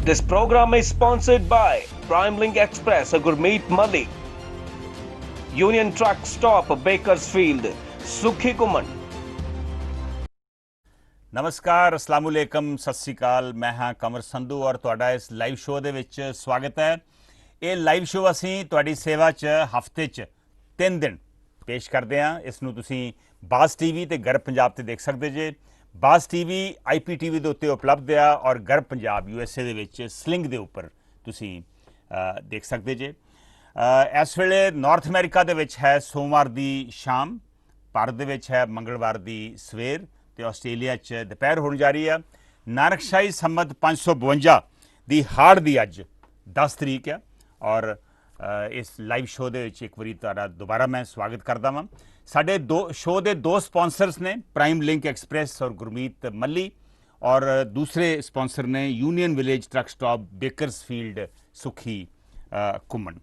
This program is sponsored by PrimeLink Express, a Gurmeet Mali, Union Truck Stop, Bakersfield, Sukhi Kuman. नमस्कार, अस्सलामुअलैकुम, सत श्री अकाल। मैं हाँ कमर संधू और तुहाडा इस लाइव शो दे विच स्वागत है। ये लाइव शो असीं तुहाडी सेवा च हफ्ते च 3 दिन पेश करते हैं। इसनूं तुसीं बाज़ टीवी ते गर्व पंजाब ते देख सकते जे। बाज़ टीवी IPTV दे उत्ते उपलब्ध आ और गर्व पंजाब USA दे विच स्लिंग दे उपर तुसीं देख सकते जे। इस वेले नॉर्थ अमेरिका दे विच है सोमवार दी शाम, भारत दे विच है मंगलवार दी सवेर ते आस्ट्रेलिया च दोपहर होने जा रही है। नानकशाही संमत 552 दी हाड़ दी अज 10 तरीक है और इस लाइव शो दे विच एक बारी तुहाडा दोबारा मैं स्वागत करदा वां। साडे शो दे दो स्पॉन्सर्स ने, प्राइम लिंक एक्सप्रैस और गुरमीत मल्ली, और दूसरे स्पॉन्सर ने union village truck stop, Bakersfield, सुखी घुमन।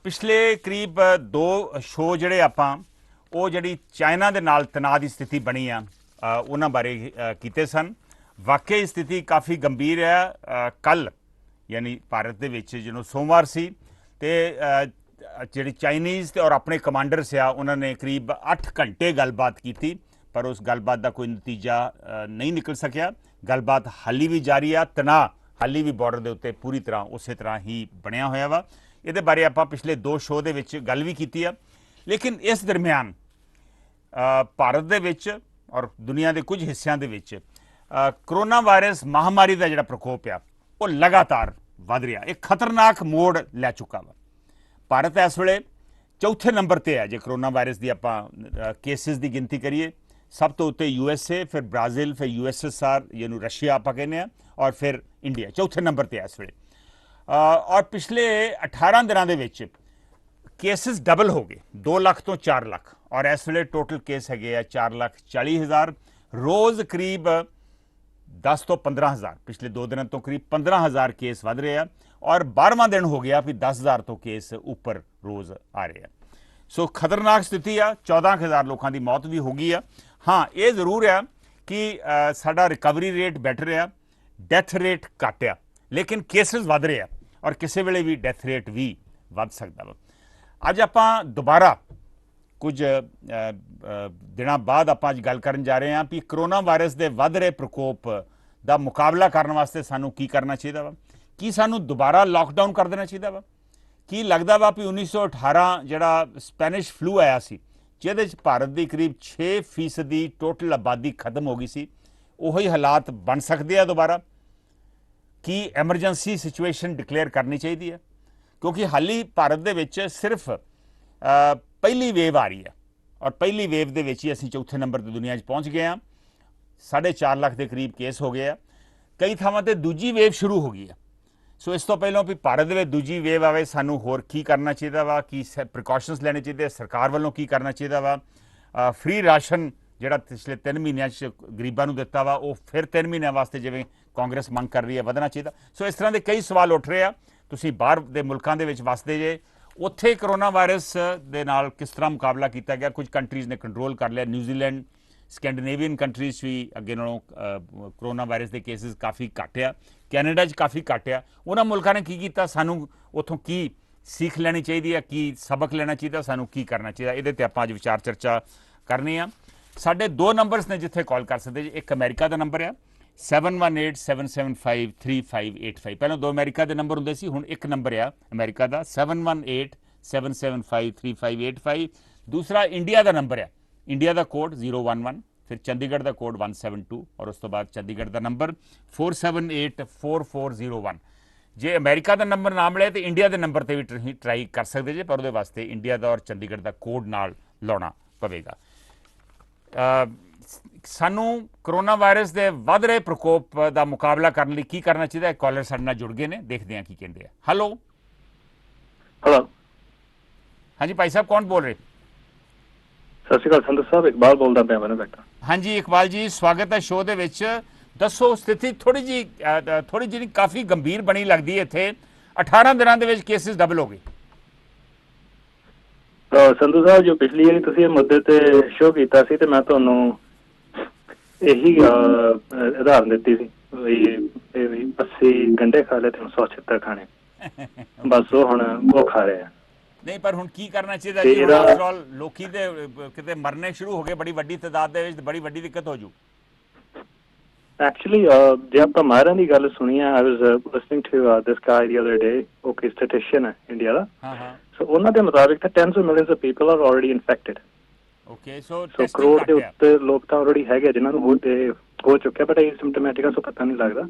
पिछले करीब 2 शो ਜਿਹੜੇ ਆਪਾਂ ਉਹ ਜਿਹੜੀ ਚਾਈਨਾ ਦੇ ਨਾਲ ਤਣਾਅ ਦੀ ਸਥਿਤੀ ਬਣੀ ਆ ਉਹਨਾਂ ਬਾਰੇ ਕੀਤੇ ਸਨ। ਵਾਕਈ ਸਥਿਤੀ ਕਾਫੀ ਗੰਭੀਰ ਹੈ। ਕੱਲ ਯਾਨੀ ਭਾਰਤ ਦੇ ਵਿੱਚ ਜਦੋਂ ਸੋਮਵਾਰ ਸੀ ਤੇ ਜਿਹੜੇ ਚਾਈਨੀਜ਼ ਤੇ ਔਰ ਆਪਣੇ ਕਮਾਂਡਰਸ ਆ ਉਹਨਾਂ ਨੇ ਕਰੀਬ 8 ਘੰਟੇ ਗੱਲਬਾਤ ਕੀਤੀ, ਪਰ ਉਸ ਗੱਲਬਾਤ ਦਾ ਕੋਈ ਨਤੀਜਾ ਨਹੀਂ ਨਿਕਲ ਸਕਿਆ। ਗੱਲਬਾਤ ਹਾਲੀ ਵੀ ਜਾਰੀ ਆ, ਤਣਾਅ ਹਾਲੀ ਵੀ ਬਾਰਡਰ ਦੇ ਉੱਤੇ ਪੂਰੀ ਤਰ੍ਹਾਂ ਉਸੇ ਤਰ੍ਹਾਂ ਹੀ ਬਣਿਆ ਹੋਇਆ ਵਾ। ਇਹਦੇ ਬਾਰੇ ਆਪਾਂ ਪਿਛਲੇ 2 ਸ਼ੋ ਦੇ ਵਿੱਚ ਗੱਲ ਵੀ ਕੀਤੀ ਆ। ਲੇਕਿਨ ਇਸ ਦਰਮਿਆਨ ਭਾਰਤ ਦੇ ਵਿੱਚ ਔਰ ਦੁਨੀਆ ਦੇ ਕੁਝ ਹਿੱਸਿਆਂ ਦੇ ਵਿੱਚ ਕਰੋਨਾ ਵਾਇਰਸ ਮਹਾਮਾਰੀ ਦਾ ਜਿਹੜਾ ਪ੍ਰਕੋਪ ਆ ਉਹ ਲਗਾਤਾਰ ਵੱਧ ਰਿਹਾ, ਇੱਕ ਖਤਰਨਾਕ ਮੋੜ ਲੈ ਚੁੱਕਾ ਵਾ। ਭਾਰਤ ਇਸ ਵੇਲੇ ਚੌਥੇ ਨੰਬਰ ਤੇ ਹੈ ਜੇ ਕਰੋਨਾ ਵਾਇਰਸ ਦੀ ਆਪਾਂ ਕੇਸਿਸ ਦੀ ਗਿਣਤੀ ਕਰੀਏ। ਸਭ ਤੋਂ ਉੱਤੇ USA, ਫਿਰ ਬ੍ਰਾਜ਼ੀਲ, ਫਿਰ USSR ਜਿਹਨੂੰ ਰਸ਼ੀਆ ਆਪਾਂ ਕਹਿੰਦੇ ਆ, ਔਰ ਫਿਰ ਇੰਡੀਆ ਚੌਥੇ ਨੰਬਰ ਤੇ ਹੈ ਇਸ ਵੇਲੇ। ਔਰ ਪਿਛਲੇ 18 ਦਿਨਾਂ ਦੇ ਵਿੱਚ केसिस डबल हो गए, 2 लाख तो 4 लाख, और इस वे टोटल केस है 4,40,000। रोज़ करीब 10 तो 15,000, पिछले 2 दिनों तो करीब 15,000 केस वध रहे हैं और 12वां दिन हो गया भी 10,000 तो केस ऊपर रोज़ आ रहे हैं। सो खतरनाक स्थिति आ। 14,000 लोगों की मौत भी हो गई है। हाँ, ये जरूर है कि साडा रिकवरी रेट बैटर है, डेथ रेट घट आ, लेकिन केसिस वध रहे हैं और किसी वेले भी डेथ रेट भी वध सकता वा। ਅੱਜ ਆਪਾਂ ਦੁਬਾਰਾ ਕੁਝ ਦਿਨਾਂ ਬਾਅਦ ਆਪਾਂ ਅੱਜ ਗੱਲ ਕਰਨ ਜਾ ਰਹੇ ਹਾਂ ਕਿ ਕਰੋਨਾ ਵਾਇਰਸ ਦੇ ਵੱਧ ਰਹੇ ਪ੍ਰਕੋਪ ਦਾ ਮੁਕਾਬਲਾ ਕਰਨ ਵਾਸਤੇ ਸਾਨੂੰ ਕੀ ਕਰਨਾ ਚਾਹੀਦਾ ਵਾ। ਕੀ ਸਾਨੂੰ ਦੁਬਾਰਾ ਲਾਕਡਾਊਨ ਕਰ ਦੇਣਾ ਚਾਹੀਦਾ ਵਾ? ਕੀ ਲੱਗਦਾ ਵਾ ਵੀ 1918 ਜਿਹੜਾ ਸਪੈਨਿਸ਼ ਫਲੂ ਆਇਆ ਸੀ ਜਿਹਦੇ 'ਚ ਭਾਰਤ ਦੀ ਕਰੀਬ 6% ਦੀ ਟੋਟਲ ਆਬਾਦੀ ਖਤਮ ਹੋ ਗਈ ਸੀ, ਉਹੀ ਹਾਲਾਤ ਬਣ ਸਕਦੇ ਆ ਦੁਬਾਰਾ? ਕੀ ਐਮਰਜੈਂਸੀ ਸਿਚੁਏਸ਼ਨ ਡਿਕਲੇਅਰ ਕਰਨੀ ਚਾਹੀਦੀ ਹੈ? क्योंकि हाली भारत दे विच सिर्फ पहली वेव आ रही है और पहली वेव दे विच ही असीं चौथे नंबर ते दुनिया 'च पहुँच गए हैं। 4.5 लाख के करीब केस हो गए हैं। कई थावां ते दूजी वेव शुरू हो गई है। सो इस तो पहलों भी भारत दे विच दूजी वेव आवे, सानूं होर की करना चाहिए वा, की प्रिकॉशनस लैने चाहिए, सरकार वालों की करना चाहिए वा। फ्री राशन ਜਿਹੜਾ ਪਿਛਲੇ 3 ਮਹੀਨਿਆਂ 'ਚ ਗਰੀਬਾਂ ਨੂੰ ਦਿੱਤਾ ਵਾ ਉਹ ਫਿਰ 3 ਮਹੀਨਿਆਂ ਵਾਸਤੇ ਜਿਵੇਂ ਕਾਂਗਰਸ ਮੰਗ ਕਰ ਰਹੀ ਹੈ ਵਧਣਾ ਚਾਹੀਦਾ। ਸੋ ਇਸ ਤਰ੍ਹਾਂ ਦੇ ਕਈ ਸਵਾਲ ਉੱਠ ਰਹੇ ਆ। ਤੁਸੀਂ ਬਾਹਰ ਦੇ ਮੁਲਕਾਂ ਦੇ ਵਿੱਚ ਵਸਦੇ ਜੇ, ਉੱਥੇ ਕਰੋਨਾ ਵਾਇਰਸ ਦੇ ਨਾਲ ਕਿਸ ਤਰ੍ਹਾਂ ਮੁਕਾਬਲਾ ਕੀਤਾ ਗਿਆ? ਕੁਝ ਕੰਟਰੀਜ਼ ਨੇ ਕੰਟਰੋਲ ਕਰ ਲਿਆ। ਨਿਊਜ਼ੀਲੈਂਡ, ਸਕੈਂਡੀਨੇਵੀਅਨ ਕੰਟਰੀਜ਼ ਵੀ ਅੱਗੇ ਨਾਲੋਂ ਕਰੋਨਾ ਵਾਇਰਸ ਦੇ ਕੇਸਿਸ ਕਾਫੀ ਘੱਟ ਆ। ਕੈਨੇਡਾ 'ਚ ਕਾਫੀ ਘੱਟ ਆ। ਉਹਨਾਂ ਮੁਲਕਾਂ ਨੇ ਕੀ ਕੀਤਾ? ਸਾਨੂੰ ਉੱਥੋਂ ਕੀ ਸਿੱਖ ਲੈਣੀ ਚਾਹੀਦੀ ਹੈ, ਕੀ ਸਬਕ ਲੈਣਾ ਚਾਹੀਦਾ, ਸਾਨੂੰ ਕੀ ਕਰਨਾ ਚਾਹੀਦਾ? ਇਹਦੇ 'ਤੇ ਆਪਾਂ ਅੱਜ ਵਿਚਾਰ ਚਰਚਾ ਕਰਨੀ ਆ। ਸਾਡੇ 2 ਨੰਬਰਸ ਨੇ ਜਿੱਥੇ ਕਾਲ ਕਰ ਸਕਦੇ ਜੀ। ਇੱਕ ਅਮਰੀਕਾ ਦਾ ਨੰਬਰ ਆ 7187753585। ਪਹਿਲਾਂ 2 ਅਮਰੀਕਾ ਦੇ ਨੰਬਰ ਹੁੰਦੇ ਸੀ, ਹੁਣ ਇੱਕ ਨੰਬਰ ਆ ਅਮਰੀਕਾ ਦਾ 7187753585। ਦੂਸਰਾ ਇੰਡੀਆ ਦਾ ਨੰਬਰ ਆ, ਇੰਡੀਆ ਦਾ ਕੋਡ 011, ਫਿਰ ਚੰਡੀਗੜ੍ਹ ਦਾ ਕੋਡ 172 ਔਰ ਉਸ ਤੋਂ ਬਾਅਦ ਚੰਡੀਗੜ੍ਹ ਦਾ ਨੰਬਰ 47844001। ਜੇ ਅਮਰੀਕਾ ਦਾ ਨੰਬਰ ਨਾ ਮਿਲੇ ਤਾਂ ਇੰਡੀਆ ਦੇ ਨੰਬਰ 'ਤੇ ਵੀ ਟਰਾਈ ਕਰ ਸਕਦੇ ਜੇ, ਪਰ ਉਹਦੇ ਵਾਸਤੇ ਇੰਡੀਆ ਦਾ ਔਰ ਚੰਡੀਗੜ੍ਹ ਦਾ ਕੋਡ ਨਾਲ ਲਾਉਣਾ ਪਵੇਗਾ। ਸਾਨੂੰ ਕਰੋਨਾ ਵਾਇਰਸ ਦੇ ਵੱਧ ਰਹੇ ਪ੍ਰਕੋਪ ਦਾ ਮੁਕਾਬਲਾ ਕਰਨ ਲਈ ਕੀ ਕਰਨਾ ਚਾਹੀਦਾ? ਕਾਲਰ ਸਾਡੇ ਨਾਲ ਜੁੜ ਗਏ ਨੇ, ਦੇਖਦੇ ਹਾਂ ਕੀ ਕਹਿੰਦੇ ਆ। ਹੈਲੋ हेलो, ਹਾਂਜੀ ਭਾਈ ਸਾਹਿਬ, ਕੌਣ ਬੋਲ ਰਹੇ? सत श्री अकाल संधू साहब, इकबाल बोलता पिया मैंने बेटा। ਹਾਂਜੀ ਇਕਬਾਲ ਜੀ, ਸਵਾਗਤ ਹੈ ਸ਼ੋਅ ਦੇ ਵਿੱਚ। ਦੱਸੋ, ਸਥਿਤੀ ਥੋੜੀ ਜਿਹੀ ਕਾਫੀ ਗੰਭੀਰ ਬਣੀ ਲੱਗਦੀ ਹੈ ਇੱਥੇ। 18 ਦਿਨਾਂ ਦੇ ਵਿੱਚ ਕੇਸਿਸ ਡਬਲ ਹੋ ਗਏ। ਸੰਧੂ ਸਾਹਿਬ, ਜੋ ਪਿਛਲੀ ਵਾਰੀ ਤੁਸੀਂ ਇਹ ਮੁੱਦੇ ਤੇ ਸ਼ੋਅ ਕੀਤਾ ਸੀ ਤੇ ਮੈਂ ਤੁਹਾਨੂੰ ਇਹੀ ਉਦਾਹਰਨ ਦਿੱਤੀ ਸੀ ਵੀ 80 ਗੰਢੇ ਖਾ ਲਏ ਤੇ 176 ਖਾਣੇ। ਬਸ ਉਹ ਹੁਣ ਉਹ ਖਾ ਰਹੇ ਆ। ਨਹੀਂ, ਪਰ ਹੁਣ ਕੀ ਕਰਨਾ ਚਾਹੀਦਾ ਤੇ ਜੀ? ਹੁਣ ਇਹਦਾ ਆਫਟਰ ਆਲ ਲੋਕੀ ਤੇ ਕਿਤੇ ਮਰਨੇ ਸ਼ੁਰੂ ਹੋ ਗਏ ਬੜੀ ਵੱਡੀ ਤਾਦਾਦ ਦੇ ਵਿੱਚ, ਬੜੀ ਵੱਡੀ ਦਿੱਕਤ ਹੋ ਜੂ। ਐਕਚੁਅਲੀ ਜੇ ਆਪਾਂ ਮਾਹਿਰਾਂ ਦੀ ਗੱਲ ਸੁਣੀ ਆ, ਆਈ ਵਾਸ ਲਿਸਨਿੰਗ ਟੂ ਦਿਸ ਗਾਈ ਦੀ ਅਦਰ ਡੇ, ਓਕੇ, ਸਟੈਟਿਸ਼ੀਅਨ ਹੈ ਇੰਡੀਆ ਦਾ। ਹਾਂ ਹਾਂ, ਸੋ ਉਹਨਾਂ ਦੇ ਮੁਤਾਬਿਕ ਤਾਂ tens of millions of people are already infected. Okay, so so testing crore ਦੇ ਘੱਟ ਆ। ਉੱਤੇ ਲੋਕ ਤਾਂ ਆਲਰੇਡੀ ਹੈਗੇ ਜਿਨ੍ਹਾਂ ਨੂੰ ਹੋ ਚੁੱਕਿਆ, ਬਟ ਇਹ ਸਿੰਪਟੋਮੈਟਿਕ ਆ, ਸੋ ਪਤਾ ਨਹੀਂ ਲੱਗਦਾ।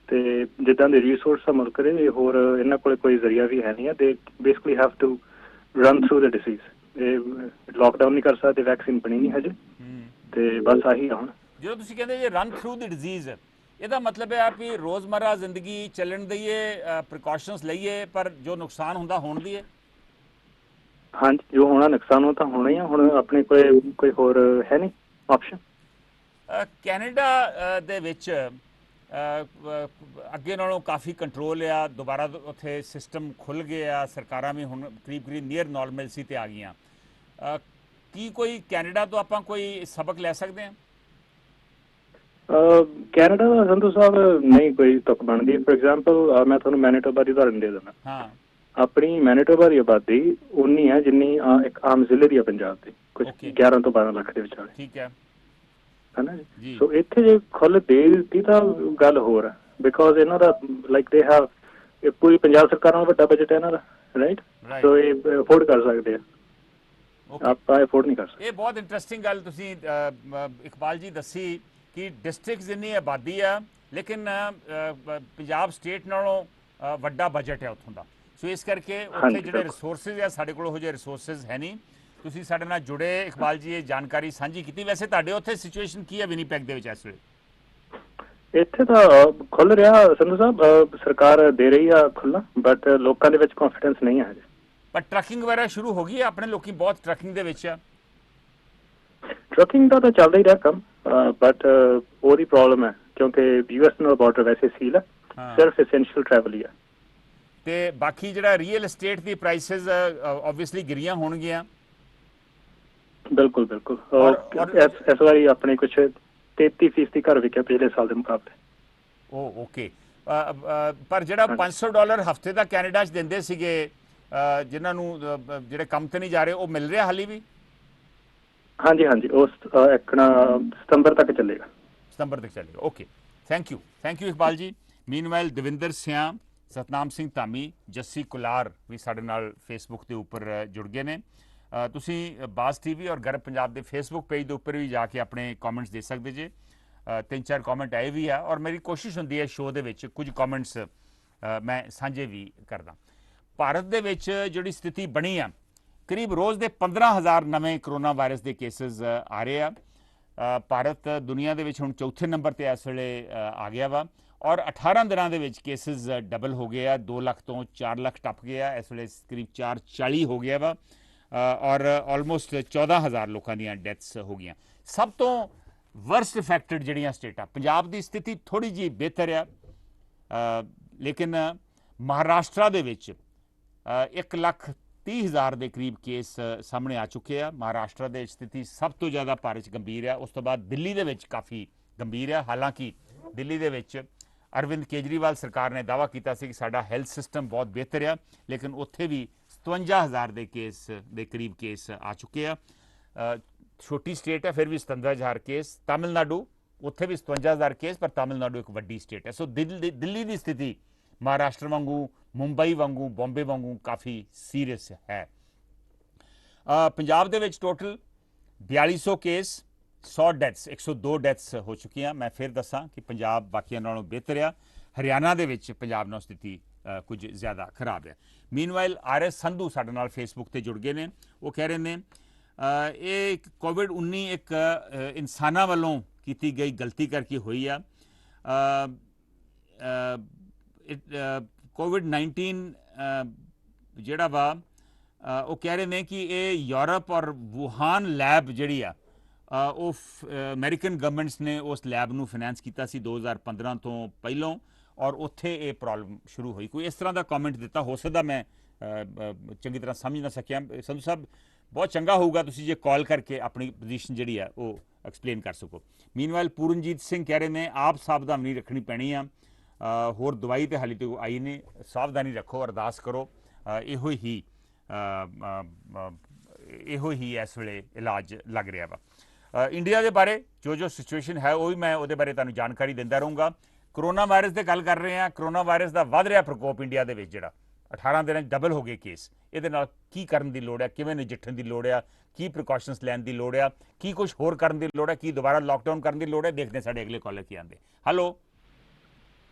ਤੇ ਜਿੱਦਾਂ ਦੇ ਰਿਸੋਰਸ ਆ ਮੁਲਕ ਦੇ, ਹੋਰ ਇਹਨਾਂ ਕੋਲ ਕੋਈ ਜ਼ਰੀਆ ਵੀ ਹੈ ਨਹੀਂ ਆ। They basically have to run through the disease. ਇਹ ਲਾਕਡਾਊਨ ਨਹੀਂ ਕਰ ਸਕਦੇ, ਵੈਕਸੀਨ ਬਣੀ ਨਹੀਂ ਹਜੇ, ਤੇ ਬਸ ਆਹੀ ਆ ਹੁਣ। ਜਦੋਂ ਤੁਸੀਂ ਕਹਿੰਦੇ ਜੇ ਰਨ ਥਰੂ ਦੀ ਡਿਜ਼ੀਜ਼, ਇਹਦਾ ਮਤਲਬ ਹੈ ਵੀ ਰੋਜ਼ਮਰਾ ਜ਼ਿੰਦਗੀ ਚੱਲਣ ਦਈਏ, ਪ੍ਰੀਕਾਸ਼ਨਸ ਲਈਏ, ਪਰ ਜੋ ਨੁਕਸਾਨ ਹੁੰਦਾ ਹੋਣ ਦੀਏ। ਹਾਂਜੀ, ਜੋ ਹੋਣਾ ਨੁਕਸਾਨ ਉਹ ਤਾਂ ਹੋਣਾ ਹੀ ਆ। ਹੁਣ ਆਪਣੇ ਕੋਲ ਕੋਈ ਹੋਰ ਹੈ ਨਹੀਂ ਆਪਸ਼ਨ। ਕੈਨੇਡਾ ਦੇ ਵਿੱਚ ਅੱਗੇ ਨਾਲੋਂ ਕਾਫੀ ਕੰਟਰੋਲ ਆ, ਦੁਬਾਰਾ ਉੱਥੇ ਸਿਸਟਮ ਖੁੱਲ੍ਹ ਗਏ ਆ, ਸਰਕਾਰਾਂ ਵੀ ਹੁਣ ਕਰੀਬ ਕਰੀਬ ਨੀਅਰ ਨਾਰਮਲਸੀ ਤੇ ਆ ਗਈਆਂ। ਕੀ ਕੋਈ ਕੈਨੇਡਾ ਤੋਂ ਆਪਾਂ ਕੋਈ ਸਬਕ ਲੈ ਸਕਦੇ ਹਾਂ? ਕੈਨੇਡਾ ਦਾ ਸੰਧੂ ਸਾਹਿਬ ਨਹੀਂ ਕੋਈ ਤੁਕ ਬਣਦੀ। ਫੋਰ ਐਗਜ਼ਾਮਪਲ ਮੈਂ ਤੁਹਾਨੂੰ ਮੈਨੀਟੋਬਾ ਦੀ ਉਦਾਹਰਨ ਦੇ ਦਿੰਦਾ। ਹਾਂ, ਆਪਣੀ ਮੈਨੀਟੋਬਾ ਦੀ ਆਬਾਦੀ ਉਨੀ ਹੈ ਜਿੰਨੀ ਇੱਕ ਆਮ ਜ਼ਿਲ੍ਹੇ ਦੀ ਆ ਪੰਜਾਬ ਦੀ, ਕੁਝ 11 ਤੋਂ 12 ਲੱਖ ਦੇ ਵਿਚਾਲੇ। ਠੀਕ ਹੈ ਹੈ ਨਾ ਜੀ। ਜੀ। ਸੋ ਇੱਥੇ ਜੇ ਖੁੱਲ੍ਹ ਦੇ ਦਿੱਤੀ ਤਾਂ ਗੱਲ ਹੋਰ ਹੈ, ਬਿਕੋਜ਼ ਇਹਨਾਂ ਦਾ ਲਾਈਕ ਦੇ ਹੈਵ, ਪੂਰੀ ਪੰਜਾਬ ਸਰਕਾਰ ਨਾਲ ਵੱਡਾ ਬਜਟ ਹੈ ਇਹਨਾਂ ਦਾ, ਰਾਈਟ। ਸੋ ਇਹ ਅਫੋਰਡ ਕਰ ਸਕਦੇ ਆ, ਆਪਾਂ ਅਫੋਰਡ ਨਹੀਂ ਕਰ ਸਕਦੇ। ਇਹ ਬਹੁਤ ਇੰਟਰਸਟਿੰਗ ਗੱਲ ਤੁਸੀਂ ਇਕਬਾਲ ਜੀ ਦੱਸੀ ਕਿ ਡਿਸਟ੍ਰਿਕਟ ਜਿੰਨੀ ਆਬਾਦੀ ਆ, ਲੇਕਿਨ ਪੰਜਾਬ ਸਟੇਟ ਨਾਲੋਂ ਵੱਡਾ ਬਜਟ ਹੈ ਉੱਥੋਂ ਦਾ। ਸੋ ਇਸ ਕਰਕੇ ਉੱਥੇ ਜਿਹੜੇ ਰਿਸੋਰਸਿਸ ਆ, ਸਾਡੇ ਕੋਲ ਉਹ ਜਿਹੇ ਰਿਸੋਰਸਿਸ ਹੈ ਨਹੀਂ। ਤੁਸੀਂ ਸਾਡੇ ਨਾਲ ਜੁੜੇ ਇਕਬਾਲ ਜੀ, ਇਹ ਜਾਣਕਾਰੀ ਸਾਂਝੀ ਕੀਤੀ। ਵੈਸੇ ਤੁਹਾਡੇ ਉੱਥੇ ਸਿਚੁਏਸ਼ਨ ਕੀ ਹੈ ਵਿਨੀਪੈਗ ਦੇ ਵਿੱਚ ਇਸ ਵੇਲੇ? ਇੱਥੇ ਤਾਂ ਖੁੱਲ੍ਹ ਰਿਹਾ ਸੰਧੂ ਸਾਹਿਬ, ਸਰਕਾਰ ਦੇ ਰਹੀ ਆ ਖੁੱਲ੍ਹਾ, ਬਟ ਲੋਕਾਂ ਦੇ ਵਿੱਚ ਕੌਨਫੀਡੈਂਸ ਨਹੀਂ ਹੈ ਹਜੇ। ਪਰ ਟਰੱਕਿੰਗ ਵਗੈਰਾ ਸ਼ੁਰੂ ਹੋ ਗਈ ਹੈ? ਆਪਣੇ ਲੋਕੀ ਬਹੁਤ ਟਰੱਕਿੰਗ ਦੇ ਵਿੱਚ ਆ। ਟਰੱਕਿੰਗ ਦਾ ਤਾਂ ਚੱਲਦਾ ਹੀ ਰਿਹਾ ਕੰਮ, ਬਟ ਉਹਦੀ ਪ੍ਰੋਬਲਮ ਹੈ ਕਿਉਂਕਿ ਯੂਐਸ ਨਾਲ ਬਾਰਡਰ ਵੈਸੇ ਸੀਲ ਹੈ, ਸਿਰਫ ਐਸੈਂਸ਼ੀਅਲ ਟਰੈਵਲ ਹੀ ਹੈ। ਤੇ ਬਾਕੀ ਜਿਹੜਾ ਰੀਅਲ ਏਸਟੇਟ ਦੀ ਪ੍ਰਾਈਸਿਸ ਆਬਵੀਅਸਲੀ ਗਿਰੀਆਂ ਹੋਣਗੀਆਂ। ਬਿਲਕੁਲ ਬਿਲਕੁਲ। ਇਸ ਵਾਰੀ ਆਪਣੇ ਕੁਝ 33% ਦੀ ਘਰ ਵਿਕਿਆ ਪਿਛਲੇ ਸਾਲ ਦੇ ਮੁਕਾਬਲੇ। ਉਹ ਓਕੇ। ਪਰ ਜਿਹੜਾ $500 ਹਫ਼ਤੇ ਦਾ ਕੈਨੇਡਾ 'ਚ ਦਿੰਦੇ ਸੀਗੇ ਜਿਨ੍ਹਾਂ ਨੂੰ ਜਿਹੜੇ ਕੰਮ ਤੇ ਨਹੀਂ ਜਾ ਰਹੇ, ਉਹ ਮਿਲ ਰਿਹਾ ਹਾਲੀ ਵੀ? ਹਾਂਜੀ ਹਾਂਜੀ, ਉਹ ਸਤੰਬਰ ਤੱਕ ਚੱਲੇਗਾ। ਸਤੰਬਰ ਤੱਕ ਚੱਲੇਗਾ, ਓਕੇ। ਥੈਂਕ ਯੂ ਇਕਬਾਲ ਜੀ। ਮੀਨਵਾਈਲ ਦਵਿੰਦਰ ਸਿਆਂ, ਸਤਨਾਮ ਸਿੰਘ ਧਾਮੀ, ਜੱਸੀ ਕੁਲਾਰ ਵੀ ਸਾਡੇ ਨਾਲ ਫੇਸਬੁੱਕ ਦੇ ਉੱਪਰ ਜੁੜ ਗਏ ਨੇ। ਤੁਸੀਂ ਬਾਜ਼ ਟੀਵੀ ਔਰ ਗਰਬ ਪੰਜਾਬ ਦੇ ਫੇਸਬੁੱਕ ਪੇਜ ਦੇ ਉੱਪਰ ਵੀ ਜਾ ਕੇ ਆਪਣੇ ਕਮੈਂਟਸ ਦੇ ਸਕਦੇ ਜੇ। 3-4 ਕਮੈਂਟ ਆਏ ਵੀ ਆ, ਔਰ ਮੇਰੀ ਕੋਸ਼ਿਸ਼ ਹੁੰਦੀ ਹੈ ਸ਼ੋਅ ਦੇ ਵਿੱਚ ਕੁਝ ਕਮੈਂਟਸ ਮੈਂ ਸਾਂਝੇ ਵੀ ਕਰਦਾ। ਭਾਰਤ ਦੇ ਵਿੱਚ ਜਿਹੜੀ ਸਥਿਤੀ ਬਣੀ ਆ, ਕਰੀਬ ਰੋਜ਼ ਦੇ 15,000 ਨਵੇਂ ਕਰੋਨਾ ਵਾਇਰਸ ਦੇ ਕੇਸਿਸ ਆ ਰਹੇ ਆ। ਭਾਰਤ ਦੁਨੀਆ ਦੇ ਵਿੱਚ ਹੁਣ ਚੌਥੇ ਨੰਬਰ 'ਤੇ ਇਸ ਵੇਲੇ ਆ ਗਿਆ ਵਾ, ਔਰ 18 ਦਿਨਾਂ ਦੇ ਵਿੱਚ ਕੇਸਿਸ ਡਬਲ ਹੋ ਗਏ ਆ, 2 ਲੱਖ ਤੋਂ 4 ਲੱਖ ਟੱਪ ਗਏ ਆ। ਇਸ ਵੇਲੇ ਕਰੀਬ 440 ਹੋ ਗਿਆ ਵਾ, ਔਰ ਆਲਮੋਸਟ 14,000 ਲੋਕਾਂ ਦੀਆਂ ਡੈਥਸ ਹੋ ਗਈਆਂ। ਸਭ ਤੋਂ ਵਰਸਟ ਇਫੈਕਟਡ ਜਿਹੜੀਆਂ ਸਟੇਟਾਂ, ਪੰਜਾਬ ਦੀ ਸਥਿਤੀ ਥੋੜ੍ਹੀ ਜਿਹੀ ਬਿਹਤਰ ਆ, ਲੇਕਿਨ ਮਹਾਰਾਸ਼ਟਰ ਦੇ ਵਿੱਚ 1,30,000 ਦੇ ਕਰੀਬ ਕੇਸ ਸਾਹਮਣੇ ਆ ਚੁੱਕੇ ਆ। ਮਹਾਰਾਸ਼ਟਰ ਦੇ ਸਥਿਤੀ ਸਭ ਤੋਂ ਜ਼ਿਆਦਾ ਭਾਰਤ 'ਚ ਗੰਭੀਰ ਆ। ਉਸ ਤੋਂ ਬਾਅਦ ਦਿੱਲੀ ਦੇ ਵਿੱਚ ਕਾਫੀ ਗੰਭੀਰ ਆ। ਹਾਲਾਂਕਿ ਦਿੱਲੀ ਦੇ ਵਿੱਚ ਅਰਵਿੰਦ ਕੇਜਰੀਵਾਲ ਸਰਕਾਰ ਨੇ ਦਾਅਵਾ ਕੀਤਾ ਸੀ ਕਿ ਸਾਡਾ ਹੈਲਥ ਸਿਸਟਮ ਬਹੁਤ ਬਿਹਤਰ ਆ, ਲੇਕਿਨ ਉੱਥੇ ਵੀ 57,000 ਦੇ ਕੇਸ ਦੇ ਕਰੀਬ ਕੇਸ ਆ ਚੁੱਕੇ ਆ। ਛੋਟੀ ਸਟੇਟ ਹੈ, ਫਿਰ ਵੀ 57,000 ਕੇਸ। ਤਾਮਿਲਨਾਡੂ, ਉੱਥੇ ਵੀ 57,000 ਕੇਸ, ਪਰ ਤਾਮਿਲਨਾਡੂ ਇੱਕ ਵੱਡੀ ਸਟੇਟ ਹੈ। ਸੋ ਦਿੱਲੀ ਦੀ ਸਥਿਤੀ ਮਹਾਰਾਸ਼ਟਰ ਵਾਂਗੂ, ਮੁੰਬਈ ਵਾਂਗੂ, ਬੰਬੇ ਵਾਂਗੂ ਕਾਫੀ ਸੀਰੀਅਸ ਹੈ। ਪੰਜਾਬ ਦੇ ਵਿੱਚ ਟੋਟਲ 4200 ਕੇਸ, 100 ਡੈਥਸ, 102 ਡੈਥਸ ਹੋ ਚੁੱਕੀਆਂ। ਮੈਂ ਫਿਰ ਦੱਸਾਂ ਕਿ ਪੰਜਾਬ ਬਾਕੀਆਂ ਨਾਲੋਂ ਬਿਹਤਰ ਆ। ਹਰਿਆਣਾ ਦੇ ਵਿੱਚ ਪੰਜਾਬ ਨਾਲ ਸਥਿਤੀ ਕੁਝ ਜ਼ਿਆਦਾ ਖਰਾਬ ਹੈ। ਮੀਨਵਾਈਲ RS ਸੰਧੂ ਸਾਡੇ ਨਾਲ ਫੇਸਬੁੱਕ ਤੇ ਜੁੜ ਗਏ ਨੇ। ਉਹ ਕਹਿ ਰਹੇ ਨੇ ਇਹ ਕੋਵਿਡ-19 ਇੱਕ ਇਨਸਾਨਾਂ ਵੱਲੋਂ ਕੀਤੀ ਗਈ ਗਲਤੀ ਕਰਕੇ ਹੋਈ ਆ। ਕੋਵਿਡ-19 ਜਿਹੜਾ ਵਾ, ਉਹ ਕਹਿ ਰਹੇ ਨੇ ਕਿ ਇਹ ਯੂਰਪ ਔਰ ਵੂਹਾਨ ਲੈਬ ਜਿਹੜੀ ਆ, ਉਹ ਅਮਰੀਕਨ ਗਵਰਨਮੈਂਟਸ ਨੇ ਉਸ ਲੈਬ ਨੂੰ ਫਾਈਨੈਂਸ ਕੀਤਾ ਸੀ 2015 ਤੋਂ ਪਹਿਲਾਂ, ਔਰ ਉੱਥੇ ਇਹ ਪ੍ਰੋਬਲਮ ਸ਼ੁਰੂ ਹੋਈ। ਕੋਈ ਇਸ ਤਰ੍ਹਾਂ ਦਾ ਕਮੈਂਟ ਦਿੱਤਾ, ਹੋ ਸਕਦਾ ਮੈਂ ਚੰਗੀ ਤਰ੍ਹਾਂ ਸਮਝ ਨਾ ਸਕਿਆ। ਸੰਧੂ ਸਾਹਿਬ, ਬਹੁਤ ਚੰਗਾ ਹੋਊਗਾ ਤੁਸੀਂ ਜੇ ਕਾਲ ਕਰਕੇ ਆਪਣੀ ਪੋਜੀਸ਼ਨ ਜਿਹੜੀ ਆ ਉਹ ਐਕਸਪਲੇਨ ਕਰ ਸਕੋ। ਮੀਨਵਾਈਲ ਪੂਰਨਜੀਤ ਸਿੰਘ ਕਹਿ ਰਹੇ ਨੇ ਆਪ ਸਾਵਧਾਨੀ ਰੱਖਣੀ ਪੈਣੀ ਆ, ਹੋਰ ਦਵਾਈ ਤੇ ਹਾਲੀ ਤੇ ਆਈ ਨੇ, ਸਾਵਧਾਨੀ ਰੱਖੋ, ਅਰਦਾਸ ਕਰੋ, ਇਹੋ ਹੀ ਇਸ ਵੇਲੇ ਇਲਾਜ ਲੱਗ ਰਿਹਾ ਵਾ। ਇੰਡੀਆ ਦੇ ਬਾਰੇ ਜੋ ਸਿਚੁਏਸ਼ਨ ਹੈ ਉਹ ਵੀ ਮੈਂ ਉਹਦੇ ਬਾਰੇ ਤੁਹਾਨੂੰ ਜਾਣਕਾਰੀ ਦਿੰਦਾ ਰਹੂੰਗਾ। ਕਰੋਨਾ ਵਾਇਰਸ ਦੀ ਗੱਲ ਕਰ ਰਹੇ ਹਾਂ, ਕਰੋਨਾ ਵਾਇਰਸ ਦਾ ਵੱਧ ਰਿਹਾ ਪ੍ਰਕੋਪ ਇੰਡੀਆ ਦੇ ਵਿੱਚ, ਜਿਹੜਾ 18 ਦਿਨਾਂ 'ਚ ਡਬਲ ਹੋ ਗਏ ਕੇਸ। ਇਹਦੇ ਨਾਲ ਕੀ ਕਰਨ ਦੀ ਲੋੜ ਹੈ, ਕਿਵੇਂ ਨਜਿੱਠਣ ਦੀ ਲੋੜ ਆ, ਕੀ ਪ੍ਰੀਕਾਸ਼ਨਸ ਲੈਣ ਦੀ ਲੋੜ ਆ, ਕੀ ਕੁਝ ਹੋਰ ਕਰਨ ਦੀ ਲੋੜ ਹੈ, ਕੀ ਦੁਬਾਰਾ ਲਾਕਡਾਊਨ ਕਰਨ ਦੀ ਲੋੜ ਹੈ, ਦੇਖਦੇ ਸਾਡੇ ਅਗਲੇ ਕਾਲਰ ਕੀ ਆਉਂਦੇ। ਹੈਲੋ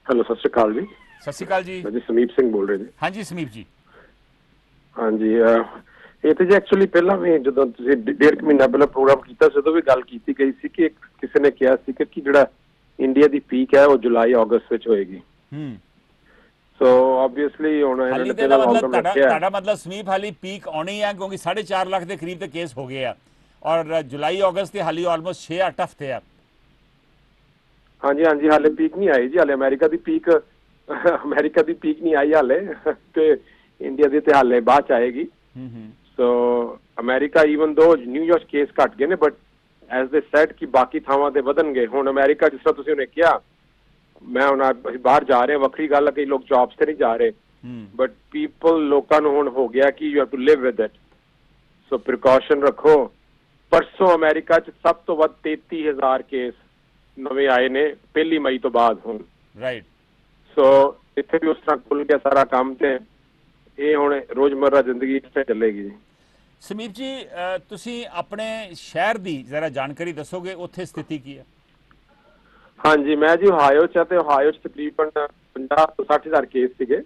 ਸਤਿ ਸ਼੍ਰੀ ਅਕਾਲ ਜੀ। ਸਤਿ ਸ਼੍ਰੀ ਅਕਾਲ ਜੀ। ਮੈਂ ਜੀ ਸਮੀਪ ਸਿੰਘ ਬੋਲ ਰਿਹਾ ਜੀ। ਹਾਂਜੀ ਸਮੀਪ ਜੀ। ਹਾਂਜੀ, ਇਹ ਤੇ ਜੀ ਐਕਚੁਅਲੀ ਪਹਿਲਾਂ ਵੀ ਜਦੋਂ ਤੁਸੀਂ 1.5 ਮਹੀਨਾ ਪਹਿਲਾਂ ਪ੍ਰੋਗਰਾਮ ਕੀਤਾ ਸੀ ਉਦੋਂ ਵੀ ਗੱਲ ਕੀਤੀ ਗਈ ਸੀ ਕਿ ਕਿਸੇ ਨੇ ਕਿਹਾ ਸੀ ਕਿ ਜਿਹੜਾ ਇੰਡੀਆ ਦੀ ਪੀਕ ਹੈ ਉਹ ਜੁਲਾਈ ਅਗਸਤ ਵਿੱਚ ਹੋਏਗੀ। ਸੋ ਆਬਵੀਅਸਲੀ ਹੁਣ ਇਹਨਾਂ ਨੇ ਪਹਿਲਾਂ ਲਾਕਡਾਊਨ ਰੱਖਿਆ। ਤੁਹਾਡਾ ਮਤਲਬ ਸਮੀਪ ਹਾਲੀ ਪੀਕ ਆਉਣੀ ਹੈ, ਕਿਉਂਕਿ 4.5 ਲੱਖ ਦੇ ਕਰੀਬ ਤੇ ਕੇਸ ਹੋ ਗਏ ਆ ਔਰ ਜੁਲਾਈ ਅਗਸਤ ਦੇ ਹਾਲੀ ਆਲਮੋਸਟ 6-8 ਹਫ਼ਤੇ ਆ। ਹਾਂਜੀ ਹਾਂਜੀ, ਹਾਲੇ ਪੀਕ ਨਹੀਂ ਆਈ ਜੀ, ਹਾਲੇ ਅਮਰੀਕਾ ਦੀ ਪੀਕ ਨਹੀਂ ਆਈ ਹਾਲੇ, ਤੇ ਇੰਡੀਆ ਦੀ ਤੇ ਹਾਲੇ ਬਾਅਦ ਚ ਆਏਗੀ। ਸੋ ਅਮਰੀਕਾ ਈਵਨ ਦੋ ਨਿਊਯਾਰਕ ਕੇਸ ਘਟ ਗਏ ਨੇ, ਬਟ ਐਜ਼ ਦੇ ਸੈਡ ਕਿ ਬਾਕੀ ਥਾਵਾਂ ਤੇ ਵਧਣਗੇ। ਹੁਣ ਅਮਰੀਕਾ ਜਿਸ ਤਰ੍ਹਾਂ ਤੁਸੀਂ ਉਹਨੇ ਕਿਹਾ, ਮੈਂ ਹੁਣ ਬਾਹਰ ਜਾ ਰਹੇ, ਵੱਖਰੀ ਗੱਲ ਹੈ ਕਿ ਲੋਕ ਜੌਬਸ ਤੇ ਨਹੀਂ ਜਾ ਰਹੇ, ਬਟ ਲੋਕਾਂ ਨੂੰ ਹੁਣ ਹੋ ਗਿਆ ਕਿ you have to live with it. So precaution ਰੱਖੋ। ਪਰਸੋਂ ਅਮਰੀਕਾ 'ਚ ਸਭ ਤੋਂ ਵੱਧ 33,000 ਕੇਸ ਨਵੇਂ ਆਏ ਨੇ 1 ਮਈ ਤੋਂ ਬਾਅਦ ਹੁਣ। ਰਾਈਟ। ਸੋ ਇੱਥੇ ਵੀ ਉਸ ਤਰ੍ਹਾਂ ਖੁੱਲ ਗਿਆ ਸਾਰਾ ਕੰਮ, ਤੇ ਇਹ ਹੁਣ ਰੋਜ਼ਮर्रा ਜ਼ਿੰਦਗੀ ਇੱਥੇ ਚੱਲੇਗੀ। ਸਮੀਪ ਜੀ, ਤੁਸੀਂ ਆਪਣੇ ਸ਼ਹਿਰ ਦੀ ਜ਼ਰਾ ਜਾਣਕਾਰੀ ਦੱਸੋਗੇ, ਉੱਥੇ ਸਥਿਤੀ ਕੀ ਹੈ? ਹਾਂਜੀ, ਮੈਂ ਜੀ ਓਹਾਇਓ 'ਚ, ਤੇ ਓਹਾਇਓ 'ਚ ਤਕਰੀਬਨ 50 ਤੋਂ 60,000 ਕੇਸ ਸੀਗੇ,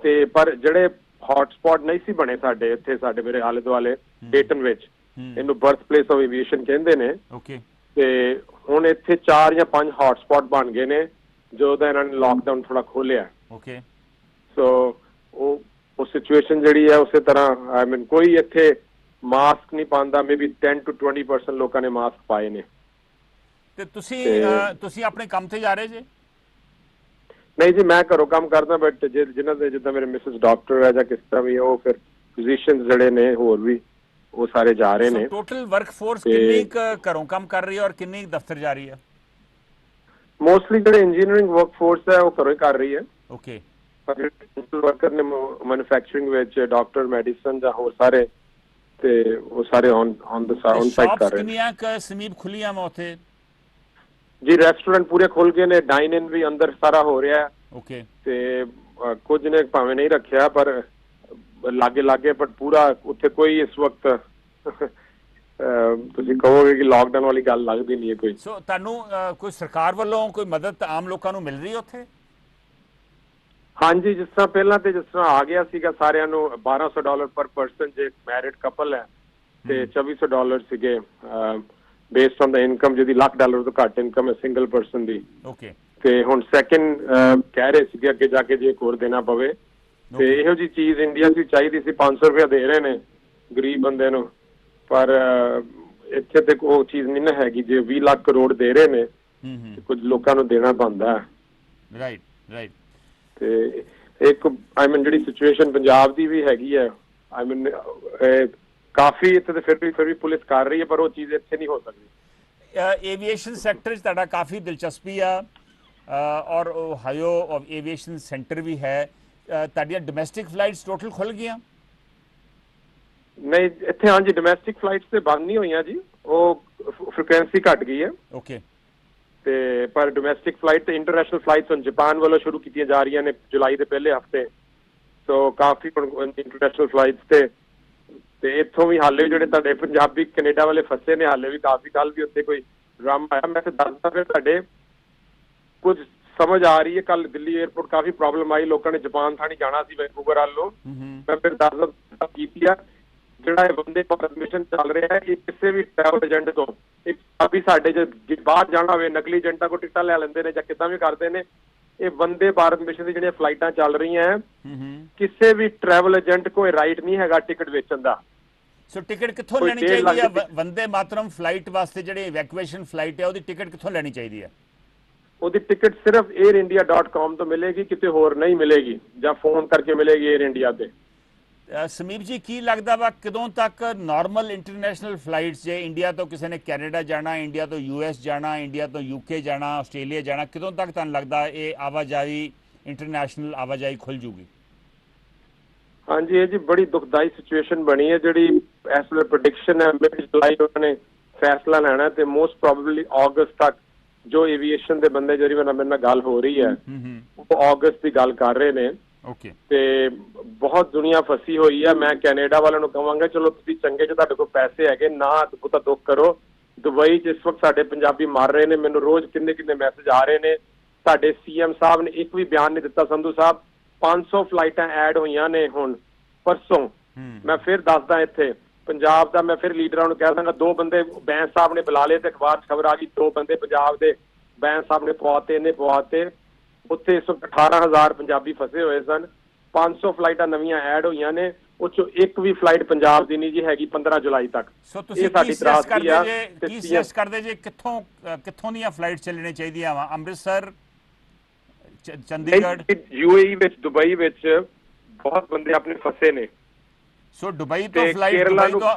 ਤੇ ਪਰ ਜਿਹੜੇ ਹੌਟ ਸਪੌਟ ਨਹੀਂ ਸੀ ਬਣੇ ਸਾਡੇ ਇੱਥੇ, ਸਾਡੇ ਮੇਰੇ ਆਲੇ ਦੁਆਲੇ ਡੇਟਨ ਵਿੱਚ, ਇਹਨੂੰ ਬਰਥ ਪਲੇਸ ਆਫ ਐਵੀਏਸ਼ਨ ਕਹਿੰਦੇ ਨੇ। ਓਕੇ। ਤੇ ਹੁਣ ਇੱਥੇ 4 ਜਾਂ 5 ਹੌਟ ਸਪੌਟ ਬਣ ਗਏ ਨੇ ਜਦੋਂ ਦਾ ਇਹਨਾਂ ਨੇ ਲਾਕਡਾਊਨ ਥੋੜਾ ਖੋਲਿਆ। ਓਕੇ। ਸੋ ਉਹ ਸਿਚੁਏਸ਼ਨ ਜਿਹੜੀ ਹੈ ਉਸੇ ਤਰ੍ਹਾਂ, ਆਈ ਮੀਨ ਕੋਈ ਇੱਥੇ ਮਾਸਕ ਨਹੀਂ ਪਾਉਂਦਾ, ਮੇਬੀ 10 to 20% ਲੋਕਾਂ ਨੇ ਮਾਸਕ ਪਾਏ ਨੇ। ਤੇ ਤੁਸੀਂ ਆਪਣੇ ਕੰਮ ਤੇ ਜਾ ਰਹੇ ਜੇ? ਨਹੀਂ ਜੀ, ਮੈਂ ਘਰੋਂ ਕੰਮ ਕਰਦਾ, ਬਟ ਜਿਨ੍ਹਾਂ ਦੇ ਜਿੱਦਾਂ ਮੇਰੇ ਮਿਸਿਸ ਡਾਕਟਰ ਹੈ ਜਾਂ ਕਿਸ ਤਰ੍ਹਾਂ ਵੀ, ਉਹ ਫਿਰ ਫਿਜ਼ੀਸ਼ੀਅਨਸ ਜਿਹੜੇ ਨੇ ਹੋਰ ਵੀ, ਉਹ ਸਾਰੇ ਜਾ ਰਹੇ ਨੇ। ਟੋਟਲ ਵਰਕਫੋਰਸ ਕਿੰਨੀ ਘਰੋਂ ਕੰਮ ਕਰ ਰਹੀ ਹੈ ਔਰ ਕਿੰਨੀ ਦਫ਼ਤਰ ਜਾ ਰਹੀ ਹੈ? ਮੋਸਟਲੀ ਜਿਹੜੇ ਇੰਜੀਨੀਅਰਿੰਗ ਵਰਕਫੋਰਸ ਹੈ ਉਹ ਘਰੋਂ ਹੀ ਕਰ ਰਹੀ ਹੈ। ਓਕੇ। ਵਰਕਰ ਨੇ ਮੈਨੂਫੈਕਚਰਿੰਗ ਵਿੱਚ, ਡਾਕਟਰ, ਮੈਡੀਸਨ ਜਾਂ ਹੋਰ ਸਾਰੇ, ਤੇ ਉਹ ਸਾਰੇ ਔਨ ਸਾਈਟ ਕਰ ਰਹੇ ਨੇ। ਕਿੰਨੀਆਂ ਸਮੀਪ ਖੁੱਲੀਆਂ ਵਾ ਉੱਥੇ? ਜੀ ਰੈਸਟੋਰੈਂਟ ਪੂਰੇ ਖੁੱਲ ਗਏ ਨੇ, ਡਾਈਨ ਇਨ ਵੀ ਅੰਦਰ ਸਾਰਾ ਹੋ ਰਿਹਾ। ਓਕੇ। ਤੇ ਕੁਝ ਨੇ ਭਾਵੇਂ ਨਹੀਂ ਰੱਖਿਆ, ਪਰ ਲਾਗੇ ਪਰ ਪੂਰਾ ਉੱਥੇ ਕੋਈ ਇਸ ਵਕਤ ਤੁਸੀਂ ਕਹੋਗੇ ਕਿ ਲਾਕਡਾਊਨ ਵਾਲੀ ਗੱਲ ਲੱਗਦੀ ਨਹੀਂ ਹੈ ਕੋਈ। ਸੋ ਤੁਹਾਨੂੰ ਕੋਈ ਸਰਕਾਰ ਵੱਲੋਂ ਕੋਈ ਮਦਦ ਆਮ ਲੋਕਾਂ ਨੂੰ ਮਿਲ ਰਹੀ ਹੈ ਉੱਥੇ? ਹਾਂਜੀ, ਜਿਸ ਤਰ੍ਹਾਂ ਪਹਿਲਾਂ ਤੇ ਜਿਸ ਤਰ੍ਹਾਂ ਆ ਗਿਆ ਸੀਗਾ ਸਾਰਿਆਂ ਨੂੰ $1,200 ਪਰ ਪਰਸਨ ਜੇ ਮੈਰਿਡ ਕਪਲ ਹੈ, ਤੇ $2,400 ਸੀਗੇ ਬੇਸਡ ਔਨ ਦਾ ਇਨਕਮ, ਜਿਹਦੀ $1,00,000 ਤੋਂ ਘੱਟ ਇਨਕਮ ਹੈ ਸਿੰਗਲ ਪਰਸਨ ਦੀ। ਓਕੇ। ਤੇ ਹੁਣ ਸੈਕਿੰਡ ਕਹਿ ਰਹੇ ਸੀਗੇ ਅੱਗੇ ਜਾ ਕੇ ਜੇ ਇੱਕ ਹੋਰ ਦੇਣਾ ਪਵੇ, ਤੇ ਇਹੋ ਜਿਹੀ ਚੀਜ਼ ਇੰਡੀਆ 'ਚ ਚਾਹੀਦੀ ਸੀ। 500 ਰੁਪਇਆ ਦੇ ਰਹੇ ਨੇ ਗਰੀਬ ਬੰਦੇ ਨੂੰ, ਪਰ ਇੱਥੇ ਤੇ ਉਹ ਚੀਜ਼ ਨਹੀਂ ਨਾ ਹੈਗੀ। ਜੇ 20 ਲੱਖ ਕਰੋੜ ਦੇ ਰਹੇ ਨੇ, ਕੁਝ ਲੋਕਾਂ ਨੂੰ ਦੇਣਾ ਬਣਦਾ ਹੈ। Right right. ਤੇ ਇੱਕ ਆਈ ਮੀਨ ਜਿਹੜੀ ਸਿਚੁਏਸ਼ਨ ਪੰਜਾਬ ਦੀ ਵੀ ਹੈਗੀ ਹੈ, ਆਈ ਮੀਨ ਕਾਫੀ ਇੱਥੇ ਤੇ ਫਿਰ ਵੀ ਪੁਲਿਸ ਕਰ ਰਹੀ ਹੈ, ਪਰ ਉਹ ਚੀਜ਼ ਇੱਥੇ ਨਹੀਂ ਹੋ ਸਕਦੀ। ਏਵੀਏਸ਼ਨ ਸੈਕਟਰ 'ਚ ਤੁਹਾਡਾ ਕਾਫੀ ਦਿਲਚਸਪੀ ਆ, ਔਰ ਓਹਾਇਓ ਏਵੀਏਸ਼ਨ ਸੈਂਟਰ ਵੀ ਹੈ। ਤੁਹਾਡੀਆਂ ਡੋਮੈਸਟਿਕ ਫਲਾਈਟਸ ਟੋਟਲ ਖੁੱਲ ਗਈਆਂ? ਨਹੀਂ, ਇੱਥੇ ਹਾਂਜੀ ਡੋਮੈਸਟਿਕ ਫਲਾਈਟਸ ਤੇ ਬੰਦ ਨਹੀਂ ਹੋਈਆਂ ਜੀ, ਉਹ ਫ੍ਰੀਕੁਐਂਸੀ ਘਟ ਗਈ ਹੈ। ਓਕੇ। ਤੇ ਪਰ ਡੋਮੈਸਟਿਕ ਫਲਾਈਟ ਤੇ ਇੰਟਰਨੈਸ਼ਨਲ ਫਲਾਈਟਸ ਹੁਣ ਜਾਪਾਨ ਵੱਲੋਂ ਸ਼ੁਰੂ ਕੀਤੀਆਂ ਜਾ ਰਹੀਆਂ ਨੇ ਜੁਲਾਈ ਦੇ ਪਹਿਲੇ ਹਫ਼ਤੇ। ਸੋ ਕਾਫੀ ਇੰਟਰਨੈਸ਼ਨਲ ਫਲਾਈਟਸ ਤੇ ਇੱਥੋਂ ਵੀ ਹਾਲੇ ਜਿਹੜੇ ਤੁਹਾਡੇ ਪੰਜਾਬੀ ਕੈਨੇਡਾ ਵਾਲੇ ਫਸੇ ਨੇ, ਹਾਲੇ ਵੀ ਕਾਫੀ, ਕੱਲ ਵੀ ਉੱਥੇ ਕੋਈ ਡਰਾਮਾ ਆਇਆ। ਮੈਂ ਤੇ ਦੱਸਦਾ ਫਿਰ ਤੁਹਾਡੇ ਕੁਝ ਸਮਝ ਆ ਰਹੀ ਹੈ। ਕੱਲ ਦਿੱਲੀ 에ਅਰਪੋਰਟ ਕਾਫੀ ਪ੍ਰੋਬਲਮ ਆਈ, ਲੋਕਾਂ ਨੇ ਜਾਪਾਨ ਥਾਣੀ ਜਾਣਾ ਸੀ ਵੈਨਕੂਵਰ ਵੱਲ ਨੂੰ। ਮੈਂ ਫਿਰ ਦੱਸਦਾ ਕੀਤੀ ਆ, ਜਿਹੜਾ ਇਹ ਵੰਦੇ ਭਾਰਤ ਮਿਸ਼ਨ ਚੱਲ ਰਿਹਾ ਹੈ, ਇਹ ਕਿਸੇ ਵੀ ਟਰੈਵਲ ਏਜੰਟ ਤੋਂ, ਅਭੀ ਸਾਡੇ ਜੇ ਬਾਹਰ ਜਾਣਾ ਹੋਵੇ ਨਕਲੀ ਏਜੰਟਾਂ ਕੋਲ ਟਿਕਟਾਂ ਲੈ ਲੈਂਦੇ ਨੇ ਜਾਂ ਕਿੱਦਾਂ ਵੀ ਕਰਦੇ ਨੇ। ਇਹ ਵੰਦੇ ਭਾਰਤ ਮਿਸ਼ਨ ਦੀ ਜਿਹੜੀਆਂ ਫਲਾਈਟਾਂ ਚੱਲ ਰਹੀਆਂ ਹੈ, ਕਿਸੇ ਵੀ ਟਰੈਵਲ ਏਜੰਟ ਕੋਲ ਰਾਈਟ ਨਹੀਂ ਹੈਗਾ ਟਿਕਟ ਵੇਚਣ ਦਾ। ਸੋ ਟਿਕਟ ਕਿੱਥੋਂ ਲੈਣੀ ਚਾਹੀਦੀ ਹੈ? ਵੰਦੇ ਮਾਤਰਮ ਫਲਾਈਟ ਵਾਸਤੇ ਜਿਹੜੀ ਇਵੈਕੂਏਸ਼ਨ ਫਲਾਈਟ ਹੈ, ਉਹਦੀ ਟਿਕਟ ਕਿੱਥੋਂ ਲੈਣੀ ਚਾਹੀਦੀ ਹੈ? ਉਹਦੀ ਟਿਕਟ ਸਿਰਫ airindia.com ਤੋਂ ਮਿਲੇਗੀ, ਕਿਤੇ ਹੋਰ ਨਹੀਂ ਮਿਲੇਗੀ, ਜਾਂ ਫੋਨ ਕਰਕੇ ਮਿਲੇਗੀ 에ਅਰ ਇੰਡੀਆ ਤੇ। ਸਮੀਪ ਜੀ ਕੀ ਲੱਗਦਾ ਵਾ ਕਦੋਂ ਤੱਕ ਨਾਰਮਲ ਇੰਟਰਨੈਸ਼ਨਲ ਫਲਾਈਟਸ ਜੇ ਇੰਡੀਆ ਤੋਂ ਕਿਸੇ ਨੇ ਕੈਨੇਡਾ ਜਾਣਾ, ਇੰਡੀਆ ਤੋਂ US ਜਾਣਾ, ਇੰਡੀਆ ਤੋਂ UK ਜਾਣਾ, ਆਸਟ੍ਰੇਲੀਆ ਜਾਣਾ, ਕਦੋਂ ਤੱਕ ਤੁਹਾਨੂੰ ਲੱਗਦਾ ਇਹ ਆਵਾਜਾਈ ਇੰਟਰਨੈਸ਼ਨਲ ਆਵਾਜਾਈ ਖੁੱਲ ਜੂਗੀ? ਹਾਂਜੀ, ਇਹ ਜੀ ਬੜੀ ਦੁਖਦਾਈ ਸਿਚੁਏਸ਼ਨ ਬਣੀ ਹੈ ਜਿਹੜੀ ਇਸ ਵੇਲੇ ਪ੍ਰੈਡਿਕਸ਼ਨ ਹੈ ਮਿਡ ਜੁਲਾਈ ਉਹਨਾਂ ਨੇ ਫੈਸਲਾ ਲੈਣਾ ਤੇ ਮੋਸਟ ਪ੍ਰੋਬੇਬਲੀ ਅਗਸਤ ਤੱਕ ਜੋ ਐਵੀਏਸ਼ਨ ਦੇ ਬੰਦੇ ਜਿਹੜੀ ਮੇਰੇ ਨਾਲ ਗੱਲ ਹੋ ਰਹੀ ਹੈ ਉਹ ਅਗਸਤ ਦੀ ਗੱਲ ਕਰ ਰਹੇ ਨੇ। ਓਕੇ। ਤੇ ਬਹੁਤ ਦੁਨੀਆ ਫਸੀ ਹੋਈ ਹੈ। ਮੈਂ ਕੈਨੇਡਾ ਵਾਲਿਆਂ ਨੂੰ ਕਹਾਂਗਾ ਚਲੋ ਤੁਸੀਂ ਚੰਗੇ ਚ ਤੁਹਾਡੇ ਕੋਲ ਪੈਸੇ ਹੈਗੇ ਨਾ ਬਹੁਤਾ ਦੁੱਖ ਕਰੋ। ਦੁਬਈ 'ਚ ਇਸ ਵਕਤ ਸਾਡੇ ਪੰਜਾਬੀ ਮਰ ਰਹੇ ਨੇ। ਮੈਨੂੰ ਰੋਜ਼ ਕਿੰਨੇ ਮੈਸੇਜ ਆ ਰਹੇ ਨੇ। ਸਾਡੇ CM ਸਾਹਿਬ ਨੇ ਇੱਕ ਵੀ ਬਿਆਨ ਨਹੀਂ ਦਿੱਤਾ। ਸੰਧੂ ਸਾਹਿਬ 500 ਫਲਾਈਟਾਂ ਐਡ ਹੋਈਆਂ ਨੇ ਹੁਣ ਪਰਸੋਂ। ਮੈਂ ਫਿਰ ਦੱਸਦਾ ਇੱਥੇ ਪੰਜਾਬ ਦਾ, ਮੈਂ ਫਿਰ ਲੀਡਰਾਂ ਨੂੰ ਕਹਿ ਦਾਂਗਾ 2 ਬੰਦੇ ਬੈਂਸ ਸਾਹਿਬ ਨੇ ਬੁਲਾ ਲਏ ਤੇ ਅਖਬਾਰ 'ਚ ਖਬਰ ਆ ਗਈ 2 ਬੰਦੇ ਪੰਜਾਬ ਦੇ ਬੈਂਸ ਸਾਹਿਬ ਨੇ ਪਵਾਤੇ, ਇਹਨੇ ਪਵਾਤੇ। ਉੱਥੇ ਇਸ ਵਕਤ 18,000 ਪੰਜਾਬੀ ਫਸੇ ਹੋਏ ਸਨ। 500 ਫਲਾਈਟਾਂ ਨਵੀਆਂ ਐਡ ਹੋਈਆਂ ਨੇ, ਉਹ 'ਚੋਂ ਇੱਕ ਵੀ ਫਲਾਈਟ ਪੰਜਾਬ ਦੀ ਨਹੀਂ ਜੀ ਹੈਗੀ 15 ਜੁਲਾਈ ਤੱਕ। ਸੋ ਤੁਸੀਂ ਕੀ ਸੁਜੈਸਟ ਕਰਦੇ ਜੇ ਕਿੱਥੋਂ ਦੀਆਂ ਫਲਾਈਟ ਚੱਲਣੇ ਚਾਹੀਦੀਆਂ ਵਾ? ਅੰਮ੍ਰਿਤਸਰ, ਚੰਡੀਗੜ੍ਹ, UAE ਵਿੱਚ, ਦੁਬਈ ਵਿੱਚ ਬਹੁਤ ਬੰਦੇ ਆਪਣੇ ਫਸੇ ਨੇ। ਸੋ ਦੁਬਈ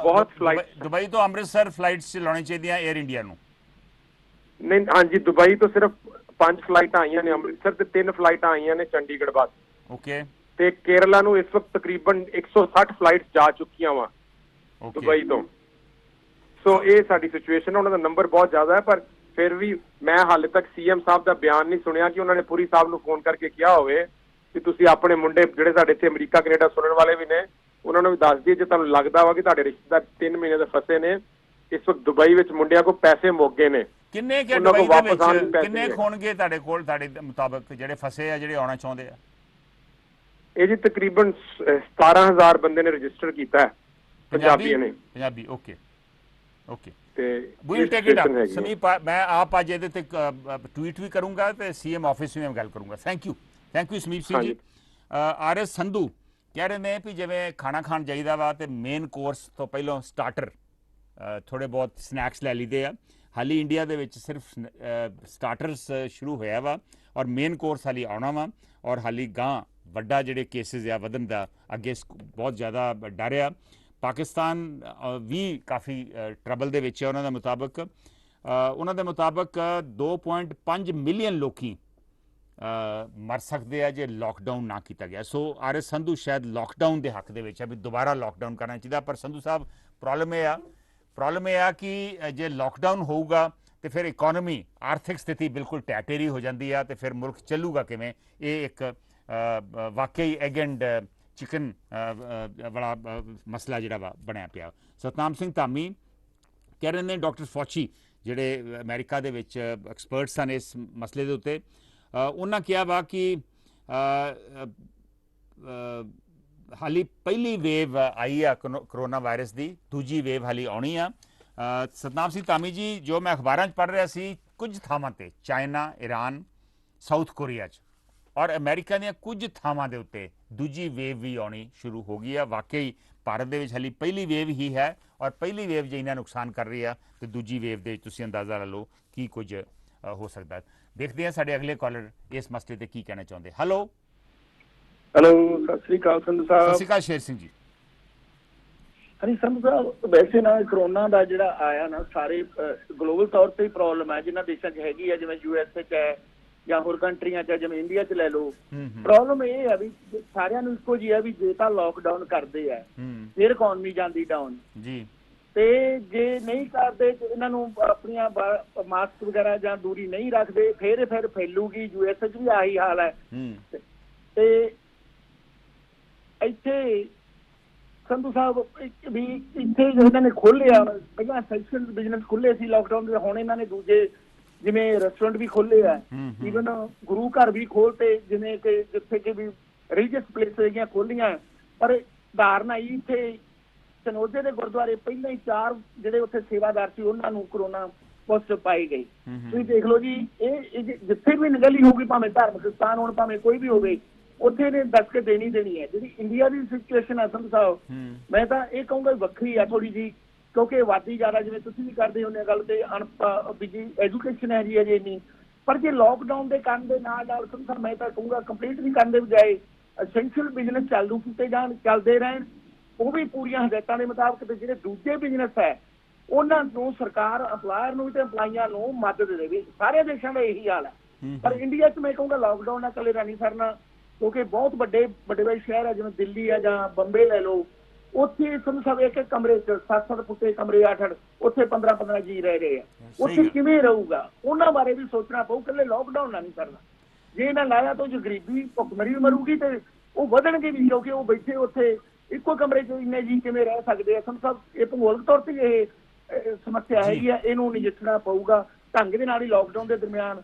ਤੋਂ ਅੰਮ੍ਰਿਤਸਰ ਫਲਾਈਟਸ ਚਲਾਉਣੀ ਚਾਹੀਦੀਆਂ 에ਅਰ ਇੰਡੀਆ ਨੂੰ? ਨਹੀਂ, ਹਾਂਜੀ, ਦੁਬਈ ਤੋਂ ਸਿਰਫ 5 ਫਲਾਈਟਾਂ ਆਈਆਂ ਨੇ ਅੰਮ੍ਰਿਤਸਰ ਤੇ 3 ਫਲਾਈਟਾਂ ਆਈਆਂ ਨੇ ਚੰਡੀਗੜ੍ਹ ਬਸ। ਓਕੇ। ਤੇ ਕੇਰਲਾ ਨੂੰ ਇਸ ਵਕਤ ਤਕਰੀਬਨ 160 ਫਲਾਈਟਸ ਜਾ ਚੁੱਕੀਆਂ ਵਾ ਦੁਬਈ ਤੋਂ। ਸੋ ਇਹ ਸਾਡੀ ਸਿਚੁਏਸ਼ਨ, ਉਹਨਾਂ ਦਾ ਨੰਬਰ ਬਹੁਤ ਜ਼ਿਆਦਾ ਹੈ। ਪਰ ਫਿਰ ਵੀ ਮੈਂ ਹਾਲੇ ਤੱਕ CM ਸਾਹਿਬ ਦਾ ਬਿਆਨ ਨਹੀਂ ਸੁਣਿਆ ਕਿ ਉਹਨਾਂ ਨੇ ਪੁਰੀ ਸਾਹਿਬ ਨੂੰ ਫੋਨ ਕਰਕੇ ਕਿਹਾ ਹੋਵੇ ਕਿ ਤੁਸੀਂ ਆਪਣੇ ਮੁੰਡੇ ਜਿਹੜੇ ਸਾਡੇ ਇੱਥੇ ਅਮਰੀਕਾ ਕੈਨੇਡਾ ਸੁਣਨ ਵਾਲੇ ਵੀ ਨੇ ਉਹਨਾਂ ਨੂੰ ਵੀ ਦੱਸ ਦਈਏ ਜੇ ਤੁਹਾਨੂੰ ਲੱਗਦਾ ਵਾ ਕਿ ਤੁਹਾਡੇ ਰਿਸ਼ਤੇਦਾਰ 3 ਮਹੀਨੇ ਦੇ ਫਸੇ ਨੇ ਇਸ ਵਕਤ ਦੁਬਈ ਵਿੱਚ, ਮੁੰਡਿਆਂ ਕੋਲ ਪੈਸੇ ਮੁੱਕ ਗਏ ਨੇ। ਕਿੰਨੇ ਕਿ ਦੁਬਈ ਦੇ ਵਿੱਚ ਕਿੰਨੇ ਹੋਣਗੇ ਤੁਹਾਡੇ ਕੋਲ, ਤੁਹਾਡੇ ਮੁਤਾਬਕ ਜਿਹੜੇ ਫਸੇ ਆ, ਜਿਹੜੇ ਆਉਣਾ ਚਾਹੁੰਦੇ ਆ? ਇਹ ਜੀ ਤਕਰੀਬਨ 17,000 ਬੰਦੇ ਨੇ ਰਜਿਸਟਰ ਕੀਤਾ ਹੈ ਪੰਜਾਬੀਆਂ ਨੇ। ਪੰਜਾਬੀ। Okay okay. ਤੇ we'll take it up Sameep. ਮੈਂ ਆਪ ਅੱਜ ਇਹਦੇ ਤੇ ਟਵੀਟ ਵੀ ਕਰੂੰਗਾ ਤੇ CM ਆਫਿਸ ਵੀ ਮੈਂ ਗੱਲ ਕਰੂੰਗਾ। Thank you Sameep Singh ji. RS Sandhu ਕਹਿ ਰਹੇ ਨੇ ਵੀ ਜਿਵੇਂ ਖਾਣਾ ਖਾਣ ਜਾਈਦਾ ਵਾ ਤੇ ਮੇਨ ਕੋਰਸ ਤੋਂ ਪਹਿਲਾਂ ਸਟਾਰਟਰ ਥੋੜੇ ਬਹੁਤ ਸਨੈਕਸ ਲੈ ਲਈਦੇ ਆ। ਹਾਲੀ ਇੰਡੀਆ ਦੇ ਵਿੱਚ ਸਿਰਫ ਸਟਾਰਟਰਸ ਸ਼ੁਰੂ ਹੋਇਆ ਵਾ ਔਰ ਮੇਨ ਕੋਰਸ ਹਾਲੀ ਆਉਣਾ ਵਾ। ਔਰ ਹਾਲੀ ਗਾਂ ਵੱਡਾ ਜਿਹੜੇ ਕੇਸਿਸ ਆ ਵਧਣ ਦਾ ਅੱਗੇ ਬਹੁਤ ਜ਼ਿਆਦਾ ਡਰ ਆ। ਪਾਕਿਸਤਾਨ ਵੀ ਕਾਫੀ ਟਰਬਲ ਦੇ ਵਿੱਚ ਹੈ। ਉਹਨਾਂ ਦੇ ਮੁਤਾਬਕ 2.5 ਮਿਲੀਅਨ ਲੋਕੀ ਮਰ ਸਕਦੇ ਆ ਜੇ ਲਾਕਡਾਊਨ ਨਾ ਕੀਤਾ ਗਿਆ। ਸੋ RS ਸੰਧੂ ਸ਼ਾਇਦ ਲਾਕਡਾਊਨ ਦੇ ਹੱਕ ਦੇ ਵਿੱਚ ਹੈ ਵੀ ਦੁਬਾਰਾ ਲਾਕਡਾਊਨ ਕਰਨਾ ਚਾਹੀਦਾ। ਪਰ ਸੰਧੂ ਸਾਹਿਬ ਪ੍ਰੋਬਲਮ ਇਹ ਆ ਕਿ ਜੇ ਲਾਕਡਾਊਨ ਹੋਊਗਾ ਤੇ ਫਿਰ ਇਕੋਨਮੀ, ਆਰਥਿਕ ਸਥਿਤੀ ਬਿਲਕੁਲ ਟੈਟੇਰੀ ਹੋ ਜਾਂਦੀ ਆ ਤੇ ਫਿਰ ਮੁਲਕ ਚੱਲੂਗਾ ਕਿਵੇਂ? ਇਹ ਇੱਕ ਵਾਕਈ ਐਗ ਐਂਡ ਚਿਕਨ ਵਾਲਾ ਮਸਲਾ ਜਿਹੜਾ ਵਾ ਬਣਿਆ ਪਿਆ। ਸਤਨਾਮ ਸਿੰਘ ਧਾਮੀ ਕਹਿ ਰਹੇ ਨੇ ਡਾਕਟਰ ਫੌਚੀ ਜਿਹੜੇ ਅਮਰੀਕਾ ਦੇ ਵਿੱਚ ਐਕਸਪਰਟਸ ਹਨ ਇਸ ਮਸਲੇ ਦੇ ਉੱਤੇ, ਉਹਨਾਂ ਕਿਹਾ ਵਾ ਕਿ ਹਾਲੀ ਪਹਿਲੀ ਵੇਵ ਆਈ ਆ ਕਰੋਨਾ ਵਾਇਰਸ ਦੀ, ਦੂਜੀ ਵੇਵ ਹਾਲੀ ਆਉਣੀ ਆ। ਸਤਨਾਮ ਸਿੰਘ ਧਾਮੀ ਜੀ, ਜੋ ਮੈਂ ਅਖਬਾਰਾਂ 'ਚ ਪੜ੍ਹ ਰਿਹਾ ਸੀ ਕੁਝ ਥਾਵਾਂ ਤੇ ਚਾਈਨਾ, ਈਰਾਨ, ਸਾਊਥ ਕੋਰੀਆ 'ਚ ਔਰ ਅਮਰੀਕਾ ਦੀਆਂ ਕੁਝ ਥਾਵਾਂ ਦੇ ਉੱਤੇ ਦੂਜੀ ਵੇਵ ਵੀ ਆਉਣੀ ਸ਼ੁਰੂ ਹੋ ਗਈ ਆ। ਵਾਕਈ ਭਾਰਤ ਦੇ ਵਿੱਚ ਹਾਲੀ ਪਹਿਲੀ ਵੇਵ ਹੀ ਹੈ ਔਰ ਪਹਿਲੀ ਵੇਵ ਜੇ ਇੰਨਾ ਨੁਕਸਾਨ ਕਰ ਰਹੀ ਆ ਤੇ ਦੂਜੀ ਵੇਵ ਦੇ ਤੁਸੀਂ ਅੰਦਾਜ਼ਾ ਲਾ ਲਓ ਕੀ ਕੁਝ ਹੋ ਸਕਦਾ। ਦੇਖਦੇ ਹਾਂ ਸਾਡੇ ਅਗਲੇ ਕਾਲਰ ਇਸ ਮਸਲੇ ਤੇ ਕੀ ਕਹਿਣਾ ਚਾਹੁੰਦੇ। ਹੈਲੋ ਸਤਿ ਸ੍ਰੀ ਅਕਾਲ ਸੰਧੂ ਸਾਹਿਬ। ਸਤਿ ਸ੍ਰੀ ਅਕਾਲ ਸ਼ੇਰ ਸਿੰਘ ਜੀ। ਹਾਂਜੀ ਸੰਧੂ ਸਾਹਿਬ, ਵੈਸੇ ਨਾ ਕਰੋਨਾ ਦਾ ਜਿਹੜਾ ਆਇਆ ਨਾ ਸਾਰੇ ਗਲੋਬਲ ਤੌਰ ਤੇ ਹੀ ਪ੍ਰੋਬਲਮ ਹੈ। ਜਿਨ੍ਹਾਂ ਦੇਸ਼ਾਂ 'ਚ ਹੈਗੀ ਆ ਜਿਵੇਂ USA 'ਚ ਹੈ ਜਾਂ ਹੋਰ ਕੰਟਰੀਆਂ 'ਚ, ਜਿਵੇਂ ਇੰਡੀਆ 'ਚ ਲੈ ਲਓ, ਪ੍ਰੋਬਲਮ ਇਹ ਹੈ ਵੀ ਸਾਰਿਆਂ ਨੂੰ ਇੱਕੋ ਜਿਹੀ ਹੈ ਵੀ ਜੇ ਤਾਂ ਲਾਕਡਾਊਨ ਕਰਦੇ ਆ ਫਿਰ ਇਕੋਨਮੀ ਜਾਂਦੀ ਡਾਊਨ ਜੀ, ਤੇ ਜੇ ਨਹੀਂ ਕਰਦੇ ਤੇ ਇਹਨਾਂ ਨੂੰ ਆਪਣੀਆਂ ਮਾਸਕ ਵਗੈਰਾ ਜਾਂ ਦੂਰੀ ਨਹੀਂ ਰੱਖਦੇ ਫਿਰ ਫੈਲੂਗੀ। USA 'ਚ ਵੀ ਆਹੀ ਹਾਲ ਹੈ। ਤੇ ਇੱਥੇ ਸੰਧੂ ਸਾਹਿਬ ਵੀ ਇੱਥੇ ਇਹਨਾਂ ਨੇ ਖੋਲ੍ਹਿਆ, ਪਹਿਲਾਂ ਐਸੈਂਸ਼ੀਅਲ ਬਿਜ਼ਨਸ ਖੁੱਲ੍ਹੇ ਸੀ ਲਾਕਡਾਊਨ ਦੇ, ਹੁਣ ਇਹਨਾਂ ਨੇ ਦੂਜੇ ਜਿਵੇਂ ਰੈਸਟੋਰੈਂਟ ਵੀ ਖੋਲ੍ਹੇ ਆ, ਈਵਨ ਗੁਰੂ ਘਰ ਵੀ ਖੋਲ੍ਹਤੇ, ਜਿਵੇਂ ਕਿ ਜਿੱਥੇ ਕਿ ਵੀ ਰਿਲੀਜੀਅਸ ਪਲੇਸ ਹੈਗੀਆਂ ਖੋਲ੍ਹੀਆਂ। ਪਰ ਧਾਰਨ ਆਈ ਇੱਥੇ ਸਨੋਜੇ ਦੇ ਗੁਰਦੁਆਰੇ ਪਹਿਲਾਂ ਹੀ 4 ਜਿਹੜੇ ਉੱਥੇ ਸੇਵਾਦਾਰ ਸੀ ਉਹਨਾਂ ਨੂੰ ਕਰੋਨਾ ਪੋਜ਼ਿਟਿਵ ਪਾਈ ਗਈ। ਤੁਸੀਂ ਦੇਖ ਲਓ ਜੀ, ਇਹ ਜਿੱਥੇ ਵੀ ਨਿਗਲੀ ਹੋਊਗੀ, ਭਾਵੇਂ ਧਾਰਮਿਕ ਸਥਾਨ ਹੋਣ ਭਾਵੇਂ ਕੋਈ ਵੀ ਹੋਵੇ, ਉੱਥੇ ਨੇ ਦੱਸ ਕੇ ਦੇਣੀ ਹੈ। ਜਿਹੜੀ ਇੰਡੀਆ ਦੀ ਸਿਚੁਏਸ਼ਨ ਹੈ ਸੰਧੂ ਸਾਹਿਬ, ਮੈਂ ਤਾਂ ਇਹ ਕਹੂੰਗਾ ਵੱਖਰੀ ਆ ਥੋੜੀ ਜੀ, ਕਿਉਂਕਿ ਆਬਾਦੀ ਜ਼ਿਆਦਾ, ਜਿਵੇਂ ਤੁਸੀਂ ਵੀ ਕਰਦੇ ਹੁੰਦੇ ਗੱਲ ਤੇ ਜੀ ਐਜੂਕੇਸ਼ਨ ਹੈ ਜੀ ਅਜੇ ਇੰਨੀ। ਪਰ ਜੇ ਲਾਕਡਾਊਨ ਦੇ ਕਰਨ ਦੇ ਨਾਲ ਸੰਧੂ ਸਾਹਿਬ ਮੈਂ ਤਾਂ ਕਹੂੰਗਾ ਕੰਪਲੀਟ ਨਹੀਂ ਕਰਨ ਦੇ ਬਜਾਏ ਐਸੈਂਸ਼ੀਅਲ ਬਿਜ਼ਨਸ ਚਾਲੂ ਕੀਤੇ ਜਾਣ, ਚੱਲਦੇ ਰਹਿਣ, ਉਹ ਵੀ ਪੂਰੀਆਂ ਹਦਾਇਤਾਂ ਦੇ ਮੁਤਾਬਕ, ਤੇ ਜਿਹੜੇ ਦੂਜੇ ਬਿਜ਼ਨਸ ਹੈ ਉਹਨਾਂ ਨੂੰ ਸਰਕਾਰ ਅੰਪਲਾਇਰ ਨੂੰ ਤੇ ਅੰਪਲਾਈਆਂ ਨੂੰ ਮਦਦ ਦੇਵੇ। ਸਾਰੇ ਦੇਸ਼ਾਂ ਦਾ ਇਹੀ ਹਾਲ ਹੈ, ਪਰ ਇੰਡੀਆ 'ਚ ਮੈਂ ਕਹੂੰਗਾ ਲਾਕਡਾਊਨ ਨਾਲ ਇਕੱਲੇ ਦਾ ਨਹੀਂ ਸਰਨਾ, ਕਿਉਂਕਿ ਬਹੁਤ ਵੱਡੇ ਵੱਡੇ ਸ਼ਹਿਰ ਹੈ ਜਿਵੇਂ ਦਿੱਲੀ ਹੈ ਜਾਂ ਬੰਬੇ ਲੈ ਲਓ, ਉੱਥੇ ਤੁਹਾਨੂੰ ਸਭ ਇੱਕ ਕਮਰੇ 'ਚ 7-7 ਫੁੱਟੇ ਕਮਰੇ 8-8, ਉੱਥੇ 15-15 ਜੀ ਰਹਿ ਰਹੇ ਆ। ਉੱਥੇ ਕਿਵੇਂ ਰਹੂਗਾ ਉਹਨਾਂ ਬਾਰੇ ਵੀ ਸੋਚਣਾ ਪਊ, ਇਕੱਲੇ ਲਾਕਡਾਊਨ ਨਾਲ ਨਹੀਂ ਕਰਨਾ। ਜੇ ਇਹਨਾਂ ਲਾਇਆ ਤਾਂ ਜੋ ਗਰੀਬੀ ਭੁੱਖਮਰੀ ਮਰੂਗੀ ਤੇ ਉਹ ਵਧਣਗੇ ਵੀ, ਕਿਉਂਕਿ ਉਹ ਬੈਠੇ ਉੱਥੇ ਇੱਕੋ ਕਮਰੇ 'ਚ ਇੰਨੇ ਜੀ ਕਿਵੇਂ ਰਹਿ ਸਕਦੇ ਆ। ਤੁਹਾਨੂੰ ਸਭ ਇਹ ਭੂਗੋਲਿਕ ਤੌਰ ਤੇ ਇਹ ਸਮੱਸਿਆ ਹੈਗੀ ਆ, ਇਹਨੂੰ ਨਜਿੱਠਣਾ ਪਊਗਾ ਢੰਗ ਦੇ ਨਾਲ ਹੀ। ਲਾਕਡਾਊਨ ਦੇ ਦਰਮਿਆਨ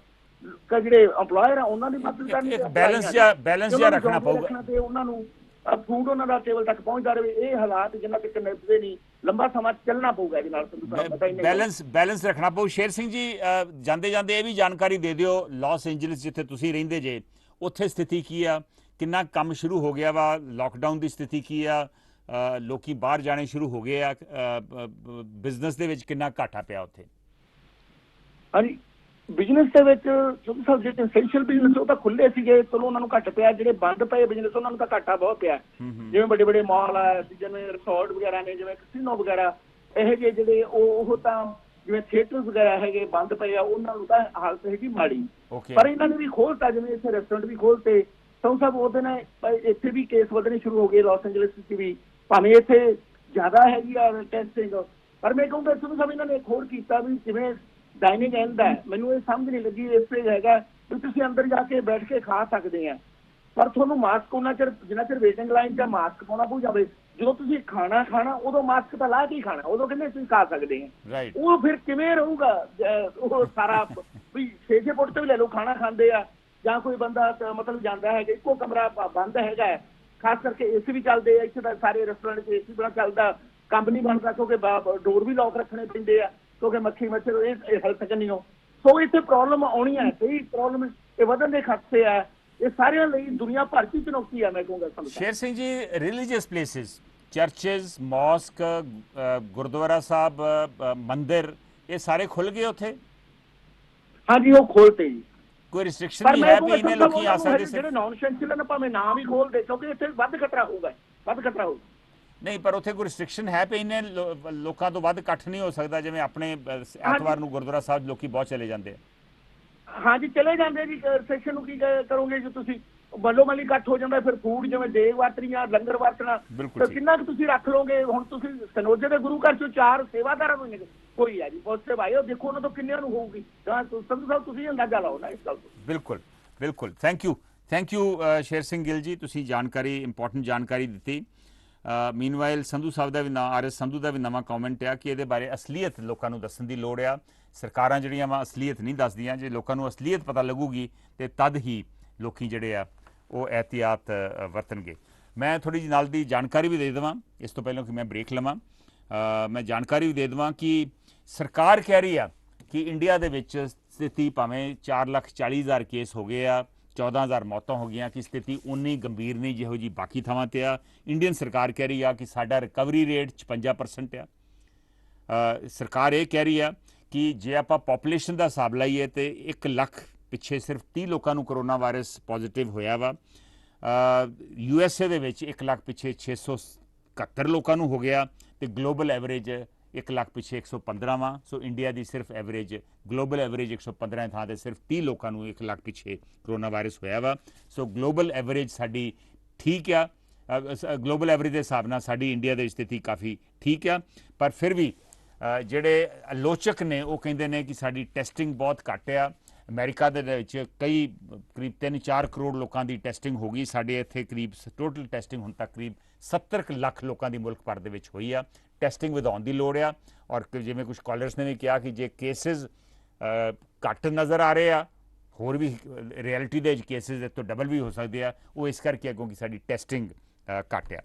ਜਿਹੜੇ ਅੰਪਲਾਇਰ ਆ ਉਹਨਾਂ ਦੀ ਮਦਦ ਕਰਨੀ, ਬੈਲੈਂਸ ਜਿਹਾ ਰੱਖਣਾ ਪਊਗਾ ਤੇ ਉਹਨਾਂ ਨੂੰ ਫੂਡ ਉਹਨਾਂ ਦਾ ਟੇਬਲ ਤੱਕ ਪਹੁੰਚਦਾ ਰਹੇ। ਇਹ ਹਾਲਾਤ ਜਿੰਨਾ ਤੱਕ ਨਿਭਦੇ ਨਹੀਂ, ਲੰਬਾ ਸਮਾਂ ਚੱਲਣਾ ਪਊਗਾ ਇਹਦੇ ਨਾਲ। ਬੈਲੈਂਸ ਰੱਖਣਾ ਪਊ। ਸ਼ੇਰ ਸਿੰਘ ਜੀ, ਜਾਂਦੇ ਜਾਂਦੇ ਇਹ ਵੀ ਜਾਣਕਾਰੀ ਦੇ ਦਿਓ, ਲਾਸ ਐਂਜਲਸ ਜਿੱਥੇ ਤੁਸੀਂ ਰਹਿੰਦੇ ਜੇ, ਉੱਥੇ ਸਥਿਤੀ ਕੀ ਆ? ਕਿੰਨਾ ਕੰਮ ਸ਼ੁਰੂ ਹੋ ਗਿਆ ਵਾ? ਲਾਕਡਾਊਨ ਦੀ ਸਥਿਤੀ ਕੀ ਆ? ਲੋਕੀ ਬਾਹਰ ਜਾਣੇ ਸ਼ੁਰੂ ਹੋ ਗਏ ਆ? ਬਿਜ਼ਨਸ ਦੇ ਵਿੱਚ ਕਿੰਨਾ ਘਾਟਾ ਪਿਆ ਉੱਥੇ? ਹਾਂਜੀ, ਬਿਜ਼ਨਸ ਦੇ ਵਿੱਚ ਸਭ ਜਿਹੜੇ ਐਸੈਂਸ਼ੀਅਲ ਬਿਜ਼ਨਸ ਉਹ ਤਾਂ ਖੁੱਲੇ ਸੀਗੇ, ਚਲੋ ਉਹਨਾਂ ਨੂੰ ਘੱਟ ਪਿਆ। ਜਿਹੜੇ ਬੰਦ ਪਏ ਬਿਜ਼ਨਸ ਉਹਨਾਂ ਨੂੰ ਤਾਂ ਘਾਟਾ ਬਹੁਤ ਪਿਆ, ਜਿਵੇਂ ਵੱਡੇ ਵੱਡੇ ਮਾਲ ਆ, ਜਿਵੇਂ ਰਿਸੋਰਟ ਵਗੈਰਾ ਨੇ, ਜਿਵੇਂ ਕਸਿਨੋ ਵਗੈਰਾ, ਇਹੋ ਜਿਹੇ ਜਿਹੜੇ ਉਹ ਤਾਂ ਜਿਵੇਂ ਥੀਏਟਰ ਵਗੈਰਾ ਹੈਗੇ ਬੰਦ ਪਏ ਆ, ਉਹਨਾਂ ਨੂੰ ਤਾਂ ਹਾਲਤ ਹੈਗੀ ਮਾੜੀ। ਪਰ ਇਹਨਾਂ ਨੇ ਵੀ ਖੋਲਤਾ, ਜਿਵੇਂ ਇੱਥੇ ਰੈਸਟੋਰੈਂਟ ਵੀ ਖੋਲਤੇ। ਸਭ ਉਹਦੇ ਨਾਲ ਇੱਥੇ ਵੀ ਕੇਸ ਵਧਣੇ ਸ਼ੁਰੂ ਹੋ ਗਏ ਲਾਸ ਐਂਜਲਸ ਵਿੱਚ ਵੀ, ਭਾਵੇਂ ਇੱਥੇ ਜ਼ਿਆਦਾ ਹੈਗੀ ਆ ਟੈਸਟਿੰਗ। ਪਰ ਮੈਂ ਕਹੂੰਗਾ ਸਭ ਇਹਨਾਂ ਨੇ ਇੱਕ ਹੋਰ ਕੀਤਾ ਵੀ ਜਿਵੇਂ ਡਾਈਨਿੰਗ ਐਂਡ ਹੈ, ਮੈਨੂੰ ਇਹ ਸਮਝ ਨਹੀਂ ਲੱਗੀ ਇਸ ਤੇ ਹੈਗਾ ਵੀ ਤੁਸੀਂ ਅੰਦਰ ਜਾ ਕੇ ਬੈਠ ਕੇ ਖਾ ਸਕਦੇ ਆ, ਪਰ ਤੁਹਾਨੂੰ ਮਾਸਕ ਉਹਨਾਂ ਚਿਰ ਜਿੰਨਾ ਚਿਰ ਵੇਟਿੰਗ ਲਾਈਨ 'ਚ ਮਾਸਕ ਪਾਉਣਾ ਪਊ ਜਾਵੇ। ਜਦੋਂ ਤੁਸੀਂ ਖਾਣਾ ਉਦੋਂ ਮਾਸਕ ਤਾਂ ਲਾ ਕੇ ਹੀ ਖਾਣਾ, ਉਦੋਂ ਕਹਿੰਦੇ ਤੁਸੀਂ ਖਾ ਸਕਦੇ ਆ। ਉਹ ਫਿਰ ਕਿਵੇਂ ਰਹੂਗਾ ਉਹ ਸਾਰਾ ਵੀ 6-6 ਫੁੱਟ ਤੇ ਵੀ ਲੈ ਲਓ ਖਾਣਾ ਖਾਂਦੇ ਆ, ਜਾਂ ਕੋਈ ਬੰਦਾ ਮਤਲਬ ਜਾਂਦਾ ਹੈਗਾ, ਇੱਕੋ ਕਮਰਾ ਬੰਦ ਹੈਗਾ, ਖਾਸ ਕਰਕੇ ਏਸੀ ਵੀ ਚੱਲਦੇ ਆ ਇੱਥੇ ਤਾਂ ਸਾਰੇ ਰੈਸਟੋਰੈਂਟ 'ਚ ਏਸੀ ਬੜਾ ਚੱਲਦਾ, ਕੰਮ ਨਹੀਂ ਬਣਦਾ ਕਿਉਂਕਿ ਡੋਰ ਵੀ ਲੌਕ ਰੱਖਣੇ ਪੈਂਦੇ ਆ ਕਿਉਂਕਿ ਮੱਖੀ ਮੱਛਰ ਇਹ ਹੈਲਥ ਕੰਨੀ ਹੋ। ਸੋ ਇੱਥੇ ਪ੍ਰੋਬਲਮ ਆਉਣੀ ਹੈ, ਕਈ ਪ੍ਰੋਬਲਮ ਇਹ ਵਧਣ ਦੇ ਖਤਰੇ ਆ। ਇਹ ਸਾਰਿਆਂ ਲਈ ਦੁਨੀਆ ਭਰ ਦੀ ਚੁਣੌਤੀ ਆ, ਮੈਂ ਕਹੂੰਗਾ। Sher Singh ji, religious places, ਚਰਚਿਸ, mosque, Gurdwara ਸਾਹਿਬ, ਮੰਦਿਰ, ਇਹ ਸਾਰੇ ਖੁੱਲ ਗਏ ਉੱਥੇ? ਹਾਂਜੀ, ਉਹ ਖੋਲਤੇ ਜੀ। ਕੋਈ ਰਿਸਟ੍ਰਿਕਸ਼ਨ ਨਹੀਂ ਹੈ ਵੀ ਇੰਨੇ ਲੋਕੀ ਆ ਸਕਦੇ? ਜਿਹੜੇ ਨਾਨ ਐਸੈਂਸ਼ੀਅਲ ਨੇ ਭਾਵੇਂ ਨਾਮ ਹੀ ਖੋਲਦੇ, ਕਿਉਂਕਿ ਇੱਥੇ ਵੱਧ ਖਤਰਾ ਹੋਊਗਾ, ਵੱਧ ਖਤਰਾ ਹੋਊਗਾ। ਨਹੀਂ, ਪਰ ਉੱਥੇ ਕੋਈ ਰਿਸਟ੍ਰਿਕਸ਼ਨ ਹੈ ਵੀ ਇੰਨੇ ਲੋਕਾਂ ਤੋਂ ਵੱਧ ਇਕੱਠ ਨਹੀਂ ਹੋ ਸਕਦਾ? ਜਿਵੇਂ ਆਪਣੇ ਐਤਵਾਰ ਨੂੰ ਗੁਰਦੁਆਰਾ ਸਾਹਿਬ ਲੋਕੀ ਬਹੁਤ ਚਲੇ ਜਾਂਦੇ ਆ। ਹਾਂਜੀ, ਚਲੇ ਜਾਂਦੇ ਜੀ। ਸੈਸ਼ਨ ਨੂੰ ਕੀ ਕਰੋਗੇ ਜੇ ਤੁਸੀਂ ਬੱਲੋ ਮੱਲੀ ਇਕੱਠ ਹੋ ਜਾਂਦਾ, ਫਿਰ ਫੂਡ ਜਿਵੇਂ ਦੇਗ ਵਰਤਣੀਆਂ, ਲੰਗਰ ਵਰਤਣਾ, ਕਿੰਨਾ ਕੁ ਤੁਸੀਂ ਰੱਖ ਲਓਗੇ? ਹੁਣ ਤੁਸੀਂ ਸਨੋਜੇ ਦੇ ਗੁਰੂ ਘਰ ਚੋਂ 4 ਸੇਵਾਦਾਰਾਂ ਨੂੰ ਕੋਈ ਹੈ ਜੀ ਪੋਜ਼ਿਟਿਵ ਆਏ, ਉਹ ਦੇਖੋ ਉਹਨਾਂ ਤੋਂ ਕਿੰਨਿਆਂ ਨੂੰ ਹੋਊਗੀ। ਸੰਧੂ ਸਾਹਿਬ ਤੁਸੀਂ ਅੰਦਾਜ਼ਾ ਲਾਓ ਨਾ ਇਸ ਗੱਲ ਤੋਂ। ਬਿਲਕੁਲ ਬਿਲਕੁਲ, ਥੈਂਕ ਯੂ ਸ਼ੇਰ ਸਿੰਘ ਗਿੱਲ ਜੀ, ਤੁਸੀਂ ਜਾਣਕਾਰੀ, ਇੰਪੋਰਟੈਂਟ ਜਾਣਕਾਰੀ ਦਿੱਤੀ। ਮੀਨਵਾਈਲ ਸੰਧੂ ਸਾਹਿਬ ਦਾ ਵੀ RS ਸੰਧੂ ਦਾ ਵੀ ਨਵਾਂ ਕਮੈਂਟ ਆ ਕਿ ਇਹਦੇ ਬਾਰੇ ਅਸਲੀਅਤ ਲੋਕਾਂ ਨੂੰ ਦੱਸਣ ਦੀ ਲੋੜ ਆ। ਸਰਕਾਰਾਂ ਜਿਹੜੀਆਂ ਵਾ ਅਸਲੀਅਤ ਨਹੀਂ ਦੱਸਦੀਆਂ, ਜੇ ਲੋਕਾਂ ਨੂੰ ਅਸਲੀਅਤ ਪਤਾ ਲੱਗੂਗੀ ਤੇ ਤਦ ਹੀ ਲੋਕੀ ਜਿਹੜੇ ਆ ਉਹ ਇਹਤਿਆਤ ਵਰਤਣਗੇ। ਮੈਂ ਥੋੜ੍ਹੀ ਜਿਹੀ ਨਾਲ ਦੀ ਜਾਣਕਾਰੀ ਵੀ ਦੇ ਦੇਵਾਂ ਇਸ ਤੋਂ ਪਹਿਲਾਂ ਕਿ ਮੈਂ ਬ੍ਰੇਕ ਲਵਾਂ। ਮੈਂ ਜਾਣਕਾਰੀ ਵੀ ਦੇ ਦੇਵਾਂ ਕਿ ਸਰਕਾਰ ਕਹਿ ਰਹੀ ਆ ਕਿ ਇੰਡੀਆ ਦੇ ਵਿੱਚ ਸਥਿਤੀ ਭਾਵੇਂ 4,40,000 ਕੇਸ ਹੋ ਗਏ ਆ, 14,000 ਮੌਤਾਂ ਹੋ ਗਈਆਂ, ਕਿ ਸਥਿਤੀ ਉਨੀ ਗੰਭੀਰ ਨਹੀਂ ਜਿਹੋ ਜੀ ਬਾਕੀ ਥਾਵਾਂ ਤੇ ਆ। ਇੰਡੀਅਨ ਸਰਕਾਰ ਕਹਿ ਰਹੀ ਆ ਕਿ ਸਾਡਾ ਰਿਕਵਰੀ ਰੇਟ 56% ਆ। ਸਰਕਾਰ ਇਹ ਕਹਿ ਰਹੀ ਆ ਕਿ ਜੇ ਆਪਾਂ ਪਾਪੂਲੇਸ਼ਨ ਦਾ ਹਿਸਾਬ ਲਾਈਏ ਤੇ 1 ਲੱਖ ਪਿੱਛੇ ਸਿਰਫ 30 ਲੋਕਾਂ ਨੂੰ ਕਰੋਨਾ ਵਾਇਰਸ ਪੋਜ਼ਿਟਿਵ ਹੋਇਆ ਵਾ। USA ਦੇ ਵਿੱਚ 1 ਲੱਖ ਪਿੱਛੇ 671 ਲੋਕਾਂ ਨੂੰ ਹੋ ਗਿਆ ਤੇ ਗਲੋਬਲ ਐਵਰੇਜ 1 ਲੱਖ ਪਿੱਛੇ 115 ਵਾ। ਸੋ ਇੰਡੀਆ ਦੀ ਸਿਰਫ ਐਵਰੇਜ, ਗਲੋਬਲ ਐਵਰੇਜ 115 ਥਾਂ ਤੇ ਸਿਰਫ 30 ਲੋਕਾਂ ਨੂੰ 1 ਲੱਖ ਪਿੱਛੇ ਕਰੋਨਾ ਵਾਇਰਸ ਹੋਇਆ ਵਾ। ਸੋ ਗਲੋਬਲ ਐਵਰੇਜ ਸਾਡੀ ਠੀਕ ਆ, ਗਲੋਬਲ ਐਵਰੇਜ ਦੇ ਹਿਸਾਬ ਨਾਲ ਸਾਡੀ ਇੰਡੀਆ ਦੀ ਸਥਿਤੀ ਕਾਫੀ ਠੀਕ ਆ। ਪਰ ਫਿਰ ਵੀ ਜਿਹੜੇ ਆਲੋਚਕ ਨੇ ਉਹ ਕਹਿੰਦੇ ਨੇ ਕਿ ਸਾਡੀ ਟੈਸਟਿੰਗ ਬਹੁਤ ਘੱਟ ਆ। ਅਮਰੀਕਾ ਦੇ ਵਿੱਚ ਕਰੀਬ 3-4 ਕਰੋੜ ਲੋਕਾਂ ਦੀ ਟੈਸਟਿੰਗ ਹੋ ਗਈ, ਸਾਡੇ ਇੱਥੇ ਕਰੀਬ ਟੋਟਲ ਟੈਸਟਿੰਗ ਹੁਣ ਤੱਕ ਕਰੀਬ 70 ਲੱਖ ਲੋਕਾਂ ਦੀ ਮੁਲਕ ਭਰ ਦੇ ਵਿੱਚ ਹੋਈ ਆ। ਟੈਸਟਿੰਗ ਵਧਾਉਣ ਦੀ ਲੋੜ ਆ। ਔਰ ਜਿਵੇਂ ਕੁਝ ਕਾਲਰਸ ਨੇ ਵੀ ਕਿਹਾ ਕਿ ਜੇ ਕੇਸਿਸ ਘੱਟ ਨਜ਼ਰ ਆ ਰਹੇ ਆ, ਹੋਰ ਵੀ ਰਿਐਲਿਟੀ ਦੇ ਵਿੱਚ ਕੇਸਿਸ ਇਸ ਤੋਂ ਡਬਲ ਵੀ ਹੋ ਸਕਦੇ ਆ, ਉਹ ਇਸ ਕਰਕੇ ਅੱਗੋਂ ਕਿ ਸਾਡੀ ਟੈਸਟਿੰਗ ਘੱਟ ਆ।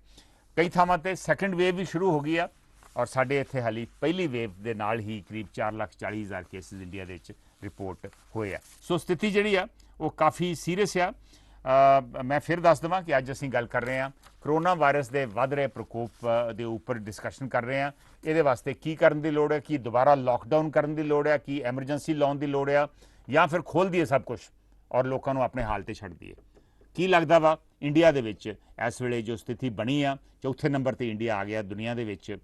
ਕਈ ਥਾਵਾਂ ਤੇ ਸੈਕੰਡ ਵੇਵ ਵੀ ਸ਼ੁਰੂ ਹੋ ਗਈ ਆ ਔਰ ਸਾਡੇ ਇੱਥੇ ਹਾਲੀ ਪਹਿਲੀ ਵੇਵ ਦੇ ਨਾਲ ਹੀ ਕਰੀਬ 4,40,000 ਕੇਸਿਸ ਇੰਡੀਆ ਦੇ ਵਿੱਚ ਰਿਪੋਰਟ ਹੋਏ ਆ। ਸੋ ਸਥਿਤੀ ਜਿਹੜੀ ਆ ਉਹ ਕਾਫੀ ਸੀਰੀਅਸ ਆ। ਮੈਂ ਫਿਰ ਦੱਸ ਦੇਵਾਂ ਕਿ ਅੱਜ ਅਸੀਂ ਗੱਲ ਕਰ ਰਹੇ ਹਾਂ ਕਰੋਨਾ ਵਾਇਰਸ ਦੇ ਵੱਧ ਰਹੇ ਪ੍ਰਕੋਪ ਦੇ ਉੱਪਰ ਡਿਸਕਸ਼ਨ ਕਰ ਰਹੇ ਹਾਂ। ਇਹਦੇ ਵਾਸਤੇ ਕੀ ਕਰਨ ਦੀ ਲੋੜ ਹੈ, ਕੀ ਦੁਬਾਰਾ ਲਾਕਡਾਊਨ ਕਰਨ ਦੀ ਲੋੜ ਹੈ, ਕੀ ਐਮਰਜੈਂਸੀ ਲਾਉਣ ਦੀ ਲੋੜ ਹੈ, ਜਾਂ ਫਿਰ ਖੋਲ੍ਹ ਦਈਏ ਸਭ ਕੁਝ ਔਰ ਲੋਕਾਂ ਨੂੰ ਆਪਣੇ ਹਾਲ ਤੇ ਛੱਡ ਦਈਏ। ਕੀ ਲੱਗਦਾ ਵਾ ਇੰਡੀਆ ਦੇ ਵਿੱਚ ਇਸ ਵੇਲੇ ਜੋ ਸਥਿਤੀ ਬਣੀ ਆ, ਚੌਥੇ ਨੰਬਰ ਤੇ ਇੰਡੀਆ ਆ ਗਿਆ ਦੁਨੀਆ ਦੇ ਵਿੱਚ।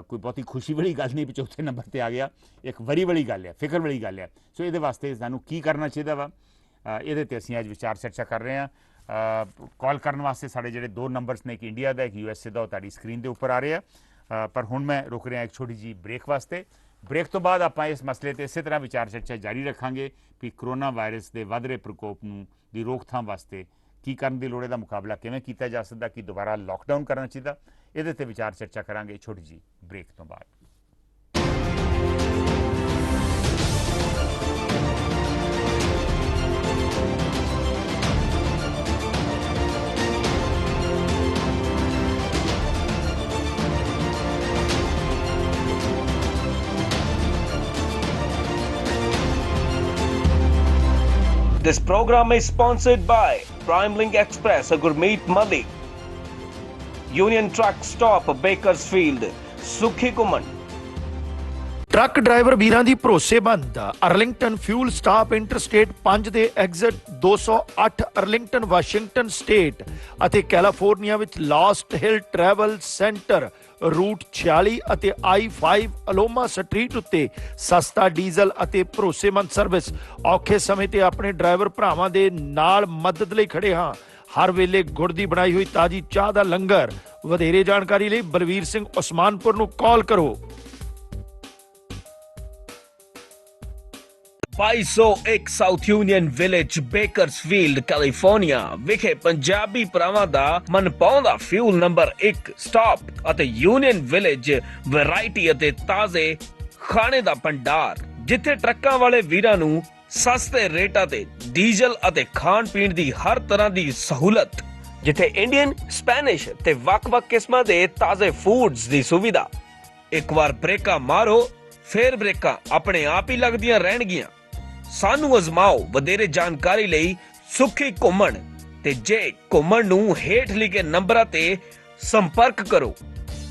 ਕੋਈ ਬਹੁਤੀ ਖੁਸ਼ੀ ਵਾਲੀ ਗੱਲ ਨਹੀਂ ਵੀ ਚੌਥੇ ਨੰਬਰ ਤੇ ਆ ਗਿਆ, ਇੱਕ ਵਰੀ ਵਾਲੀ ਗੱਲ ਹੈ, ਫਿਕਰ ਵਾਲੀ ਗੱਲ ਹੈ। ਸੋ ਇਹਦੇ ਵਾਸਤੇ ਸਾਨੂੰ ਕੀ ਕਰਨਾ ਚਾਹੀਦਾ ਵਾ, ਇਹਦੇ ਤੇ ਅਸੀਂ ਅੱਜ ਵਿਚਾਰ ਚਰਚਾ ਕਰ ਰਹੇ ਹਾਂ। ਕਾਲ ਕਰਨ ਵਾਸਤੇ ਸਾਡੇ ਜਿਹੜੇ 2 ਨੰਬਰਸ ਨੇ, ਇੱਕ ਇੰਡੀਆ ਦਾ, ਇੱਕ USA ਦਾ, ਉਹ ਤੁਹਾਡੀ ਸਕਰੀਨ ਦੇ ਉੱਪਰ ਆ ਰਹੇ ਆ। ਪਰ ਹੁਣ ਮੈਂ ਰੁਕ ਰਿਹਾ ਇੱਕ ਛੋਟੀ ਜੀ ਬ੍ਰੇਕ ਵਾਸਤੇ। ਬ੍ਰੇਕ ਤੋਂ ਬਾਅਦ ਆਪਾਂ ਇਸ ਮਸਲੇ ਤੇ ਇਸੇ ਤਰ੍ਹਾਂ ਵਿਚਾਰ ਚਰਚਾ ਜਾਰੀ ਰੱਖਾਂਗੇ ਕਿ ਕਰੋਨਾ ਵਾਇਰਸ ਦੇ ਵੱਧ ਰਹੇ ਪ੍ਰਕੋਪ ਨੂੰ ਦੀ ਰੋਕਥਾਮ ਵਾਸਤੇ ਕੀ ਕਰਨ ਦੀ ਲੋੜ, ਇਹਦਾ ਮੁਕਾਬਲਾ ਕਿਵੇਂ ਕੀਤਾ ਜਾ ਸਕਦਾ, ਕਿ ਦੁਬਾਰਾ ਲਾਕਡਾਊਨ ਕਰਨਾ ਚਾਹੀਦਾ, ਇਹਦੇ ਤੇ ਵਿਚਾਰ ਚਰਚਾ ਕਰਾਂਗੇ ਛੋਟੀ ਜੀ ਬ੍ਰੇਕ ਤੋਂ ਬਾਅਦ। This program is sponsored by PrimeLink Express, a Gurmeet Madi, Union Truck Stop, Bakersfield, Sukhi Kuman। Truck driver ਵੀਰਾਂ ਦੀ ਭਰੋਸੇਮੰਦ ਅਰਲਿੰਗਟਨ ਫਿਊਲ ਸਟਾਪ ਇੰਟਰਸਟੇਟ 5 ਦੇ ਐਗਜ਼ਿਟ 208 ਅਰਲਿੰਗਟਨ ਵਾਸ਼ਿੰਗਟਨ ਸਟੇਟ ਅਤੇ ਕੈਲੀਫੋਰਨੀਆ ਵਿੱਚ ਲਾਸਟ ਹਿਲ ਟਰੈਵਲ ਸੈਂਟਰ ਰੂਟ 46 ਅਤੇ I-5 ਅਲੋਮਾ street ਉੱਤੇ ਸਸਤਾ diesel ਅਤੇ ਭਰੋਸੇਮੰਦ ਸਰਵਿਸ। ਔਖੇ ਸਮੇਂ ਤੇ ਆਪਣੇ ਡਰਾਈਵਰ ਭਰਾਵਾਂ ਦੇ ਨਾਲ ਮਦਦ ਲਈ ਖੜੇ ਹਾਂ। ਹਰ ਵੇਲੇ ਗੁੜ ਦੀ ਬਣਾਈ ਹੋਈ ਤਾਜ਼ੀ ਚਾਹ ਦਾ ਲੰਗਰ। ਵਧੇਰੇ ਜਾਣਕਾਰੀ ਲਈ ਬਲਵੀਰ ਸਿੰਘ ਉਸਮਾਨਪੁਰ ਨੂੰ ਕਾਲ ਕਰੋ। 2201 south union village, Bakersfield, California ਵਿਖੇ ਪੰਜਾਬੀ ਭਰਾਵਾਂ ਦਾ ਮਨਪਾਉਂਦਾ ਫਿਊਲ ਨੰਬਰ 1 ਸਟਾਪ ਅਤੇ ਯੂਨੀਅਨ ਵਿਲੇਜ ਵੈਰਾਈਟੀ ਅਤੇ ਤਾਜ਼ੇ ਖਾਣੇ ਦਾ ਭੰਡਾਰ, ਜਿੱਥੇ ਟਰੱਕਾਂ ਵਾਲੇ ਵੀਰਾਂ ਨੂੰ ਸਸਤੇ ਰੇਟਾਂ ਤੇ ਡੀਜ਼ਲ ਅਤੇ ਖਾਣ ਪੀਣ ਦੀ ਹਰ ਤਰ੍ਹਾਂ ਦੀ ਸਹੂਲਤ, ਜਿੱਥੇ ਇੰਡੀਅਨ, ਸਪੈਨਿਸ਼ ਤੇ ਵੱਖ-ਵੱਖ ਕਿਸਮਾਂ ਦੇ ਤਾਜ਼ੇ ਫੂਡਸ ਦੀ ਸੁਵਿਧਾ। ਇੱਕ ਵਾਰ ਬ੍ਰੇਕਾਂ ਮਾਰੋ, ਫੇਰ ਬ੍ਰੇਕਾਂ ਆਪਣੇ ਆਪ ਹੀ ਲੱਗਦੀਆਂ ਰਹਿਣਗੀਆਂ। ਸਾਨੂੰ ਅਜ਼ਮਾਓ। ਵਧੇਰੇ ਜਾਣਕਾਰੀ ਲਈ ਸੁਖੀ ਘੁੰਮਣ ਤੇ ਜੇ ਘੁੰਮਣ ਨੂੰ ਹੇਠ ਲਿਖੇ ਨੰਬਰਾਂ ਤੇ ਸੰਪਰਕ ਕਰੋ।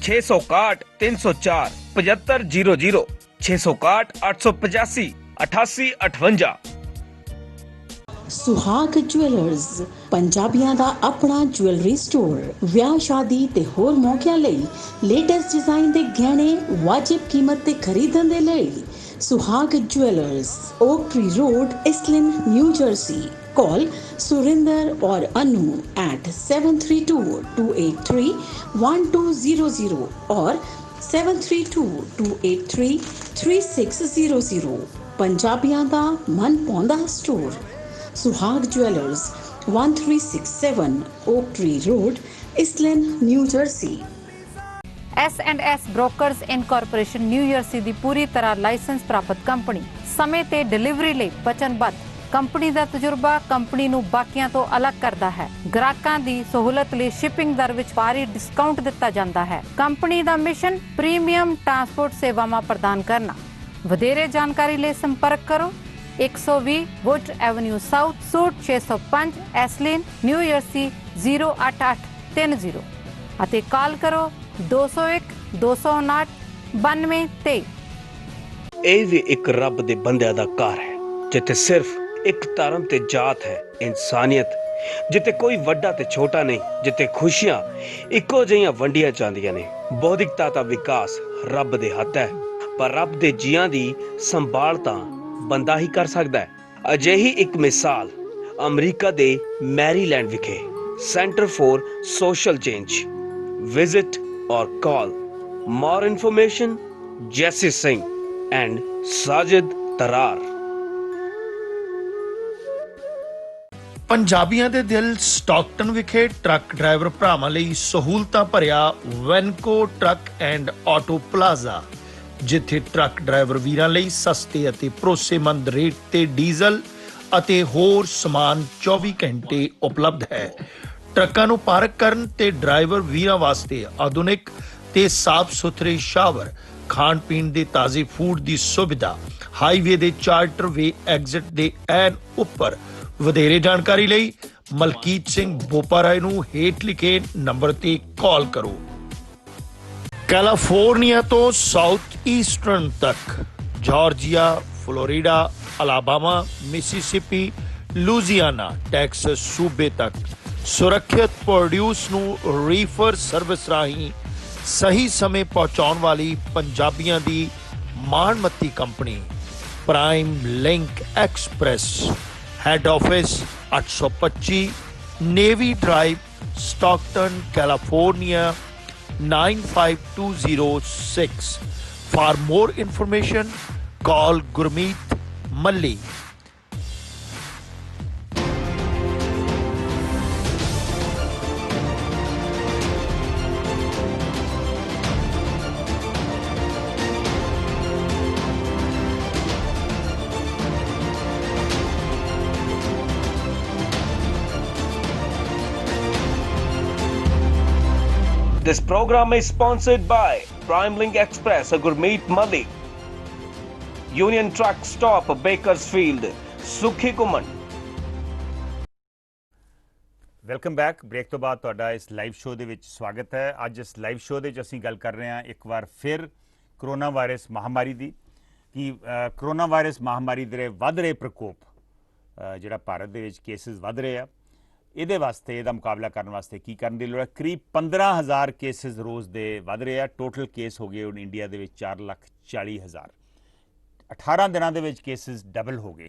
661 304 7500, 661 885 8858। ਸੁਹਾਗ ਜੁਐਲਰਸ, ਪੰਜਾਬੀਆਂ ਦਾ ਆਪਣਾ ਜੁਐਲਰੀ ਸਟੋਰ। ਵਿਆਹ, ਸ਼ਾਦੀ ਤੇ ਹੋਰ ਮੌਕਿਆਂ ਲਈ ਲੇਟੈਸਟ ਡਿਜ਼ਾਈਨ ਦੇ ਗਹਿਣੇ ਵਾਜਿਬ ਕੀਮਤ ਤੇ ਖਰੀਦਣ ਦੇ ਲਈ Suhag Jewellers, Oak Tree Road, Iselin, New Jersey. Call Surinder or Anu at 732-283-1200 or 732-283-3600। ਪੰਜਾਬੀਆਂ ਦਾ ਮਨ ਪਾਉਂਦਾ store Suhag Jewellers, 1367 Oak Tree Road, Iselin, New Jersey. S&S Brokers Incorporation New Jersey ਦੀ ਪੂਰੀ ਤਰ੍ਹਾਂ ਲਾਇਸੈਂਸ ਪ੍ਰਾਪਤ ਕੰਪਨੀ, ਸਮੇਂ ਤੇ ਡਿਲੀਵਰੀ ਲਈ ਵਚਨਬੱਧ। ਕੰਪਨੀ ਦਾ ਤਜਰਬਾ ਕੰਪਨੀ ਨੂੰ ਬਾਕੀਆਂ ਤੋਂ ਅਲੱਗ ਕਰਦਾ ਹੈ। ਗ੍ਰਾਹਕਾਂ ਦੀ ਸਹੂਲਤ ਲਈ ਸ਼ਿਪਿੰਗ ਦਰ ਵਿੱਚ ਭਾਰੀ ਡਿਸਕਾਊਂਟ ਦਿੱਤਾ ਜਾਂਦਾ ਹੈ। ਕੰਪਨੀ ਦਾ ਮਿਸ਼ਨ ਪ੍ਰੀਮੀਅਮ ਟਰਾਂਸਪੋਰਟ ਸੇਵਾਵਾਂ ਪ੍ਰਦਾਨ ਕਰਨਾ। ਵਧੇਰੇ ਜਾਣਕਾਰੀ ਲਈ ਸੰਪਰਕ ਕਰੋ 120 Wood Avenue South, suite 605, Iselin, New Jersey 08830 ਅਤੇ ਕਾਲ ਕਰੋ 201 259 9223। ਇਹ ਵੀ ਇੱਕ ਰੱਬ ਦੇ ਬੰਦਿਆਂ ਦਾ ਘਰ ਹੈ, ਜਿੱਥੇ ਸਿਰਫ ਇੱਕ ਧਰਮ ਤੇ ਜਾਤ ਹੈ, ਇਨਸਾਨੀਅਤ, ਜਿੱਥੇ ਕੋਈ ਵੱਡਾ ਤੇ ਛੋਟਾ ਨਹੀਂ, ਜਿੱਥੇ ਖੁਸ਼ੀਆਂ ਇੱਕੋ ਜਿਹੀਆਂ ਵੰਡੀਆਂ ਜਾਂਦੀਆਂ ਨੇ। ਬੌਧਿਕਤਾ ਦਾ ਵਿਕਾਸ ਰੱਬ ਦੇ ਹੱਥ ਹੈ, ਪਰ ਰੱਬ ਦੇ ਜੀਆਂ ਦੀ ਸੰਭਾਲ ਤਾਂ ਬੰਦਾ ਹੀ ਕਰ ਸਕਦਾ ਹੈ। ਅਜਿਹੀ ਇੱਕ ਮਿਸਾਲ ਅਮਰੀਕਾ ਦੇ ਮੈਰੀਲੈਂਡ ਵਿਖੇ centre for social change. Visit or call. More information, Jesse Singh and Sajid Tarar। ਪੰਜਾਬੀਆਂ ਦੇ ਦਿਲ ਸਟਾਕਟਨ ਵਿਖੇ ਟਰੱਕ ਡਰਾਈਵਰ ਭਰਾਵਾਂ ਲਈ ਸਹੂਲਤਾਂ ਭਰਿਆ ਵੈਨਕੋ ਟਰੱਕ ਐਂਡ ਆਟੋ ਪਲਾਜ਼ਾ, ਜਿੱਥੇ ਟਰੱਕ ਡਰਾਈਵਰ ਵੀਰਾਂ ਲਈ ਸਸਤੇ ਅਤੇ ਭਰੋਸੇਮੰਦ ਰੇਟ ਤੇ ਡੀਜ਼ਲ ਅਤੇ ਹੋਰ ਸਮਾਨ 24 ਘੰਟੇ ਉਪਲਬਧ ਹੈ। ਟਰੱਕਾਂ ਨੂੰ ਪਾਰਕ ਕਰਨ ਤੇ ਡਰਾਈਵਰ ਵੀਰਾਂ ਵਾਸਤੇ ਆਧੁਨਿਕ ਤੇ ਸਾਫ਼ ਸੁਥਰੇ ਸ਼ਾਵਰ, ਖਾਣ ਪੀਣ ਦੇ ਤਾਜ਼ੇ ਫੂਡ ਦੀ ਸੁਵਿਧਾ, ਹਾਈਵੇ ਦੇ ਚਾਰਟਰ ਵੇ ਐਗਜ਼ਿਟ ਦੇ ਐਨ ਉੱਪਰ। ਵਧੇਰੇ ਜਾਣਕਾਰੀ ਲਈ ਮਲਕੀਤ ਸਿੰਘ ਬੋਪਾਰਾਏ ਨੂੰ ਹੇਠ ਲਿਖੇ ਨੰਬਰ ਤੇ ਕਾਲ ਕਰੋ। ਕੈਲੀਫੋਰਨੀਆ ਤੋਂ ਸਾਊਥ ਈਸਟਰਨ ਤੱਕ, Georgia, Florida, Alabama, Mississippi, Louisiana, Texas ਸੂਬੇ ਤੱਕ ਸੁਰੱਖਿਅਤ ਪ੍ਰੋਡਿਊਸ ਨੂੰ ਰੀਫਰ ਸਰਵਿਸ ਰਾਹੀਂ ਸਹੀ ਸਮੇਂ ਪਹੁੰਚਾਉਣ ਵਾਲੀ ਪੰਜਾਬੀਆਂ ਦੀ ਮਾਣਮੱਤੀ company Prime Link Express, head office 825 Navy Drive, Stockton, California 95206. For more information, call Gurmeet Malli. This program is sponsored by Prime Link Express, Gurmeet Malli, Union Truck Stop, Bakersfield, Sukhi Kuman. Welcome back. Break ਤੋਂ ਬਾਅਦ ਤੁਹਾਡਾ ਇਸ live show ਦੇ ਵਿੱਚ ਸਵਾਗਤ ਹੈ। ਅੱਜ ਇਸ ਲਾਈਵ ਸ਼ੋਅ ਦੇ ਵਿੱਚ ਅਸੀਂ ਗੱਲ ਕਰ ਰਹੇ ਹਾਂ ਇੱਕ ਵਾਰ ਫਿਰ ਕਰੋਨਾ ਵਾਇਰਸ ਮਹਾਮਾਰੀ ਦੀ, ਕਿ ਕਰੋਨਾ ਵਾਇਰਸ ਮਹਾਮਾਰੀ ਦੇ ਵੱਧ ਰਹੇ ਪ੍ਰਕੋਪ, ਜਿਹੜਾ ਭਾਰਤ ਦੇ ਵਿੱਚ ਕੇਸਿਸ ਵੱਧ ਰਹੇ ਆ, ਇਹਦੇ ਵਾਸਤੇ, ਇਹਦਾ ਮੁਕਾਬਲਾ ਕਰਨ ਵਾਸਤੇ ਕੀ ਕਰਨ ਦੀ ਲੋੜ ਹੈ। ਕਰੀਬ 15,000 ਕੇਸਿਸ ਰੋਜ਼ ਦੇ ਵੱਧ ਰਹੇ ਆ। ਟੋਟਲ ਕੇਸ ਹੋ ਗਏ ਹੁਣ ਇੰਡੀਆ ਦੇ ਵਿੱਚ 4,40,000। 18 ਦਿਨਾਂ ਦੇ ਵਿੱਚ ਕੇਸਿਸ ਡਬਲ ਹੋ ਗਏ।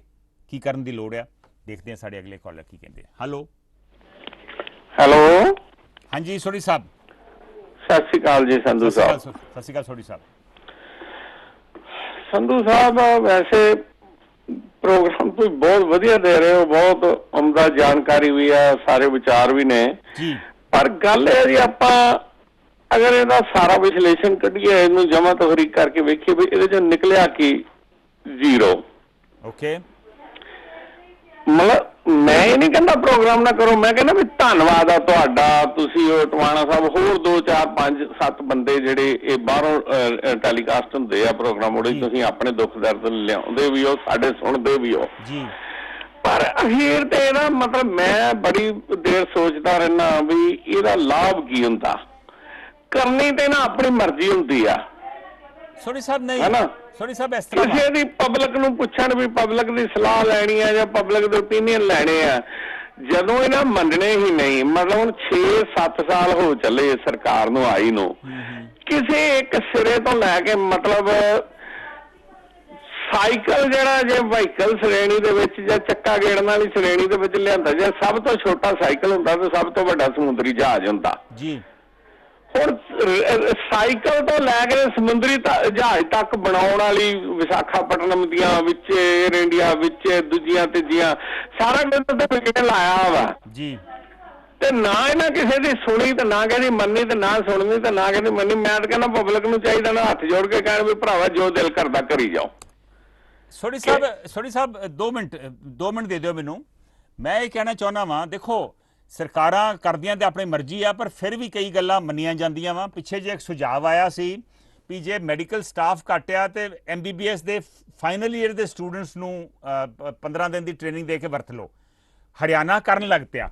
ਕੀ ਕਰਨ ਦੀ ਲੋੜ ਆ, ਦੇਖਦੇ ਹਾਂ ਸਾਡੇ ਅਗਲੇ ਕਾਲਰ ਕੀ ਕਹਿੰਦੇ ਆ। ਹੈਲੋ ਹੈਲੋ, ਹਾਂਜੀ ਸੋਢੀ ਸਾਹਿਬ। ਸਤਿ ਸ਼੍ਰੀ ਅਕਾਲ ਜੀ ਸੰਧੂ ਸਾਹਿਬ। ਸਤਿ ਸ਼੍ਰੀ ਅਕਾਲ ਸੋਢੀ ਸਾਹਿਬ। ਸੰਧੂ ਸਾਹਿਬ, ਵੈਸੇ ਪ੍ਰੋਗਰਾਮ ਤੁਸੀਂ ਬਹੁਤ ਵਧੀਆ ਦੇ ਰਹੇ ਹੋ, ਬਹੁਤ ਉਮਦਾ ਜਾਣਕਾਰੀ ਵੀ ਆ, ਸਾਰੇ ਵਿਚਾਰ ਵੀ ਨੇ ਜੀ। ਪਰ ਗੱਲ ਇਹ ਜੀ, ਆਪਾਂ ਅਗਰ ਇਹਦਾ ਸਾਰਾ ਵਿਸ਼ਲੇਸ਼ਣ ਕੱਢੀਏ, ਇਹਨੂੰ ਜਮਾ ਤਫਰੀਕ ਕਰਕੇ ਵੇਖੀਏ ਵੀ ਇਹਦੇ ਚੋਂ ਨਿਕਲਿਆ ਕੀ, ਜ਼ੀਰੋ। ਓਕੇ, ਮਤਲਬ ਮੈਂ ਇਹ ਨਹੀਂ ਕਹਿੰਦਾ ਪ੍ਰੋਗਰਾਮ ਨਾ ਕਰੋ, ਮੈਂ ਕਹਿੰਦਾ ਵੀ ਧੰਨਵਾਦ ਆ ਤੁਹਾਡਾ, ਤੁਸੀਂ ਉਹ ਟਵਾਣਾ ਸਾਹਿਬ, ਹੋਰ 2 4 5 7 ਬੰਦੇ ਜਿਹੜੇ ਇਹ ਬਾਹਰੋਂ ਟੈਲੀਕਾਸਟ ਹੁੰਦੇ ਆ ਪ੍ਰੋਗਰਾਮ, ਉਹਦੇ ਤੁਸੀਂ ਆਪਣੇ ਦੁੱਖ ਦਰਦ ਲਿਆਉਂਦੇ ਵੀ ਹੋ, ਸਾਡੇ ਸੁਣਦੇ ਵੀ ਹੋ ਜੀ। ਪਰ ਅਖੀਰ ਤੇ ਇਹਦਾ ਮਤਲਬ ਮੈਂ ਬੜੀ ਦੇਰ ਸੋਚਦਾ ਰਹਿਣਾ ਵੀ ਇਹਦਾ ਲਾਭ ਕੀ ਹੁੰਦਾ। ਕਰਨੀ ਤੇ ਨਾ ਆਪਣੀ ਮਰਜ਼ੀ ਹੁੰਦੀ ਆ ਸੋਢੀ ਸਾਹਿਬ। ਨਹੀਂ ਹੈ ਨਾ, ਸੋਢੀ ਸਾਹਿਬ ਇਸ ਤਰ੍ਹਾਂ ਕਿਸੇ ਦੀ ਪਬਲਿਕ ਨੂੰ ਪੁੱਛਣ ਵੀ ਪਬਲਿਕ ਦੀ ਸਲਾਹ ਲੈਣੀ ਆ ਜਾਂ ਪਬਲਿਕ ਦੇ ਓਪੀਨੀਅਨ ਲੈਣੇ ਆ, ਜਦੋਂ ਇਹਨਾਂ ਮੰਨਣੇ ਹੀ ਨਹੀਂ। ਮਤਲਬ ਹੁਣ 6-7 ਸਾਲ ਹੋ ਚੱਲੇ ਸਰਕਾਰ ਨੂੰ ਆਈ ਨੂੰ, ਕਿਸੇ ਇੱਕ ਸਿਰੇ ਤੋਂ ਲੈ ਕੇ ਮਤਲਬ ਸਾਈਕਲ ਜਿਹੜਾ ਜੇ ਵਹੀਕਲ ਸ਼੍ਰੇਣੀ ਦੇ ਵਿੱਚ ਜਾਂ ਚੱਕਾ ਗੇੜਨ ਵਾਲੀ ਸ਼੍ਰੇਣੀ ਦੇ ਵਿੱਚ ਲਿਆਂਦਾ, ਜੇ ਸਭ ਤੋਂ ਛੋਟਾ ਸਾਈਕਲ ਹੁੰਦਾ ਤੇ ਸਭ ਤੋਂ ਵੱਡਾ ਸਮੁੰਦਰੀ ਜਹਾਜ਼ ਹੁੰਦਾ ਜੀ। ਹੁਣ ਸਾਈਕਲ ਤੋਂ ਲੈ ਕੇ ਸਮੁੰਦਰੀ ਜਹਾਜ਼ ਤੱਕ ਬਣਾਉਣ ਵਾਲੀ ਵਿਸ਼ਾਖਾਪਟਨਮ ਦੀਆਂ ਵਿੱਚ, ਏਅਰ ਇੰਡੀਆ ਵਿੱਚ, ਦੂਜੀਆਂ ਤੀਜੀਆਂ, ਸਾਰਾ ਕੁਝ ਤਾਂ ਵਿਗੜਨ ਲਾਇਆ ਵਾ ਜੀ। ਤੇ ਨਾ ਇਹਨਾਂ ਕਿਸੇ ਦੀ ਸੁਣੀ ਤੇ ਨਾ ਕਹਿੰਦੀ ਮੰਨੀ, ਤੇ ਨਾ ਸੁਣਨੀ ਤੇ ਨਾ ਕਹਿੰਦੀ ਮੰਨੀ। ਮੈਂ ਤਾਂ ਕਹਿੰਦਾ ਪਬਲਿਕ ਨੂੰ ਚਾਹੀਦਾ ਨਾ ਹੱਥ ਜੋੜ ਕੇ ਕਹਿਣ ਵੀ ਭਰਾਵਾ ਜੋ ਦਿਲ ਕਰਦਾ ਕਰੀ ਜਾਓ। ਸੋਢੀ ਸਾਹਿਬ 2 ਮਿੰਟ ਦੇ ਦਿਓ ਮੈਨੂੰ। ਮੈਂ ਇਹ ਕਹਿਣਾ ਚਾਹੁੰਦਾ ਵਾਂ, ਦੇਖੋ ਸਰਕਾਰਾਂ ਕਰਦੀਆਂ ਤੇ ਆਪਣੀ ਮਰਜ਼ੀ ਆ, ਪਰ ਫਿਰ ਵੀ ਕਈ ਗੱਲਾਂ ਮੰਨੀਆਂ ਜਾਂਦੀਆਂ ਵਾ। ਪਿੱਛੇ ਜੇ ਇੱਕ ਸੁਝਾਅ ਆਇਆ ਸੀ ਵੀ ਜੇ ਮੈਡੀਕਲ ਸਟਾਫ ਘੱਟ ਆ ਤੇ MBBS ਦੇ ਫਾਈਨਲ ਈਅਰ ਦੇ ਸਟੂਡੈਂਟਸ ਨੂੰ 15 ਦਿਨ ਦੀ ਟ੍ਰੇਨਿੰਗ ਦੇ ਕੇ ਵਰਤ ਲਓ। ਹਰਿਆਣਾ ਕਰਨ ਲੱਗ ਪਿਆ।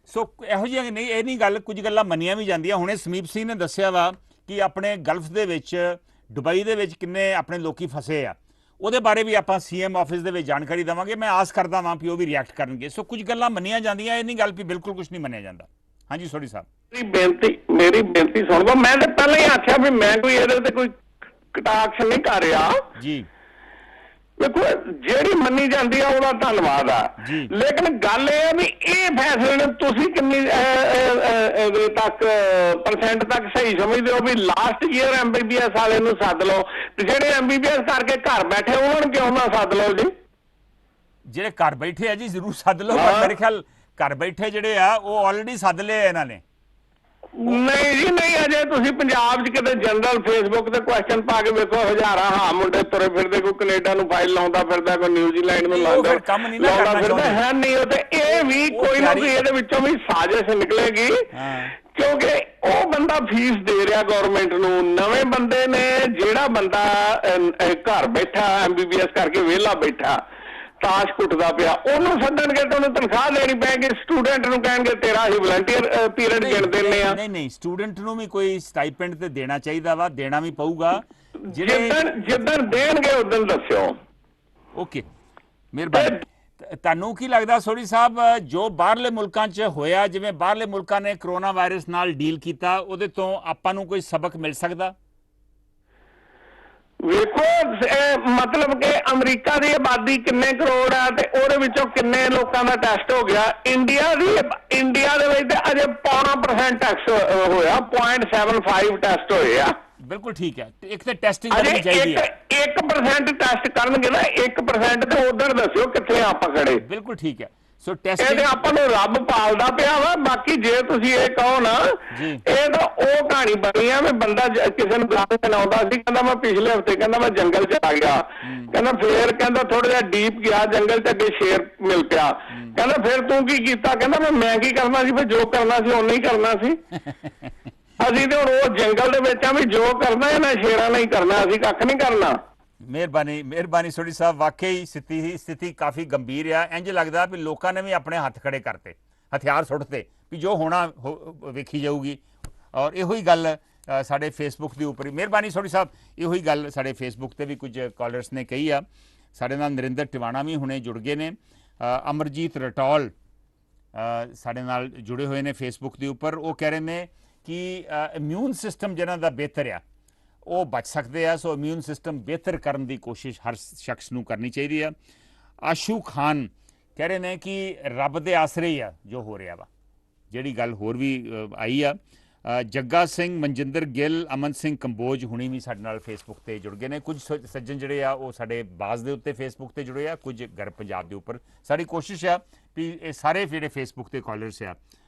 ਸੋ ਇਹੋ ਜਿਹੀਆਂ ਨਹੀਂ, ਇਹ ਨਹੀਂ ਗੱਲ, ਕੁਝ ਗੱਲਾਂ ਮੰਨੀਆਂ ਵੀ ਜਾਂਦੀਆਂ। ਹੁਣੇ ਸਮੀਪ ਸਿੰਘ ਨੇ ਦੱਸਿਆ ਵਾ ਕਿ ਆਪਣੇ ਗਲਫ ਦੇ ਵਿੱਚ, ਦੁਬਈ ਦੇ ਵਿੱਚ ਕਿੰਨੇ ਆਪਣੇ ਲੋਕੀ ਫਸੇ ਆ। ਉਹਦੇ ਬਾਰੇ ਵੀ ਆਪਾਂ CM ਆਫਿਸ ਦੇ ਵਿੱਚ ਜਾਣਕਾਰੀ ਦੇਵਾਂਗੇ। ਮੈਂ ਆਸ ਕਰਦਾ ਵਾਂ ਕਿ ਉਹ ਵੀ ਰਿਐਕਟ ਕਰਨਗੇ। ਸੋ ਕੁਝ ਗੱਲਾਂ ਮੰਨੀਆਂ ਜਾਂਦੀਆਂ, ਇਹ ਨਹੀਂ ਗੱਲ ਵੀ ਬਿਲਕੁਲ ਕੁਝ ਨਹੀਂ ਮੰਨਿਆ ਜਾਂਦਾ। ਹਾਂਜੀ ਸੋਢੀ ਸਾਹਿਬ। ਮੇਰੀ ਬੇਨਤੀ ਸੁਣ ਲਓ। ਮੈਂ ਤਾਂ ਪਹਿਲਾਂ ਹੀ ਆਖਿਆ ਵੀ ਮੈਂ ਕੋਈ ਇਹਦੇ ਤੇ ਕੋਈ ਕਟਾਕਸ਼ ਨਹੀਂ ਕਰ ਰਿਹਾ ਜੀ। ਦੇਖੋ, ਜਿਹੜੀ ਮੰਨੀ ਜਾਂਦੀ ਆ ਉਹਦਾ ਧੰਨਵਾਦ ਆ, ਲੇਕਿਨ ਗੱਲ ਇਹ ਹੈ ਵੀ ਇਹ ਫੈਸਲੇ ਨੂੰ ਤੁਸੀਂ ਕਿੰਨੀ ਤੱਕ ਪਰਸੈਂਟ ਤੱਕ ਸਹੀ ਸਮਝਦੇ ਹੋ ਵੀ ਲਾਸਟ ਈਅਰ MBBS ਵਾਲੇ ਨੂੰ ਸੱਦ ਲਓ, ਤੇ ਜਿਹੜੇ MBBS ਕਰਕੇ ਘਰ ਬੈਠੇ ਉਹਨਾਂ ਨੂੰ ਕਿਉਂ ਨਾ ਸੱਦ ਲਓ ਜੀ? ਜਿਹੜੇ ਘਰ ਬੈਠੇ ਆ ਜੀ ਜ਼ਰੂਰ ਸੱਦ ਲਓ, ਪਰ ਮੇਰੇ ਖਿਆਲ ਘਰ ਬੈਠੇ ਜਿਹੜੇ ਆ ਉਹ ਆਲਰੇਡੀ ਸੱਦ ਲਏ ਇਹਨਾਂ ਨੇ। ਨਹੀਂ ਜੀ ਨਹੀਂ, ਅਜੇ ਤੁਸੀਂ ਪੰਜਾਬ 'ਚ ਕਿਤੇ ਜਨਰਲ ਫੇਸਬੁੱਕ ਤੇ ਕੁਐਸਚਨ ਪਾ ਕੇ ਵੇਖੋ, ਹਜ਼ਾਰਾਂ ਹਾਂ ਮੁੰਡੇ ਤੁਰੇ ਫਿਰਦੇ, ਕੋਈ ਕੈਨੇਡਾ ਨੂੰ ਫਾਈਲ ਲਾਉਂਦਾ ਫਿਰਦਾ, ਕੋਈ ਨਿਊਜ਼ੀਲੈਂਡ ਨੂੰ ਲਾਉਂਦਾ ਫਿਰਦਾ ਹੈ। ਨਹੀਂ ਉਹ ਤੇ ਇਹ ਵੀ ਕੋਈ ਨਾ ਕੋਈ ਇਹਦੇ ਵਿੱਚੋਂ ਵੀ ਸਾਜ਼ਿਸ਼ ਨਿਕਲੇਗੀ, ਕਿਉਂਕਿ ਉਹ ਬੰਦਾ ਫੀਸ ਦੇ ਰਿਹਾ ਗਵਰਨਮੈਂਟ ਨੂੰ। ਨਵੇਂ ਬੰਦੇ ਨੇ, ਜਿਹੜਾ ਬੰਦਾ ਘਰ ਬੈਠਾ MBBS ਕਰਕੇ ਵਿਹਲਾ ਬੈਠਾ, ਤਾਸ਼ ਕੁੱਟਦਾ ਪਿਆ, ਉਹਨੂੰ ਸੱਦਣਗੇ ਤੇ ਉਹਨੂੰ ਤਨਖਾਹ ਦੇਣੀ ਪੈਗੀ। ਸਟੂਡੈਂਟ ਨੂੰ ਕਹਿਣਗੇ ਤੇਰਾ ਹੀ ਵਲੰਟੀਅਰ ਪੀਰੀਅਡ ਗਿਣ ਦਿੰਦੇ ਆ। ਨਹੀਂ, ਸਟੂਡੈਂਟ ਨੂੰ ਵੀ ਕੋਈ ਸਟਾਈਪੈਂਡ ਤੇ ਦੇਣਾ ਚਾਹੀਦਾ ਵਾ, ਦੇਣਾ ਵੀ ਪਊਗਾ। ਜਿੱਦਣ ਦੇਣਗੇ ਉਦੋਂ ਦੱਸਿਓ। ਓਕੇ, ਮਿਹਰਬਾਨੀ। ਤੁਹਾਨੂੰ ਕੀ ਲੱਗਦਾ ਸੋਢੀ ਸਾਹਿਬ, ਜੋ ਬਾਹਰਲੇ ਮੁਲਕਾਂ 'ਚ ਹੋਇਆ, ਜਿਵੇਂ ਬਾਹਰਲੇ ਮੁਲਕਾਂ ਨੇ ਕਰੋਨਾ ਵਾਇਰਸ ਨਾਲ ਡੀਲ ਕੀਤਾ, ਉਹਦੇ ਤੋਂ ਆਪਾਂ ਨੂੰ ਕੋਈ ਸਬਕ ਮਿਲ ਸਕਦਾ? ਵੇਖੋ ਮਤਲਬ ਕਿ ਅਮਰੀਕਾ ਦੀ ਆਬਾਦੀ ਕਿੰਨੇ ਕਰੋੜ ਆ ਤੇ ਉਹਦੇ ਵਿੱਚੋਂ ਕਿੰਨੇ ਲੋਕਾਂ ਦਾ ਟੈਸਟ ਹੋ ਗਿਆ। ਇੰਡੀਆ ਦੇ ਵਿੱਚ ਤੇ ਅਜੇ 0.5% ਟੈਸਟ ਹੋਇਆ, 0.75 ਟੈਸਟ ਹੋਏ ਆ। ਬਿਲਕੁਲ ਠੀਕ ਹੈ। ਇੱਕ ਤੇ ਟੈਸਟਿੰਗ ਕਰਨੀ ਚਾਹੀਦੀ ਹੈ। 1% ਟੈਸਟ ਕਰਨਗੇ ਨਾ, 1% ਤੇ ਉਧਰ ਦੱਸਿਓ ਕਿੱਥੇ ਆਪਾਂ ਖੜੇ। ਬਿਲਕੁਲ ਠੀਕ ਹੈ। ਸੋ ਇਹ ਟੈਸਟਿੰਗ ਤੇ ਆਪਾਂ ਨੂੰ ਰੱਬ ਪਾਲਦਾ ਪਿਆ ਵਾ। ਬਾਕੀ ਜੇ ਤੁਸੀਂ ਇਹ ਕਹੋ ਨਾ, ਇਹ ਤਾਂ ਉਹ ਕਹਾਣੀ ਬਣੀ ਆ ਵੀ ਬੰਦਾ ਕਿਸੇ ਨੂੰ ਗੱਲ ਸੁਣਾਉਂਦਾ ਸੀ, ਕਹਿੰਦਾ ਮੈਂ ਪਿਛਲੇ ਹਫਤੇ ਕਹਿੰਦਾ ਮੈਂ ਜੰਗਲ ਚ ਆ ਗਿਆ, ਕਹਿੰਦਾ ਫੇਰ ਕਹਿੰਦਾ ਥੋੜਾ ਜਿਹਾ ਡੀਪ ਗਿਆ ਜੰਗਲ ਚ, ਅੱਗੇ ਸ਼ੇਰ ਮਿਲ ਪਿਆ, ਕਹਿੰਦਾ ਫਿਰ ਤੂੰ ਕੀ ਕੀਤਾ, ਕਹਿੰਦਾ ਮੈਂ ਕੀ ਕਰਨਾ ਸੀ, ਫਿਰ ਜੋ ਕਰਨਾ ਸੀ ਉਹਨੇ ਹੀ ਕਰਨਾ ਸੀ। ਅਸੀਂ ਤੇ ਹੁਣ ਉਹ ਜੰਗਲ ਦੇ ਵਿੱਚ ਆ ਵੀ ਜੋ ਕਰਨਾ ਇਹਨਾਂ ਸ਼ੇਰਾਂ ਨੇ ਹੀ ਕਰਨਾ, ਅਸੀਂ ਕੱਖ ਨਹੀਂ ਕਰਨਾ। ਮਿਹਰਬਾਨੀ ਸੋਢੀ ਸਾਹਿਬ, ਵਾਕਈ ਸਥਿਤੀ ਕਾਫੀ ਗੰਭੀਰ ਆ। ਇੰਜ ਲੱਗਦਾ ਵੀ ਲੋਕਾਂ ਨੇ ਵੀ ਆਪਣੇ ਹੱਥ ਖੜੇ ਕਰਤੇ, ਹਥਿਆਰ ਸੁੱਟਤੇ ਵੀ ਜੋ ਹੋਣਾ ਵੇਖੀ ਜਾਊਗੀ। ਔਰ ਇਹੋ ਹੀ ਗੱਲ ਸਾਡੇ ਫੇਸਬੁੱਕ ਦੇ ਉੱਪਰ, ਮਿਹਰਬਾਨੀ ਸੋਢੀ ਸਾਹਿਬ, ਇਹੋ ਹੀ ਗੱਲ ਸਾਡੇ ਫੇਸਬੁੱਕ ਤੇ ਵੀ ਕੁਝ ਕਾਲਰਸ ਨੇ ਕਹੀ ਆ। ਸਾਡੇ ਨਾਲ ਨਰਿੰਦਰ ਟਿਵਾਣਾ ਵੀ ਹੁਣੇ ਜੁੜ ਗਏ ਨੇ, ਅਮਰਜੀਤ ਰਟੌਲ ਸਾਡੇ ਨਾਲ ਜੁੜੇ ਹੋਏ ਨੇ ਫੇਸਬੁੱਕ ਦੇ ਉੱਪਰ। ਉਹ ਕਹਿ ਰਹੇ ਨੇ ਕਿ ਇਮਿਊਨ ਸਿਸਟਮ ਜਿਹਨਾਂ ਦਾ ਬਿਹਤਰ ਆ ਉਹ ਬਚ ਸਕਦੇ ਆ। ਸੋ ਇਮਿਊਨ ਸਿਸਟਮ ਬਿਹਤਰ ਕਰਨ ਦੀ ਕੋਸ਼ਿਸ਼ ਹਰ ਸ਼ਖਸ ਨੂੰ ਕਰਨੀ ਚਾਹੀਦੀ ਆ। ਆਸ਼ੂ ਖਾਨ ਕਹਿ ਰਹੇ ਨੇ ਕਿ ਰੱਬ ਦੇ ਆਸਰੇ ਹੀ ਆ ਜੋ ਹੋ ਰਿਹਾ ਵਾ, ਜਿਹੜੀ ਗੱਲ ਹੋਰ ਵੀ ਆਈ ਆ। ਜੱਗਾ ਸਿੰਘ, ਮਨਜਿੰਦਰ ਗਿੱਲ, ਅਮਨ ਸਿੰਘ ਕੰਬੋਜ ਹੁਣੀ ਵੀ ਸਾਡੇ ਨਾਲ ਫੇਸਬੁੱਕ ਤੇ ਜੁੜ ਗਏ ਨੇ। ਕੁਝ ਸੱਜਣ ਜਿਹੜੇ ਆ ਉਹ ਸਾਡੇ ਬਾਜ਼ ਦੇ ਉੱਤੇ ਫੇਸਬੁੱਕ ਤੇ ਜੁੜੇ ਆ, ਕੁਝ ਗਰਬ ਪੰਜਾਬ ਦੇ ਉੱਪਰ। ਸਾਡੀ ਕੋਸ਼ਿਸ਼ ਆ ਵੀ ਇਹ ਸਾਰੇ ਜਿਹੜੇ ਫੇਸਬੁੱਕ ਤੇ ਕਾਲਰਸ ਆ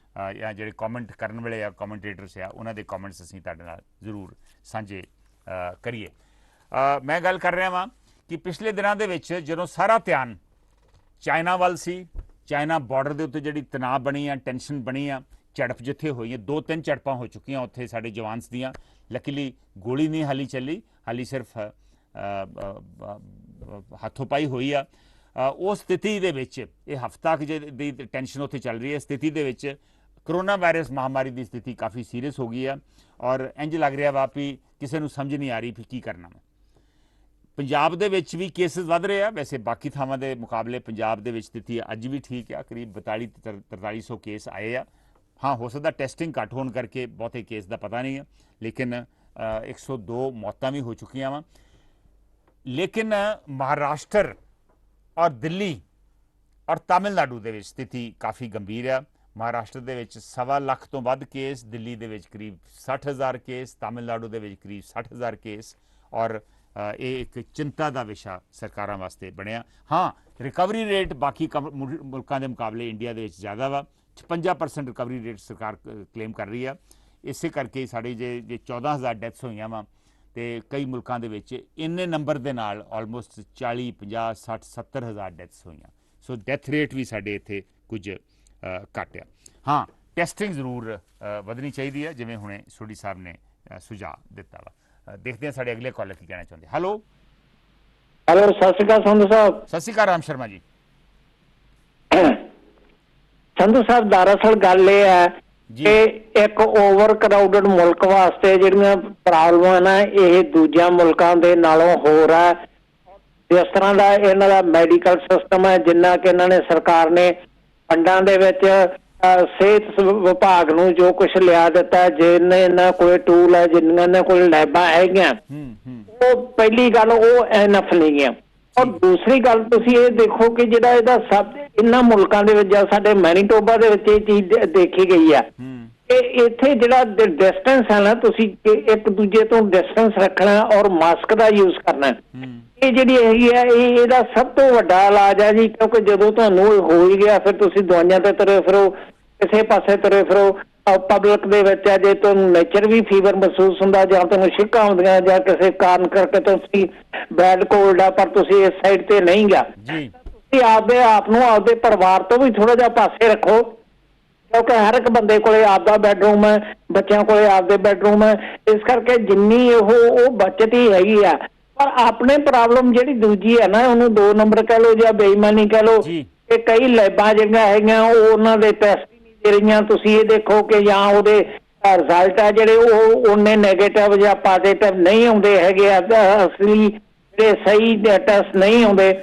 ਜਾਂ ਜਿਹੜੇ ਕਮੈਂਟ ਕਰਨ ਵਾਲੇ ਆ, ਕਮੈਂਟੇਟਰਸ ਆ, ਉਹਨਾਂ ਦੇ ਕਮੈਂਟਸ ਅਸੀਂ ਤੁਹਾਡੇ ਨਾਲ ਜ਼ਰੂਰ ਸਾਂਝੇ ਕਰੀਏ। ਮੈਂ ਗੱਲ ਕਰ ਰਿਹਾ ਵਾਂ ਕਿ ਪਿਛਲੇ ਦਿਨਾਂ ਦੇ ਵਿੱਚ ਜਦੋਂ ਸਾਰਾ ਧਿਆਨ ਚਾਈਨਾ ਵੱਲ ਸੀ, ਚਾਈਨਾ ਬਾਰਡਰ ਦੇ ਉੱਤੇ ਜਿਹੜੀ ਤਣਾਅ ਬਣੀ ਆ, ਟੈਨਸ਼ਨ ਬਣੀ ਆ, ਝੜਪ ਜਿੱਥੇ ਹੋਈ ਹੈ, 2-3 ਝੜਪਾਂ ਹੋ ਚੁੱਕੀਆਂ ਉੱਥੇ ਸਾਡੇ ਜਵਾਨਸ ਦੀਆਂ। ਲੱਕੀਲੀ ਗੋਲੀ ਨਹੀਂ ਹਾਲੀ ਚੱਲੀ, ਹਾਲੀ ਸਿਰਫ ਹੱਥੋਂ ਪਾਈ ਹੋਈ ਆ। ਉਸ ਸਥਿਤੀ ਦੇ ਵਿੱਚ ਇਹ ਹਫ਼ਤਾ ਦੀ ਟੈਨਸ਼ਨ ਉੱਥੇ ਚੱਲ ਰਹੀ ਹੈ। ਸਥਿਤੀ ਦੇ ਵਿੱਚ ਕਰੋਨਾ ਵਾਇਰਸ ਮਹਾਮਾਰੀ ਦੀ ਸਥਿਤੀ ਕਾਫੀ ਸੀਰੀਅਸ ਹੋ ਗਈ ਆ ਔਰ ਇੰਜ ਲੱਗ ਰਿਹਾ ਵਾ ਵੀ ਕਿਸੇ ਨੂੰ ਸਮਝ ਨਹੀਂ ਆ ਰਹੀ ਵੀ ਕੀ ਕਰਨਾ ਵਾ। ਪੰਜਾਬ ਦੇ ਵਿੱਚ ਵੀ ਕੇਸਿਸ ਵੱਧ ਰਹੇ ਆ, ਵੈਸੇ ਬਾਕੀ ਥਾਵਾਂ ਦੇ ਮੁਕਾਬਲੇ ਪੰਜਾਬ ਦੇ ਵਿੱਚ ਸਥਿਤੀ ਅੱਜ ਵੀ ਠੀਕ ਆ, ਕਰੀਬ 42-4300 ਕੇਸ ਆਏ ਆ। ਹਾਂ, ਹੋ ਸਕਦਾ ਟੈਸਟਿੰਗ ਘੱਟ ਹੋਣ ਕਰਕੇ ਬਹੁਤੇ ਕੇਸ ਦਾ ਪਤਾ ਨਹੀਂ ਆ, ਲੇਕਿਨ 102 ਮੌਤਾਂ ਵੀ ਹੋ ਚੁੱਕੀਆਂ ਵਾ। ਲੇਕਿਨ ਮਹਾਰਾਸ਼ਟਰ ਔਰ ਦਿੱਲੀ ਔਰ ਤਾਮਿਲਨਾਡੂ ਦੇ ਵਿੱਚ ਸਥਿਤੀ ਕਾਫੀ ਗੰਭੀਰ ਆ। ਮਹਾਰਾਸ਼ਟਰ ਦੇ ਵਿੱਚ 1.25 ਲੱਖ ਤੋਂ ਵੱਧ ਕੇਸ, ਦਿੱਲੀ ਦੇ ਵਿੱਚ ਕਰੀਬ 60,000 ਕੇਸ, ਤਾਮਿਲਨਾਡੂ ਦੇ ਵਿੱਚ ਕਰੀਬ 60,000 ਕੇਸ। ਔਰ ਇਹ ਇੱਕ ਚਿੰਤਾ ਦਾ ਵਿਸ਼ਾ ਸਰਕਾਰਾਂ ਵਾਸਤੇ ਬਣਿਆ। ਹਾਂ, ਰਿਕਵਰੀ ਰੇਟ ਬਾਕੀ ਮੁਲਕਾਂ ਦੇ ਮੁਕਾਬਲੇ ਇੰਡੀਆ ਦੇ ਵਿੱਚ ਜ਼ਿਆਦਾ ਵਾ, 56% ਰਿਕਵਰੀ ਰੇਟ ਸਰਕਾਰ ਕਲੇਮ ਕਰ ਰਹੀ ਆ। ਇਸੇ ਕਰਕੇ ਸਾਡੇ ਜੇ 14,000 ਡੈਥਸ ਹੋਈਆਂ ਵਾ ਤੇ ਕਈ ਮੁਲਕਾਂ ਦੇ ਵਿੱਚ ਇੰਨੇ ਨੰਬਰ ਦੇ ਨਾਲ ਆਲਮੋਸਟ 40, 50, 60, 70,000 ਡੈਥਸ ਹੋਈਆਂ। ਸੋ ਡੈਥ ਰੇਟ ਵੀ ਸਾਡੇ ਇੱਥੇ ਕੁਝ ਘੱਟ ਆ। ਹਾਂ, ਟੈਸਟਿੰਗ ਜ਼ਰੂਰ ਵਧਣੀ ਚਾਹੀਦੀ ਹੈ, ਜਿਵੇਂ ਹੁਣੇ ਸੋਢੀ ਸਾਹਿਬ ਨੇ ਸੁਝਾਅ ਦਿੱਤਾ ਵਾ। ਦੇਖਦੇ ਹਾਂ ਸਾਡੇ ਅਗਲੇ ਕਾਲਰ ਕੀ ਕਹਿਣਾ ਚਾਹੁੰਦੇ। ਹੈਲੋ ਸਤਿ ਸ਼੍ਰੀ ਅਕਾਲ ਸੰਧੂ ਸਾਹਿਬ। ਸਤਿ ਸ਼੍ਰੀ ਅਕਾਲ ਰਾਮ ਸ਼ਰਮਾ ਜੀ। ਸੰਧੂ ਸਾਹਿਬ, ਦਰਅਸਲ ਗੱਲ ਇਹ ਹੈ ਕਿ ਇੱਕ ਓਵਰ ਕਰਾਊਡਡ ਮੁਲਕ ਵਾਸਤੇ ਜਿਹੜੀਆਂ ਪ੍ਰੋਬਲਮਾਂ ਨਾ, ਇਹ ਦੂਜਿਆਂ ਮੁਲਕਾਂ ਦੇ ਨਾਲੋਂ ਹੋਰ ਹੈ। ਜਿਸ ਤਰ੍ਹਾਂ ਦਾ ਇਹਨਾਂ ਦਾ ਮੈਡੀਕਲ ਸਿਸਟਮ ਹੈ, ਜਿੰਨਾ ਕਿ ਇਹਨਾਂ ਨੇ ਸਰਕਾਰ ਨੇ ਫੰਡਾਂ ਦੇ ਵਿੱਚ ਸਿਹਤ ਵਿਭਾਗ ਨੂੰ ਜੋ ਕੁਝ ਲਿਆ ਦਿੱਤਾ, ਜਿੰਨੇ ਇਹਨਾਂ ਕੋਲ ਟੂਲ ਹੈ, ਜਿੰਨੀਆਂ ਇਹਨਾਂ ਕੋਲ ਲੈਬਾਂ ਹੈਗੀਆਂ, ਉਹ ਪਹਿਲੀ ਗੱਲ ਉਹ ਐਨਫ ਨਹੀਂ ਹੈ। ਔਰ ਦੂਸਰੀ ਗੱਲ ਤੁਸੀਂ ਇਹ ਦੇਖੋ ਕਿ ਜਿਹੜਾ ਇਹਦਾ ਸਭ ਇਹਨਾਂ ਮੁਲਕਾਂ ਦੇ ਵਿੱਚ, ਜਾਂ ਸਾਡੇ ਮੈਨੀਟੋਬਾ ਦੇ ਵਿੱਚ ਇਹ ਚੀਜ਼ ਦੇਖੀ ਗਈ ਆ ਕਿ ਇੱਥੇ ਜਿਹੜਾ ਡਿਸਟੈਂਸ ਹੈ ਨਾ, ਤੁਸੀਂ ਇੱਕ ਦੂਜੇ ਤੋਂ ਡਿਸਟੈਂਸ ਰੱਖਣਾ ਔਰ ਮਾਸਕ ਦਾ ਯੂਜ਼ ਕਰਨਾ, ਇਹ ਜਿਹੜੀ ਹੈਗੀ ਹੈ ਇਹਦਾ ਸਭ ਤੋਂ ਵੱਡਾ ਇਲਾਜ ਹੈ ਜੀ। ਕਿਉਂਕਿ ਜਦੋਂ ਤੁਹਾਨੂੰ ਹੋ ਹੀ ਗਿਆ, ਫਿਰ ਤੁਸੀਂ ਦਵਾਈਆਂ ਤੇ ਤੁਰੇ ਫਿਰੋ, ਕਿਸੇ ਪਾਸੇ ਤੁਰੇ ਫਿਰੋ। ਪਬਲਿਕ ਦੇ ਵਿੱਚ ਹੈ, ਜੇ ਤੁਹਾਨੂੰ ਨੇਚਰ ਵੀ ਫੀਵਰ ਮਹਿਸੂਸ ਹੁੰਦਾ, ਜਾਂ ਤੁਹਾਨੂੰ ਛਿੱਕਾਂ ਆਉਂਦੀਆਂ, ਜਾਂ ਕਿਸੇ ਕਾਰਨ ਕਰਕੇ ਤੁਸੀਂ ਬੈਡ ਕੋਲਡ ਆ, ਪਰ ਤੁਸੀਂ ਇਸ ਸਾਈਡ ਤੇ ਨਹੀਂ ਗਾ, ਤੁਸੀਂ ਆਪਦੇ ਆਪ ਨੂੰ ਆਪਦੇ ਪਰਿਵਾਰ ਤੋਂ ਵੀ ਥੋੜਾ ਜਿਹਾ ਪਾਸੇ ਰੱਖੋ। ਕਿਉਂਕਿ ਹਰ ਇੱਕ ਬੰਦੇ ਕੋਲੇ ਆਪਦਾ ਬੈਡਰੂਮ ਹੈ, ਬੱਚਿਆਂ ਕੋਲੇ ਆਪਦੇ ਬੈਡਰੂਮ ਹੈ। ਇਸ ਕਰਕੇ ਜਿੰਨੀ ਉਹ ਬੱਚਤ ਹੀ ਹੈਗੀ ਆ। ਪਰ ਆਪਣੇ ਪ੍ਰੋਬਲਮ ਜਿਹੜੀ ਦੂਜੀ ਹੈ ਨਾ, ਉਹਨੂੰ 2 ਨੰਬਰ ਕਹਿ ਲਓ ਜਾਂ ਬੇਈਮਾਨੀ ਕਹਿ ਲਓ, ਕਿ ਕਈ ਲੈਬਾਂ ਜਿਹੜੀਆਂ ਹੈਗੀਆਂ ਉਹ ਉਹਨਾਂ ਦੇ ਟੈਸਟ ਹੀ ਨਹੀਂ ਦੇ ਰਹੀਆਂ। ਤੁਸੀਂ ਇਹ ਦੇਖੋ ਕਿ ਜਾਂ ਉਹਦੇ ਰਿਜ਼ਲਟ ਆ ਜਿਹੜੇ ਉਹ ਉਹਨੇ ਨੈਗੇਟਿਵ ਜਾਂ ਪੋਜ਼ਿਟਿਵ ਨਹੀਂ ਆਉਂਦੇ ਹੈਗੇ, ਅਸਲੀ ਜਿਹੜੇ ਸਹੀ ਟੈਸਟ ਨਹੀਂ ਆਉਂਦੇ।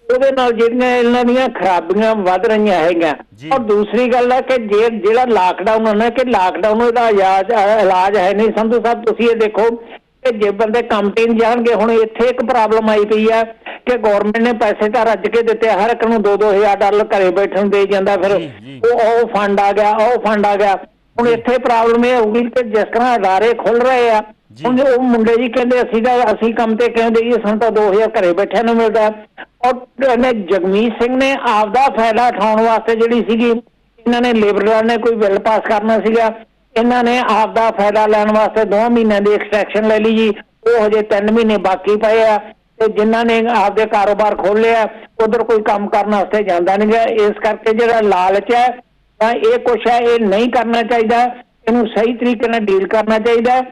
ਉਹਦੇ ਨਾਲ ਜਿਹੜੀਆਂ ਇਹਨਾਂ ਦੀਆਂ ਖਰਾਬੀਆਂ ਵੱਧ ਰਹੀਆਂ ਹੈਗੀਆਂ। ਔਰ ਦੂਸਰੀ ਗੱਲ ਹੈ ਕਿ ਜਿਹੜਾ ਲਾਕਡਾਊਨ ਹੋਣਾ ਕਿ ਲਾਕਡਾਊਨ ਇਹਦਾ ਇਲਾਜ ਹੈ ਨਹੀਂ। ਸੰਧੂ ਸਾਹਿਬ ਤੁਸੀਂ ਇਹ ਦੇਖੋ ਕਿ ਜੇ ਬੰਦੇ ਕੰਮ ਤੇ ਨਹੀਂ ਜਾਣਗੇ, ਹੁਣ ਇੱਥੇ ਇੱਕ ਪ੍ਰੋਬਲਮ ਆਈ ਪਈ ਹੈ ਕਿ ਗੌਰਮੈਂਟ ਨੇ ਪੈਸੇ ਤਾਂ ਰੱਜ ਕੇ ਦਿੱਤੇ, ਹਰ ਇੱਕ ਨੂੰ $2,000 ਘਰੇ ਬੈਠਣ ਨੂੰ ਦੇ ਜਾਂਦਾ, ਫਿਰ ਉਹ ਫੰਡ ਆ ਗਿਆ, ਉਹ ਫੰਡ ਆ ਗਿਆ। ਹੁਣ ਇੱਥੇ ਪ੍ਰੋਬਲਮ ਇਹ ਹੋਊਗੀ ਕਿ ਜਿਸ ਤਰ੍ਹਾਂ ਅਦਾਰੇ ਖੁੱਲ ਰਹੇ ਆ, ਹੁਣ ਉਹ ਮੁੰਡੇ ਜੀ ਕਹਿੰਦੇ ਅਸੀਂ ਕੰਮ ਤੇ ਕਿਉਂ ਦੇਈਏ, ਸਾਨੂੰ ਤਾਂ 2,000 ਘਰੇ ਬੈਠਿਆਂ ਨੂੰ ਮਿਲਦਾ। ਔਰ ਜਗਮੀਤ ਸਿੰਘ ਨੇ ਆਪਦਾ ਫਾਇਦਾ ਉਠਾਉਣ ਵਾਸਤੇ ਜਿਹੜੀ ਸੀਗੀ, ਇਹਨਾਂ ਨੇ ਲੇਬਰਾਂ ਨੇ ਕੋਈ ਬਿੱਲ ਪਾਸ ਕਰਨਾ ਸੀਗਾ, ਇਹਨਾਂ ਨੇ ਆਪਦਾ ਫਾਇਦਾ ਲੈਣ ਵਾਸਤੇ 2 ਮਹੀਨਿਆਂ ਦੀ ਐਕਸਟੈਂਸ਼ਨ ਲੈ ਲਈ ਜੀ। ਉਹ ਹਜੇ 3 ਮਹੀਨੇ ਬਾਕੀ ਪਏ ਆ, ਤੇ ਜਿਨ੍ਹਾਂ ਨੇ ਆਪਦੇ ਕਾਰੋਬਾਰ ਖੋਲਿਆ ਉਧਰ ਕੋਈ ਕੰਮ ਕਰਨ ਵਾਸਤੇ ਜਾਂਦਾ ਨਹੀਂ ਗਾ। ਇਸ ਕਰਕੇ ਜਿਹੜਾ ਲਾਲਚ ਹੈ ਤਾਂ ਇਹ ਕੁਛ ਹੈ, ਇਹ ਨਹੀਂ ਕਰਨਾ ਚਾਹੀਦਾ, ਇਹਨੂੰ ਸਹੀ ਤਰੀਕੇ ਨਾਲ ਡੀਲ ਕਰਨਾ ਚਾਹੀਦਾ।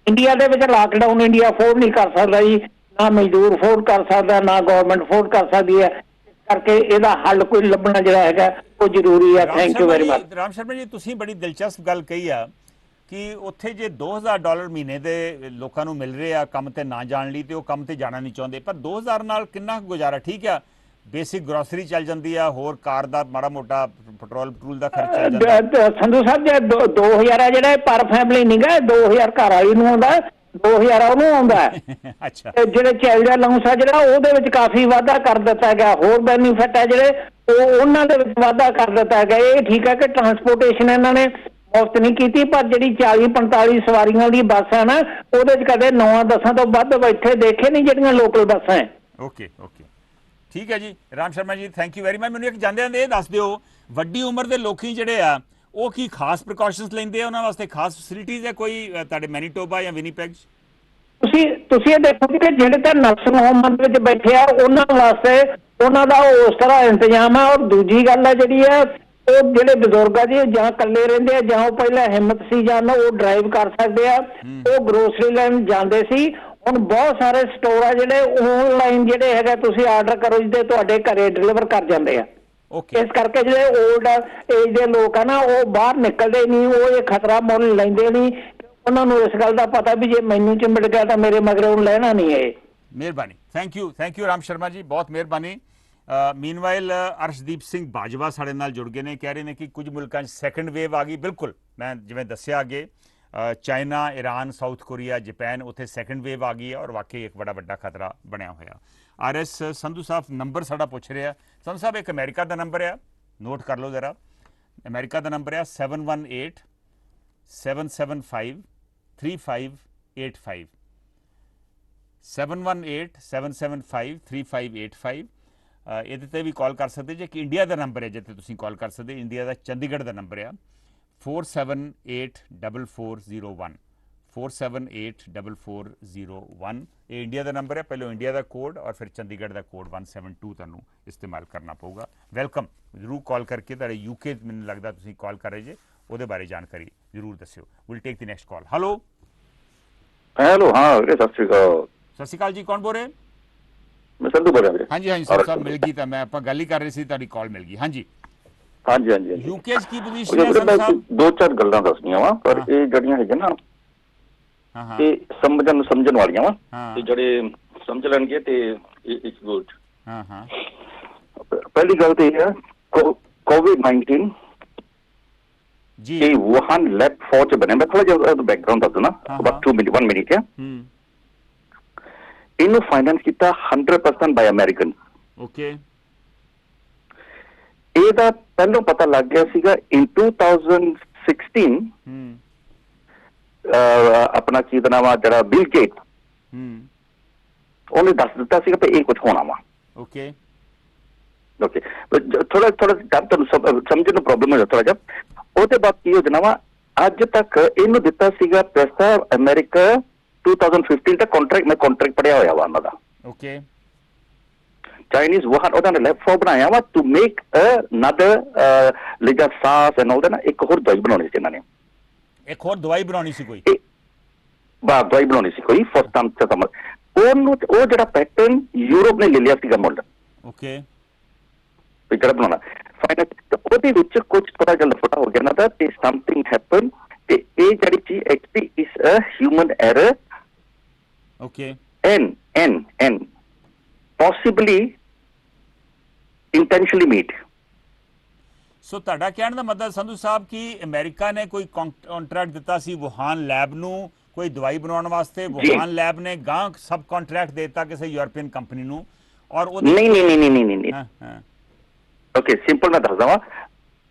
ਇੰਡੀਆ ਦੇ ਵਿੱਚ ਲਾਕਡਾਊਨ ਇੰਡੀਆ ਅਫੋਰਡ ਨਹੀਂ ਕਰ ਸਕਦਾ ਜੀ, ਨਾ ਮਜ਼ਦੂਰ ਅਫੋਰਡ ਕਰ ਸਕਦਾ, ਨਾ ਗਵਰਨਮੈਂਟ ਅਫੋਰਡ ਕਰ ਸਕਦੀ ਹੈ। ਇਸ ਕਰਕੇ ਇਹਦਾ ਹੱਲ ਕੋਈ ਲੱਭਣਾ ਜਿਹੜਾ ਹੈਗਾ ਉਹ ਜ਼ਰੂਰੀ ਹੈ। Thank you very much. Ram Sharma ji, ਤੁਸੀਂ ਬੜੀ ਦਿਲਚਸਪ ਗੱਲ ਕਹੀ ਆ ਕਿ ਉੱਥੇ ਜੇ $2,000 ਮਹੀਨੇ ਦੇ ਲੋਕਾਂ ਨੂੰ ਮਿਲ ਰਹੇ ਆ ਕੰਮ ਤੇ ਨਾ ਜਾਣ ਲਈ, ਤੇ ਉਹ ਕੰਮ ਤੇ ਜਾਣਾ ਨਹੀਂ ਚਾਹੁੰਦੇ, ਪਰ 2,000 ਨਾਲ ਕਿੰਨਾ ਗੁਜ਼ਾਰਾ? ਠੀਕ ਆ, ਬੇਸਿਕ ਗਰੋਸਰੀ ਚੱਲ ਜਾਂਦੀ ਆ, ਹੋਰ ਕਾਰ ਦਾ ਮਾੜਾ ਮੋਟਾ ਪੈਟਰੋਲ ਦਾ ਖਰਚ ਚੱਲ ਜਾਂਦਾ। ਸੰਧੂ ਸਾਹਿਬ ਜੇ 2,000 ਆ ਜਿਹੜਾ ਪਰ ਫੈਮਿਲੀ ਨਹੀਂ ਗਾ, 2,000 ਘਰ ਵਾਲੀ ਨੂੰ ਆਉਂਦਾ, 2,000 ਉਹਨੂੰ ਆਉਂਦਾ। ਅੱਛਾ, ਜਿਹੜੇ ਚਾਈਲਡ ਅਲਾਊਂਸ ਆ ਜਿਹੜਾ ਉਹਦੇ ਵਿੱਚ ਕਾਫੀ ਵਾਧਾ ਕਰ ਦਿੱਤਾ ਗਿਆ, ਹੋਰ ਬੈਨੀਫਿਟ ਆ ਜਿਹੜੇ ਉਹਨਾਂ ਦੇ ਵਿੱਚ ਵਾਧਾ ਕਰ ਦਿੱਤਾ ਗਿਆ। ਇਹ ਠੀਕ ਹੈ ਕਿ ਟਰਾਂਸਪੋਰਟੇਸ਼ਨ ਇਹਨਾਂ ਨੇ ਮੁਫਤ ਨਹੀਂ ਕੀਤੀ, ਪਰ ਜਿਹੜੀ 40-45 ਸਵਾਰੀਆਂ ਦੀ ਬੱਸ ਹੈ ਨਾ, ਉਹਦੇ 'ਚ ਕਦੇ 9-10 ਤੋਂ ਵੱਧ ਬੈਠੇ ਦੇਖੇ ਨਹੀਂ ਜਿਹੜੀਆਂ ਲੋਕਲ ਬੱਸਾਂ ਹੈ। ਓਕੇ, ਠੀਕ ਹੈ ਜੀ Ram Sharma ji, thank you very much. ਮੈਨੂੰ ਇੱਕ ਜਾਂਦੇ ਇਹ ਦੱਸ ਦਿਓ, ਵੱਡੀ ਉਮਰ ਦੇ ਲੋਕੀ ਜਿਹੜੇ ਆ ਉਹ ਕੀ ਖਾਸ ਪ੍ਰੀਕਾਸ਼ਨਸ ਲੈਂਦੇ ਆ, ਉਹਨਾਂ ਵਾਸਤੇ ਖਾਸ ਫੈਸਿਲਿਟੀਜ਼ ਹੈ ਕੋਈ ਤੁਹਾਡੇ ਮੈਨੀਟੋਬਾ ਜਾਂ ਵਿਨੀਪੈਗ? ਤੁਸੀਂ ਇਹ ਦੇਖੋ ਕਿ ਜਿਹੜੇ ਤਾਂ ਨਰਸਿੰਗ ਹੋਮ ਵਿੱਚ ਬੈਠੇ ਆ ਉਹਨਾਂ ਵਾਸਤੇ ਉਹਨਾਂ ਦਾ ਉਸ ਤਰ੍ਹਾਂ ਇੰਤਜ਼ਾਮ ਹੈ। ਔਰ ਦੂਜੀ ਗੱਲ ਹੈ ਜਿਹੜੀ ਹੈ, ਉਹ ਜਿਹੜੇ ਬਜ਼ੁਰਗ ਆ ਜੀ ਜਾਂ ਇਕੱਲੇ ਰਹਿੰਦੇ ਆ, ਜਾਂ ਉਹ ਪਹਿਲਾਂ ਹਿੰਮਤ ਸੀ ਜਾਂ ਉਹ ਡਰਾਈਵ ਕਰ ਸਕਦੇ ਆ, ਉਹ ਗਰੋਸਰੀ ਲੈਣ ਜਾਂਦੇ ਸੀ। ਹੁਣ ਬਹੁਤ ਸਾਰੇ ਸਟੋਰ ਆ ਜਿਹੜੇ ਆਨਲਾਈਨ ਜਿਹੜੇ ਹੈਗਾ, ਤੁਸੀਂ ਆਰਡਰ ਕਰੋ ਜਿਹਦੇ ਤੁਹਾਡੇ ਘਰੇ ਡਿਲੀਵਰ ਕਰ ਜਾਂਦੇ ਆ। ਇਸ ਕਰਕੇ ਜਿਹੜੇ 올ਡ ਏਜ ਦੇ ਲੋਕ ਆ ਨਾ, ਉਹ ਬਾਹਰ ਨਿਕਲਦੇ ਨਹੀਂ, ਉਹ ਇਹ ਖਤਰਾ ਮੁੱਲ ਲੈਂਦੇ ਨਹੀਂ। ਉਹਨਾਂ ਨੂੰ ਇਸ ਗੱਲ ਦਾ ਪਤਾ ਵੀ ਜੇ ਮੈਨੂੰ ਚਿੰਬੜ ਗਿਆ ਤਾਂ ਮੇਰੇ ਮਗਰੋਂ ਲੈਣਾ ਨਹੀਂ ਹੈ। ਮਿਹਰਬਾਨੀ, ਥੈਂਕ ਯੂ ਰਾਮ ਸ਼ਰਮਾ ਜੀ, ਬਹੁਤ ਮਿਹਰਬਾਨੀ। ਮੀਨਵਾਈਲ ਅਰਸ਼ਦੀਪ ਸਿੰਘ ਬਾਜਵਾ ਸਾਡੇ ਨਾਲ ਜੁੜ ਗਏ ਨੇ, ਕਹਿ ਰਹੇ ਨੇ ਕਿ ਕੁਝ ਮੁਲਕਾਂ 'ਚ ਸੈਕੰਡ ਵੇਵ ਆ ਗਈ। ਬਿਲਕੁਲ, ਮੈਂ ਜਿਵੇਂ ਦੱਸਿਆ ਅੱਗੇ, China, Iran, south Korea, Japan, ਉੱਥੇ ਸੈਕੰਡ ਵੇਵ ਆ ਗਈ ਹੈ ਔਰ ਵਾਕਈ ਇੱਕ ਬੜਾ ਵੱਡਾ ਖਤਰਾ ਬਣਿਆ ਹੋਇਆ। RS ਸੰਧੂ ਸਾਹਿਬ ਨੰਬਰ ਸਾਡਾ ਪੁੱਛ ਰਿਹਾ। ਸੰਧੂ ਸਾਹਿਬ, ਇੱਕ ਅਮਰੀਕਾ ਦਾ ਨੰਬਰ ਆ, ਨੋਟ ਕਰ ਲਓ ਜ਼ਰਾ। ਅਮਰੀਕਾ ਦਾ ਨੰਬਰ ਆ 718-775-3585, 718-775-3585। ਇਹਦੇ ਤੇ ਵੀ ਕਾਲ ਕਰ ਸਕਦੇ ਜੇ। ਕਿ ਇੰਡੀਆ ਦਾ ਨੰਬਰ ਹੈ ਜਿੱਥੇ ਤੁਸੀਂ ਕਾਲ ਕਰ ਸਕਦੇ, ਇੰਡੀਆ ਦਾ ਚੰਡੀਗੜ੍ਹ ਦਾ ਨੰਬਰ ਆ 478440 478440। ਇਹ ਇੰਡੀਆ ਦਾ ਨੰਬਰ ਹੈ। ਪਹਿਲਾਂ ਇੰਡੀਆ ਦਾ ਕੋਡ ਔਰ ਫਿਰ ਚੰਡੀਗੜ੍ਹ ਦਾ ਕੋਡ 172 ਤੁਹਾਨੂੰ ਇਸਤੇਮਾਲ ਕਰਨਾ ਪਊਗਾ। ਵੈਲਕਮ, ਜ਼ਰੂਰ ਕਾਲ ਕਰਕੇ। ਤੁਹਾਡੇ UK ਮੈਨੂੰ ਲੱਗਦਾ ਤੁਸੀਂ ਕਾਲ ਕਰ ਰਹੇ ਜੇ, ਉਹਦੇ ਬਾਰੇ ਜਾਣਕਾਰੀ ਜ਼ਰੂਰ ਦੱਸਿਓ। Will take the next call. Hello ਹਾਂ ਵੀਰੇ, ਸਤਿ ਸ਼੍ਰੀ ਅਕਾਲ ਜੀ, ਕੌਣ ਬੋਲ ਰਹੇ? ਮੈਂ ਸੰਧੂ ਬੋਲ ਰਿਹਾ ਵੀਰੇ। ਹਾਂਜੀ ਸੰਧੂ ਸਾਹਿਬ, ਮਿਲ ਗਈ ਤਾਂ ਮੈਂ ਆਪਾਂ ਗੱਲ ਹੀ ਕਰ ਰਹੇ ਸੀ, ਤੁਹਾਡੀ ਕਾਲ ਮਿਲ ਗਈ। ਹਾਂਜੀ UK 'ਚ ਕੀ ਪੋਜੀਸ਼ਨ ਹੈ ਸੰਧੂ ਸਾਹਿਬ? 2-4 ਗੱਲਾਂ ਦੱਸਣੀਆਂ ਵਾ, ਪਰ ਇਹ ਜਿਹੜੀਆਂ ਹੈਗੀਆਂ ਨਾ ਇਹ ਸਮਝਣ ਵਾਲੀਆਂ ਵਾ, ਤੇ ਜਿਹੜੇ ਸਮਝ ਲੈਣਗੇ ਤੇ ਇਟਸ ਗੁੱਡ। ਪਹਿਲੀ ਗੱਲ ਤੇ ਇਹ ਹੈ COVID-19 ਜੀ, ਇਹ ਵੂਹਾਨ ਲੈਬ 4 ਚ ਬਣਿਆ। ਮੈਂ ਥੋੜਾ ਜਿਹਾ ਬੈਕਗ੍ਰਾਉਂਡ ਦੱਸ ਦਣਾ, ਅਬਾਊਟ 1 ਮਿੰਟ ਹੈ। ਇਹਨੂੰ ਫਾਈਨੈਂਸ ਕੀਤਾ 100% ਬਾਈ ਅਮਰੀਕਨ। ਓਕੇ, ਇਹਦਾ ਪਹਿਲਾਂ ਪਤਾ ਲੱਗ ਗਿਆ ਸੀਗਾ ਇਨ 2016। ਆਪਣਾ ਕੀ ਦਾ ਨਾਮ ਆ ਜਿਹੜਾ ਬਿਲ ਗੇਟ, ਉਹਨੇ ਦੱਸ ਦਿੱਤਾ ਸੀਗਾ ਕਿ ਇਹ ਕੁਝ ਹੋਣਾ ਵਾ। ਓਕੇ, ਥੋੜਾ ਤੁਹਾਨੂੰ ਸਮਝਣ ਨੂੰ ਪ੍ਰੋਬਲਮ ਹੋ ਜਾਂਦਾ ਥੋੜਾ ਜਿਹਾ। ਉਹਦੇ ਬਾਅਦ ਕੀ ਹੋ ਜਾਣਾ ਵਾ, ਅੱਜ ਤੱਕ ਇਹਨੂੰ ਦਿੱਤਾ ਸੀਗਾ ਪੈਸਾ ਅਮਰੀਕਾ 2015 ਤੱਕ ਕੰਟਰੈਕਟ, ਮੈਂ ਕੰਟਰੈਕਟ ਪੜਿਆ ਹੋਇਆ ਵਾ ਉਹਨਾਂ ਦਾ। ਓਕੇ, ਚਾਈਨੀਜ਼ ਵੂਹਾਨ ਉਹਨਾਂ ਨੇ ਲੈਬ 4 ਬਣਾਇਆ ਵਾ ਟੂ ਮੇਕ ਅਨਦਰ ਲਿਜਾ ਸਾਸ ਐਂਡ ਆਲ ਦਾ। ਇੱਕ ਹੋਰ ਦਵਾਈ ਬਣਾਉਣੀ ਸੀ ਇਹਨਾਂ ਨੇ, ਇੱਕ ਹੋਰ ਦਵਾਈ ਬਣਾਉਣੀ ਸੀ ਕੋਈ, ਦਵਾਈ ਬਣਾਉਣੀ ਸੀ ਕੋਈ ਫਸਟ ਟਾਈਮ। ਉਹਨੂੰ ਉਹ ਜਿਹੜਾ ਪੈਟਰਨ ਯੂਰਪ ਨੇ ਲੈ ਲਿਆ ਸੀਗਾ ਮੁੱਲ। ਓਕੇ, ਜਿਹੜਾ ਬਣਾਉਣਾ ਫਾਈਨਲ, ਉਹਦੇ ਵਿੱਚ ਕੁਝ ਥੋੜਾ ਜਿਹਾ ਲਫੜਾ ਹੋ ਗਿਆ ਨਾ ਦਾ, ਤੇ ਸਮਥਿੰਗ ਹੈਪਨ, ਤੇ ਇਹ ਜਿਹੜੀ ਚੀਜ਼ actually is a human error. Okay, and possibly intentionally made. So ਤੁਹਾਡਾ ਕਹਿਣ ਦਾ ਮਤਲਬ ਸੰਧੂ ਸਾਹਿਬ ਕਿ ਅਮਰੀਕਾ ਨੇ ਕੋਈ ਕੰਟਰੈਕਟ ਦਿੱਤਾ ਸੀ ਵੁਹਾਨ ਲੈਬ ਨੂੰ ਕੋਈ ਦਵਾਈ ਬਣਾਉਣ ਵਾਸਤੇ, ਵੁਹਾਨ ਲੈਬ ਨੇ ਗਾਂ ਸਬ ਕੰਟਰੈਕਟ ਦਿੱਤਾ ਕਿਸੇ ਯੂਰਪੀਅਨ ਕੰਪਨੀ ਨੂੰ, ਔਰ ਉਹਦੇ ਨਹੀਂ ਓਕੇ ਸਿੰਪਲ ਮੈਂ ਦੱਸਦਾ ਵਾਂ,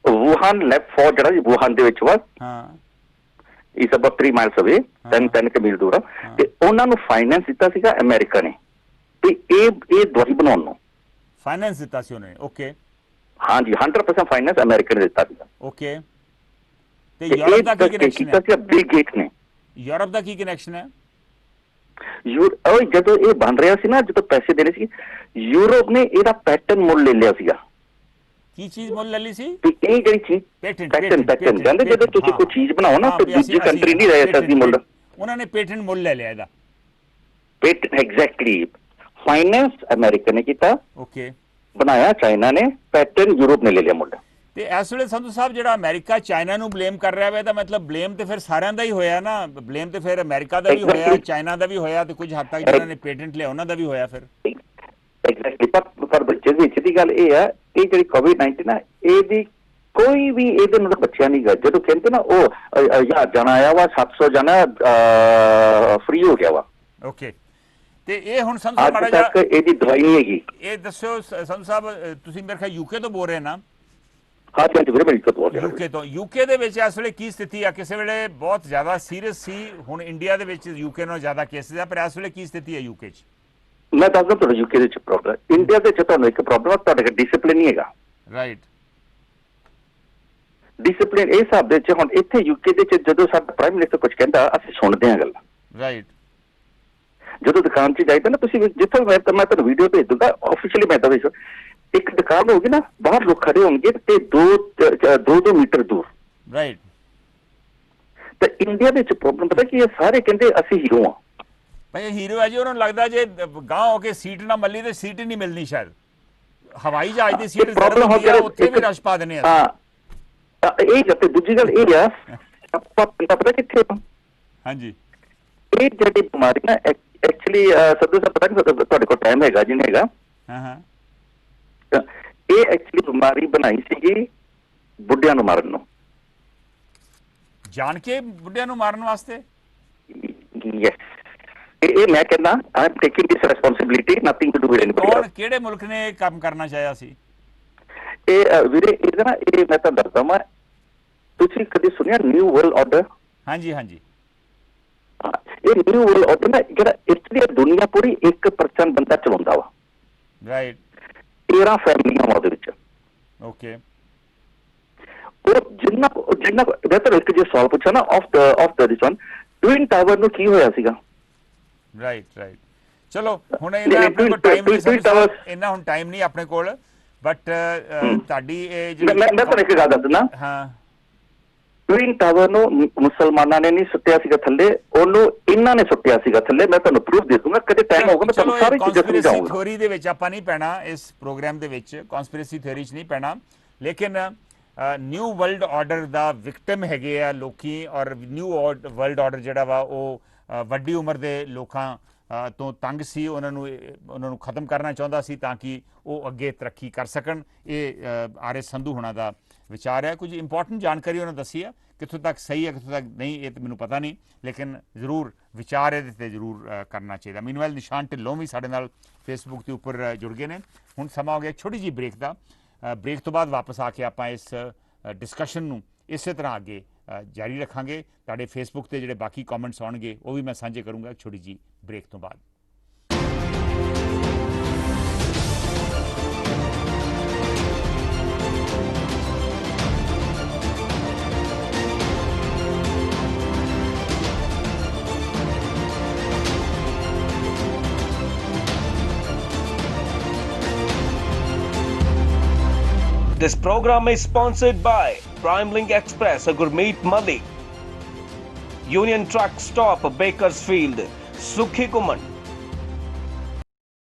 ਵੁਹਾਨ ਲੈਬ ਫੋਰ ਜਿਹੜਾ ਜੀ ਵੁਹਾਨ ਦੇ ਵਿੱਚ ਵਾ, ਇਸ ਅਬਾਊਟ 3 miles away, 10 ਮੀਲ ਦੂਰ, ਤੇ ਉਹਨਾਂ ਨੂੰ ਫਾਈਨੈਂਸ ਦਿੱਤਾ ਸੀਗਾ ਅਮਰੀਕਾ ਨੇ ਤੇ ਇਹ ਦਵਾਈ ਬਣਾਉਣ ਨੂੰ ਫਾਈਨੈਂਸ ਦਿੱਤਾ ਸੀ ਉਹਨੇ। ਓਕੇ, ਹਾਂਜੀ 100% ਫਾਈਨੈਂਸ ਅਮਰੀਕਾ ਨੇ ਦਿੱਤਾ ਸੀਗਾ। ਓਕੇ, ਤੇ ਯੂਰਪ ਦਾ ਕੀ ਕਨੈਕਸ਼ਨ ਹੈ? ਬਿਲ ਗੇਟ ਨੇ। ਯੂਰਪ ਦਾ ਕੀ ਕਨੈਕਸ਼ਨ ਹੈ? ਜਦੋਂ ਇਹ ਬਣ ਰਿਹਾ ਸੀ ਨਾ, ਜਦੋਂ ਪੈਸੇ ਦੇਣੇ ਸੀ, ਯੂਰਪ ਨੇ ਇਹਦਾ ਪੈਟਰਨ ਮੁੱਲ ਲੈ ਲਿਆ ਸੀਗਾ। ਕੀ ਚੀਜ਼ ਮੁੱਲ ਲੈ ਲਈ ਸੀ? ਇਹ ਜਿਹੜੀ ਚੀਜ਼ ਪੈਟਰਨ ਕਹਿੰਦੇ, ਜਦੋਂ ਤੁਸੀਂ ਕੋਈ ਚੀਜ਼ ਬਣਾਓ ਨਾ ਤੇ ਦੂਜੀ ਕੰਟਰੀ ਨਹੀਂ ਰਹਿ ਸਕਦੀ ਮੁੱਲ, ਉਹਨਾਂ ਨੇ ਪੇਟੈਂਟ ਮੁੱਲ ਲੈ ਲਿਆ ਇਹਦਾ। ਪੇਟੈਂਟ ਐਗਜ਼ੈਕਟਲੀ ਫਾਈਨੈਂਸ ਅਮਰੀਕਾ ਨੇ ਕੀਤਾ, ਓਕੇ, ਬਣਾਇਆ ਚਾਈਨਾ ਨੇ, ਪੈਟਰਨ ਯੂਰਪ ਨੇ ਲੈ ਲਿਆ ਮੁੱਲ। ਤੇ ਇਸ ਵੇਲੇ ਸੰਧੂ ਸਾਹਿਬ ਜਿਹੜਾ ਅਮਰੀਕਾ ਚਾਈਨਾ ਨੂੰ ਬਲੇਮ ਕਰ ਰਿਹਾ ਵਾ, ਇਹਦਾ ਮਤਲਬ ਬਲੇਮ ਤੇ ਫਿਰ ਸਾਰਿਆਂ ਦਾ ਹੀ ਹੋਇਆ ਨਾ, ਬਲੇਮ ਤੇ ਫਿਰ ਅਮਰੀਕਾ ਦਾ ਵੀ ਹੋਇਆ, ਚਾਈਨਾ ਦਾ ਵੀ ਹੋਇਆ, ਤੇ ਕੁਝ ਹੱਦ ਤੱਕ ਜਿਹਨਾਂ ਨੇ ਪੇਟੈਂਟ ਲਿਆ ਉਹਨਾਂ ਦਾ ਵੀ ਹੋਇਆ ਫਿਰ। ਐਗਜ਼ੈਕਟਲੀ, ਪਰ ਬੱਚੇ ਦੇ ਵਿੱਚ ਦੀ ਗੱਲ ਇਹ ਆ, ਇਹ ਜਿਹੜੀ ਕੋਵਿਡ-19 ਨਾ, ਇਹਦੀ ਕੋਈ ਵੀ ਇਹਦੇ ਨਾਲ ਬੱਚਿਆ ਨਹੀਂ ਗਾ। ਜਦੋਂ ਕਹਿੰਦੇ ਨਾ ਉਹ 1000 ਜਣਾ ਆਇਆ ਵਾ, 700 ਜਣਾ ਫ੍ਰੀ ਹੋ ਗਿਆ ਵਾ। ਓਕੇ, ਤੇ ਇਹ ਹੁਣ ਸੰਧੂ ਸਾਹਿਬ ਅੱਜ ਤੱਕ ਇਹਦੀ ਦਵਾਈ ਨਹੀਂ ਹੈਗੀ। ਇਹ ਦੱਸਿਓ ਸੰਧੂ ਸਾਹਿਬ, ਤੁਸੀਂ ਮੇਰੇ ਖਿਆਲ ਯੂਕੇ ਤੋਂ ਬੋਲ ਰਹੇ ਨਾ? ਹਾਂਜੀ ਵੀਰੇ, ਮੈਂ ਯੂਕੇ ਤੋਂ। ਯੂਕੇ ਦੇ ਵਿੱਚ ਇਸ ਵੇਲੇ ਕੀ ਸਥਿਤੀ ਆ? ਕਿਸੇ ਵੇਲੇ ਬਹੁਤ ਜ਼ਿਆਦਾ ਸੀਰੀਅਸ ਸੀ, ਹੁਣ ਇੰਡੀਆ ਦੇ ਵਿੱਚ ਯੂਕੇ ਨਾਲੋਂ ਜ਼ਿਆਦਾ ਕੇਸਿਸ ਆ, ਪਰ ਇਸ ਵੇਲੇ ਕੀ ਸਥਿਤੀ ਹੈ ਯੂਕੇ 'ਚ? ਮੈਂ ਦੱਸਦਾ ਤੁਹਾਨੂੰ ਯੂਕੇ ਦੇ ਵਿੱਚ ਪ੍ਰੋਬਲਮ, ਇੰਡੀਆ ਦੇ ਵਿੱਚ ਤੁਹਾਨੂੰ ਇੱਕ ਪ੍ਰੋਬਲਮ ਆ, ਤੁਹਾਡੇ ਕੋਲ ਡਿਸਿਪਲਿਨ ਨਹੀਂ ਹੈਗਾ। ਰਾਈਟ, ਡਿਸਿਪਲਿਨ ਇਹ ਹਿਸਾਬ ਦੇ ਵਿੱਚ ਹੁਣ ਇੱਥੇ ਯੂਕੇ ਦੇ ਵਿੱਚ ਜਦੋਂ ਸਾਡਾ ਪ੍ਰਾਈਮ ਮਿਨਿਸਟਰ ਕੁਝ ਕਹਿੰਦਾ, ਅਸੀਂ ਸੁਣਦੇ ਹਾਂ ਗੱਲਾਂ। ਰਾਈਟ, ਜਦੋਂ ਦੁਕਾਨ 'ਚ ਜਾਈਦਾ ਨਾ, ਤੁਸੀਂ ਜਿੱਥੋਂ ਮੈਂ ਤੁਹਾਨੂੰ ਵੀਡੀਓ ਭੇਜ ਦੂੰਗਾ ਆਫੀਸ਼ੀਅਲੀ, ਮੈਂ ਤਾਂ ਇੱਕ ਦੁਕਾਨ ਹੋਊਗੀ ਨਾ, ਬਾਹਰ ਲੋਕ ਖੜੇ ਹੋਣਗੇ ਤੇ 2 ਮੀਟਰ ਦੂਰ। ਰਾਈਟ, ਤੇ ਇੰਡੀਆ ਦੇ ਵਿੱਚ ਪ੍ਰੋਬਲਮ ਪਤਾ ਕੀ ਹੈ, ਸਾਰੇ ਕਹਿੰਦੇ ਅਸੀਂ ਹੀਰੋ ਆ। ਭਾਈ ਹੀਰੋ ਹੈ ਜੀ, ਉਹਨਾਂ ਨੂੰ ਲੱਗਦਾ ਜੇ ਗਾਂ ਹੋ ਕੇ ਸੀਟ ਨਾ ਮੱਲੀ ਤੇ ਸੀਟ ਹੀ ਨਹੀਂ ਮਿਲਣੀ ਸ਼ਾਇਦ। ਹਵਾਈ ਜਹਾਜ਼ ਦੀ ਸੀਟ ਉੱਥੇ ਵੀ ਰਸ਼ ਪਾ ਦਿੰਦੇ ਆ। ਹਾਂ, ਇਹ ਤੇ ਦੂਜੀ ਗੱਲ ਇਹ ਆ, ਆਪਾਂ ਪਤਾ ਕਿੱਥੇ? ਹਾਂਜੀ, ਇਹ ਜਿਹੜੀ ਬਿਮਾਰੀ ਨਾ ਐਕਚੁਅਲੀ ਸੱਦੂ ਸਾਹਿਬ, ਪਤਾ ਤੁਹਾਡੇ ਕੋਲ ਟਾਈਮ ਹੈਗਾ ਜੀ? ਨਹੀਂ ਹੈਗਾ? ਹਾਂ, ਇਹ ਐਕਚੁਅਲੀ ਬਿਮਾਰੀ ਬਣਾਈ ਸੀਗੀ ਬੁੱਢਿਆਂ ਨੂੰ ਮਾਰਨ ਨੂੰ, ਜਾਣ ਕੇ ਬੁੱਢਿਆਂ ਨੂੰ ਮਾਰਨ ਵਾਸਤੇ। ਯੈਸ, ਇਹ ਮੈਂ ਕਹਿੰਦਾ I am taking this responsibility, nothing to do with anybody. ਕੌਣ, ਕਿਹੜੇ ਮੁਲਕ ਨੇ ਇਹ ਕੰਮ ਕਰਨਾ ਚਾਹਿਆ ਸੀ? ਇਹ ਵੀਰੇ ਇਹਦਾ ਨਾ, ਇਹ ਮੈਂ ਤੁਹਾਨੂੰ ਦੱਸਦਾ ਵਾਂ, ਤੁਸੀਂ ਕਦੇ ਸੁਣਿਆ ਨਿਊ ਵਰਲਡ ਆਰਡਰ? ਹਾਂਜੀ ਹਾਂਜੀ, ਇਹ ਨਿਊ ਵਰਲਡ ਆਰਡਰ ਨਾ, ਜਿਹੜਾ ਐਕਚੁਅਲੀ ਦੁਨੀਆ ਪੂਰੀ 1% ਬੰਦਾ ਚਲਾਉਂਦਾ ਵਾ। ਰਾਈਟ, 13 ਫੈਮਲੀਆਂ ਵਾ ਉਹਦੇ ਵਿੱਚ। ਓਕੇ, ਉਹ ਜਿੰਨਾ ਬਿਹਤਰ ਇੱਕ ਜੇ ਸਵਾਲ ਪੁੱਛਾ ਨਾ of this one, twin tower ਨੂੰ ਕੀ ਹੋਇਆ ਸੀਗਾ? ਰਾਈਟ, ਚਲੋ ਹੁਣ ਇਹਨਾਂ ਆਪਣੇ ਕੋਲ ਟਾਈਮ ਨਹੀਂ, ਇੰਨਾ ਹੁਣ ਟਾਈਮ ਨਹੀਂ ਆਪਣੇ ਕੋਲ, ਬਟ ਤੁਹਾਡੀ ਇਹ ਜਿਹੜੀ ਮੈਂ ਤੁਹਾਨੂੰ ਇੱਕ ਗੱਲ ਦੱਸ ਦਿੰਦਾ। ਹਾਂ, ਟਵਿਨ ਟਾਵਰ ਨੂੰ ਮੁਸਲਮਾਨਾਂ ਨੇ ਨਹੀਂ ਸੁੱਟਿਆ ਸੀਗਾ ਥੱਲੇ, ਉਹਨੂੰ ਇਹਨਾਂ ਨੇ ਸੁੱਟਿਆ ਸੀਗਾ ਥੱਲੇ। ਮੈਂ ਤੁਹਾਨੂੰ ਪ੍ਰੂਫ ਦੇ ਦੂੰਗਾ, ਕਦੇ ਟਾਈਮ ਹੋਊਗਾ ਮੈਂ ਤੁਹਾਨੂੰ ਸਾਰੀ ਚੀਜ਼ਾਂ ਸਮਝਾਉਂਗਾ। ਥਿਉਰੀ ਦੇ ਵਿੱਚ ਆਪਾਂ ਨਹੀਂ ਪੈਣਾ, ਇਸ ਪ੍ਰੋਗਰਾਮ ਦੇ ਵਿੱਚ ਕਨਸਪੀਰੇਸੀ ਥਿਉਰੀ 'ਚ ਨਹੀਂ ਪੈਣਾ, ਲੇਕਿਨ ਨਿਊ ਵਰਲਡ ਆਰਡਰ ਦਾ ਵਿਕਟਮ ਹੈਗੇ ਆ ਲੋਕੀ, ਔਰ ਨਿਊ ਵਰਲਡ ਆਰਡਰ ਜਿਹੜਾ ਵਾ ਉਹ ਵੱਡੀ ਉਮਰ ਦੇ ਲੋਕਾਂ ਤੋਂ ਤੰਗ ਸੀ, ਉਹਨਾਂ ਨੂੰ ਖਤਮ ਕਰਨਾ ਚਾਹੁੰਦਾ ਸੀ ਤਾਂ ਕਿ ਉਹ ਅੱਗੇ ਤਰੱਕੀ ਕਰ ਸਕਣ। ਇਹ ਆਰ ਐਸ ਸੰਧੂ ਹੋਣਾ ਦਾ ਵਿਚਾਰ ਹੈ। ਕੁਝ ਇੰਪੋਰਟੈਂਟ ਜਾਣਕਾਰੀ ਉਹਨਾਂ ਦੱਸੀ ਆ, ਕਿੱਥੋਂ ਤੱਕ ਸਹੀ ਹੈ ਕਿੱਥੋਂ ਤੱਕ ਨਹੀਂ ਇਹ ਤਾਂ ਮੈਨੂੰ ਪਤਾ ਨਹੀਂ, ਲੇਕਿਨ ਜ਼ਰੂਰ ਵਿਚਾਰ ਇਹਦੇ 'ਤੇ ਜ਼ਰੂਰ ਕਰਨਾ ਚਾਹੀਦਾ। ਮੀਨਵੈਲ ਨਿਸ਼ਾਨ ਢਿੱਲੋਂ ਵੀ ਸਾਡੇ ਨਾਲ ਫੇਸਬੁੱਕ ਦੇ ਉੱਪਰ ਜੁੜ ਗਏ ਨੇ। ਹੁਣ ਸਮਾਂ ਹੋ ਗਿਆ ਛੋਟੀ ਜਿਹੀ ਬ੍ਰੇਕ ਦਾ। ਬ੍ਰੇਕ ਤੋਂ ਬਾਅਦ ਵਾਪਸ ਆ ਕੇ ਆਪਾਂ ਇਸ ਡਿਸਕਸ਼ਨ ਨੂੰ ਇਸੇ ਤਰ੍ਹਾਂ ਅੱਗੇ ਜਾਰੀ ਰੱਖਾਂਗੇ। ਤੁਹਾਡੇ ਫੇਸਬੁੱਕ ਤੇ ਜਿਹੜੇ ਬਾਕੀ ਕਮੈਂਟਸ ਆਉਣਗੇ ਉਹ ਵੀ ਮੈਂ ਸਾਂਝੇ ਕਰੂੰਗਾ ਛੋਟੀ ਜਿਹੀ ਬ੍ਰੇਕ ਤੋਂ ਬਾਅਦ। This program is sponsored by Primelink Express, a Gurmeet Madi, Union Truck Stop, Bakersfield, Sukhi Kuman,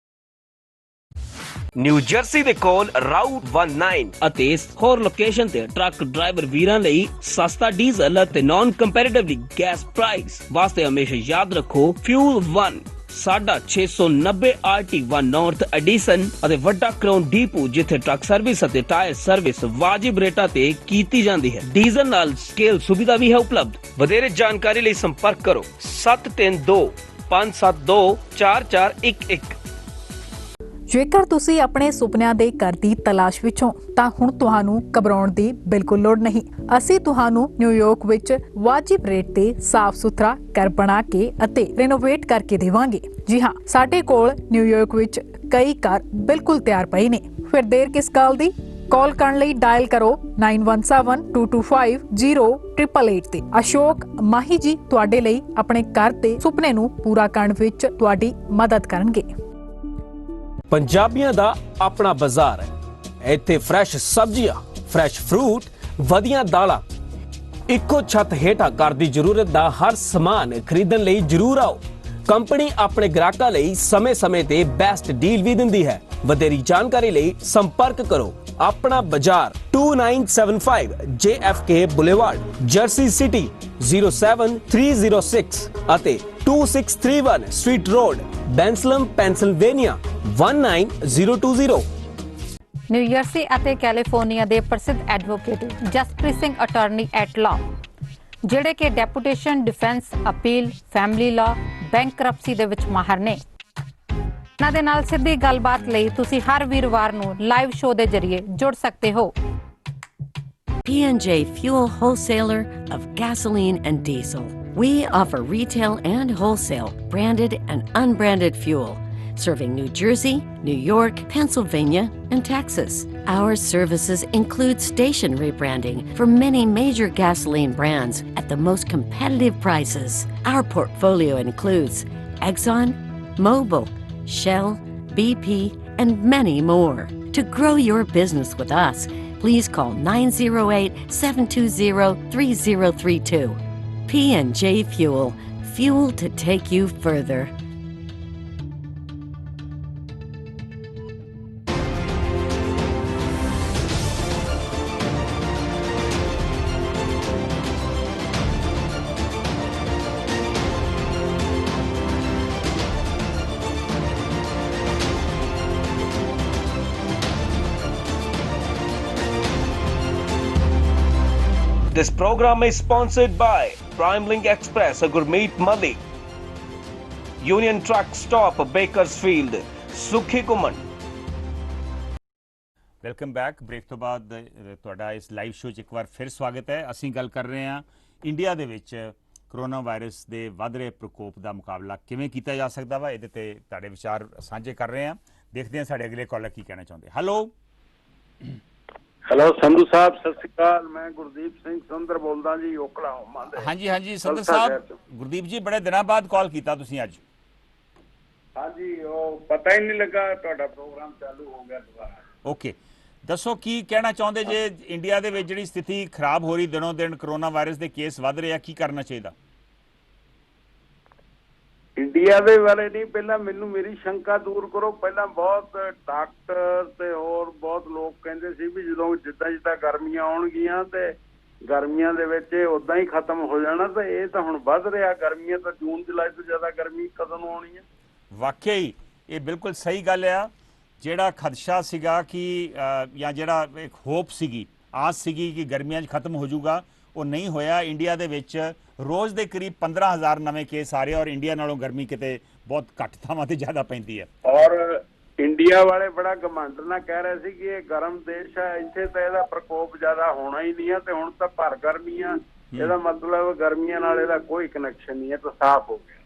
new jersey ਦੇ ਕੋਲ ਰਾਊਟ 19 ਅਤੇ ਹੋਰ ਲੋਕੇਸ਼ਨ ਤੇ ਟਰੱਕ ਡਰਾਈਵਰ ਵੀਰਾਂ ਲਈ ਸਸਤਾ ਡੀਜ਼ਲ ਅਤੇ ਨਾਨ ਕੰਪੈਰੀਟਿਵਲੀ ਗੈਸ ਪ੍ਰਾਈਸ ਵਾਸਤੇ ਹਮੇਸ਼ਾ ਯਾਦ ਰੱਖੋ ਫਿਊਲ 1। ਸਾਡਾ 690 RT1 ਨਾਰਥ ਐਡੀਸਨ ਅਤੇ ਵੱਡਾ ਕਰਾਊਨ ਡੀਪੂ, ਜਿੱਥੇ ਟਰੱਕ ਸਰਵਿਸ ਅਤੇ ਟਾਇਰ ਸਰਵਿਸ ਵਾਜਿਬ ਰੇਟਾਂ ਤੇ ਕੀਤੀ ਜਾਂਦੀ ਹੈ। ਡੀਜ਼ਲ ਨਾਲ ਸਕੇਲ ਸੁਵਿਧਾ ਵੀ ਹੈ ਉਪਲਬਧ। ਵਧੇਰੇ ਜਾਣਕਾਰੀ ਲਈ ਸੰਪਰਕ ਕਰੋ 732 572 4411। ਜੇਕਰ ਤੁਸੀਂ ਆਪਣੇ ਸੁਪਨਿਆਂ ਦੇ ਘਰ ਦੀ ਤਲਾਸ਼ ਵਿੱਚੋਂ ਤਾਂ ਹੁਣ ਤੁਹਾਨੂੰ ਘਬਰਾਉਣ ਦੀ ਬਿਲਕੁਲ ਲੋੜ ਨਹੀਂ। ਅਸੀਂ ਤੁਹਾਨੂੰ ਨਿਊਯਾਰਕ ਵਿੱਚ ਵਾਜਿਬ ਰੇਟ ਤੇ ਸਾਫ਼ ਸੁਥਰਾ ਘਰ ਬਣਾ ਕੇ ਅਤੇ ਰੈਨੋਵੇਟ ਕਰਕੇ ਦੇਵਾਂਗੇ। ਜੀ ਹਾਂ, ਸਾਡੇ ਕੋਲ ਨਿਊਯਾਰਕ ਵਿੱਚ ਕਈ ਘਰ ਬਿਲਕੁਲ ਤਿਆਰ ਪਏ ਨੇ। ਫਿਰ ਦੇਰ ਕਿਸ ਗੱਲ ਦੀ? ਕਾਲ ਕਰਨ ਲਈ ਡਾਇਲ ਕਰੋ 9172250888 ਤੇ। ਅਸ਼ੋਕ ਮਾਹੀ ਜੀ ਤੁਹਾਡੇ ਲਈ ਆਪਣੇ ਘਰ ਦੇ ਸੁਪਨੇ ਨੂੰ ਪੂਰਾ ਕਰਨ ਵਿੱਚ ਤੁਹਾਡੀ ਮਦਦ ਕਰਨਗੇ। ਪੰਜਾਬੀਆਂ ਦਾ ਆਪਣਾ ਬਾਜ਼ਾਰ ਹੈ। ਇੱਥੇ ਫਰੈਸ਼ ਸਬਜ਼ੀਆਂ, ਫਰੈਸ਼ ਫਰੂਟ, ਵਧੀਆਂ ਦਾਲਾਂ, ਇੱਕੋ ਛੱਤ ਹੇਠਾਂ ਘਰ ਦੀ ਜ਼ਰੂਰਤ ਦਾ ਹਰ ਸਮਾਨ ਖਰੀਦਣ ਲਈ ਜ਼ਰੂਰ ਆਓ। ਕੰਪਨੀ ਆਪਣੇ ਗ੍ਰਾਹਕਾਂ ਲਈ ਸਮੇਂ-ਸਮੇਂ ਤੇ ਬੈਸਟ ਡੀਲ ਵੀ ਦਿੰਦੀ ਹੈ। ਵਧੇਰੀ ਜਾਣਕਾਰੀ ਲਈ ਸੰਪਰਕ ਕਰੋ ਆਪਣਾ ਬਾਜ਼ਾਰ 2975 JFK ਬੁਲੇਵਾਰਡ, ਜਰਸੀ ਸਿਟੀ 07306 ਅਤੇ 2631 ਸਟਰੀਟ ਰੋਡ, ਬੈਂਸਲਮ, ਪੈਂਸਿਲਵੇਨੀਆ 19020। ਨਿਊਯਰਸੀ ਅਤੇ ਕੈਲੀਫੋਰਨੀਆ ਦੇ ਪ੍ਰਸਿੱਧ advocate Jaspreet Singh attorney at law, ਜਿਹੜੇ ਕਿ deputation, defence, appeal, family law, bankruptcy ਦੇ ਵਿੱਚ ਮਾਹਰ ਨੇ। ਉਹਨਾਂ ਦੇ ਨਾਲ ਸਿੱਧੀ ਗੱਲਬਾਤ ਲਈ ਤੁਸੀਂ ਹਰ ਵੀਰਵਾਰ ਨੂੰ ਲਾਈਵ ਸ਼ੋਅ ਦੇ ਜ਼ਰੀਏ ਜੁੜ ਸਕਦੇ ਹੋ। P&J Fuel Wholesaler of gasoline and diesel. We offer retail and wholesale branded and unbranded fuel, serving New Jersey, New York, Pennsylvania, and Texas. Our services include station rebranding for many major gasoline brands at the most competitive prices. Our portfolio includes Exxon, Mobil, Shell, BP, and many more. To grow your business with us, please call 908-720-3032. P&J Fuel, fuel to take you further. This program is sponsored by Prime Link Express, Gurmeet Madi, Union Truck Stop, Bakersfield, Sukhi Kuman। Welcome back. Break ਤੋਂ ਬਾਅਦ ਤੁਹਾਡਾ ਇਸ live show 'ਚ ਇੱਕ ਵਾਰ ਫਿਰ ਸਵਾਗਤ ਹੈ। ਅਸੀਂ ਗੱਲ ਕਰ ਰਹੇ ਹਾਂ ਇੰਡੀਆ ਦੇ ਵਿੱਚ ਕਰੋਨਾ ਵਾਇਰਸ ਦੇ ਵੱਧ ਰਹੇ ਪ੍ਰਕੋਪ ਦਾ ਮੁਕਾਬਲਾ ਕਿਵੇਂ ਕੀਤਾ ਜਾ ਸਕਦਾ ਵਾ। ਇਹਦੇ ਤੇ ਤੁਹਾਡੇ ਵਿਚਾਰ ਸਾਂਝੇ ਕਰ ਰਹੇ ਹਾਂ। ਦੇਖਦੇ ਹਾਂ ਸਾਡੇ ਅਗਲੇ ਕਾਲਰ ਕੀ ਕਹਿਣਾ ਚਾਹੁੰਦੇ। ਹੈਲੋ ਸੰਧੂ ਸਾਹਿਬ, ਸਤਿ ਸ਼੍ਰੀ ਅਕਾਲ। ਮੈਂ ਗੁਰਦੀਪ ਸਿੰਘ ਸੁੰਦਰ ਬੋਲਦਾ ਜੀ, ਓਕਲਾਹੋਮਾ ਦੇ। ਹਾਂਜੀ ਸੰਧੂ ਸਾਹਿਬ। ਗੁਰਦੀਪ ਜੀ, ਬੜੇ ਦਿਨਾਂ ਬਾਅਦ ਕਾਲ ਕੀਤਾ ਤੁਸੀਂ ਅੱਜ। ਹਾਂਜੀ, ਉਹ ਪਤਾ ਹੀ ਨਹੀਂ ਲੱਗਾ ਤੁਹਾਡਾ ਪ੍ਰੋਗਰਾਮ ਚਾਲੂ ਹੋ ਗਿਆ ਦੁਬਾਰਾ। ਓਕੇ, ਦੱਸੋ ਕੀ ਕਹਿਣਾ ਚਾਹੁੰਦੇ ਜੇ ਇੰਡੀਆ ਦੇ ਵਿੱਚ ਜਿਹੜੀ ਸਥਿਤੀ ਖਰਾਬ ਹੋ ਰਹੀ ਦਿਨੋਂ ਦਿਨ, ਕਰੋਨਾ ਵਾਇਰਸ ਦੇ ਕੇਸ ਵੱਧ ਰਹੇ ਆ, ਕੀ ਕਰਨਾ ਚਾਹੀਦਾ? ਇੰਡੀਆ ਦੇ ਬਾਰੇ ਨਹੀਂ, ਪਹਿਲਾਂ ਮੈਨੂੰ ਮੇਰੀ ਸ਼ੰਕਾ ਦੂਰ ਕਰੋ। ਪਹਿਲਾਂ ਬਹੁਤ ਡਾਕਟਰ ਤੇ ਹੋਰ ਬਹੁਤ ਲੋਕ ਕਹਿੰਦੇ ਸੀ ਵੀ ਜਿੱਦਾਂ ਗਰਮੀਆਂ ਆਉਣਗੀਆਂ ਤੇ ਗਰਮੀਆਂ ਦੇ ਵਿੱਚ ਉਦਾਂ ਹੀ ਖਤਮ ਹੋ ਜਾਣਾ, ਤੇ ਇਹ ਤਾਂ ਹੁਣ ਵੱਧ ਰਿਹਾ। ਗਰਮੀਆਂ ਤਾਂ ਜੂਨ ਜੁਲਾਈ ਤੋਂ ਜ਼ਿਆਦਾ ਗਰਮੀ ਕਦੋਂ ਨੂੰ ਆਉਣੀ ਹੈ? ਵਾਕਿਆ ਹੀ ਇਹ ਬਿਲਕੁਲ ਸਹੀ ਗੱਲ ਆ। ਜਿਹੜਾ ਖਦਸ਼ਾ ਸੀਗਾ ਕਿ ਜਾਂ ਜਿਹੜਾ ਇੱਕ ਹੋਪ ਸੀਗੀ, ਆਸ ਸੀਗੀ ਕਿ ਗਰਮੀਆਂ 'ਚ ਖਤਮ ਹੋ ਜਾਊਗਾ, ਉਹ ਨਹੀਂ ਹੋਇਆ। ਇੰਡੀਆ ਦੇ ਵਿੱਚ ਰੋਜ਼ ਦੇ ਕਰੀਬ 15,000 ਨਵੇਂ ਕੇਸ ਆ ਰਹੇ ਔਰ ਇੰਡੀਆ ਨਾਲੋਂ ਗਰਮੀ ਕਿਤੇ ਬਹੁਤ ਘੱਟ ਥਾਵਾਂ ਤੇ ਜ਼ਿਆਦਾ ਪੈਂਦੀ ਹੈ। ਔਰ ਇੰਡੀਆ ਵਾਲੇ ਬੜਾ ਘਮੰਡ ਨਾਲ ਕਹਿ ਰਹੇ ਸੀ ਕਿ ਇਹ ਗਰਮ ਦੇਸ਼ ਹੈ, ਇੱਥੇ ਤਾਂ ਇਹਦਾ ਪ੍ਰਕੋਪ ਜ਼ਿਆਦਾ ਹੋਣਾ ਹੀ ਨਹੀਂ ਹੈ, ਤੇ ਹੁਣ ਤਾਂ ਭਰ ਗਰਮੀ ਆ। ਇਹਦਾ ਮਤਲਬ ਗਰਮੀਆਂ ਨਾਲ ਇਹਦਾ ਕੋਈ ਕਨੈਕਸ਼ਨ ਨਹੀਂ ਹੈ, ਤਾਂ ਸਾਫ਼ ਹੋ ਗਿਆ।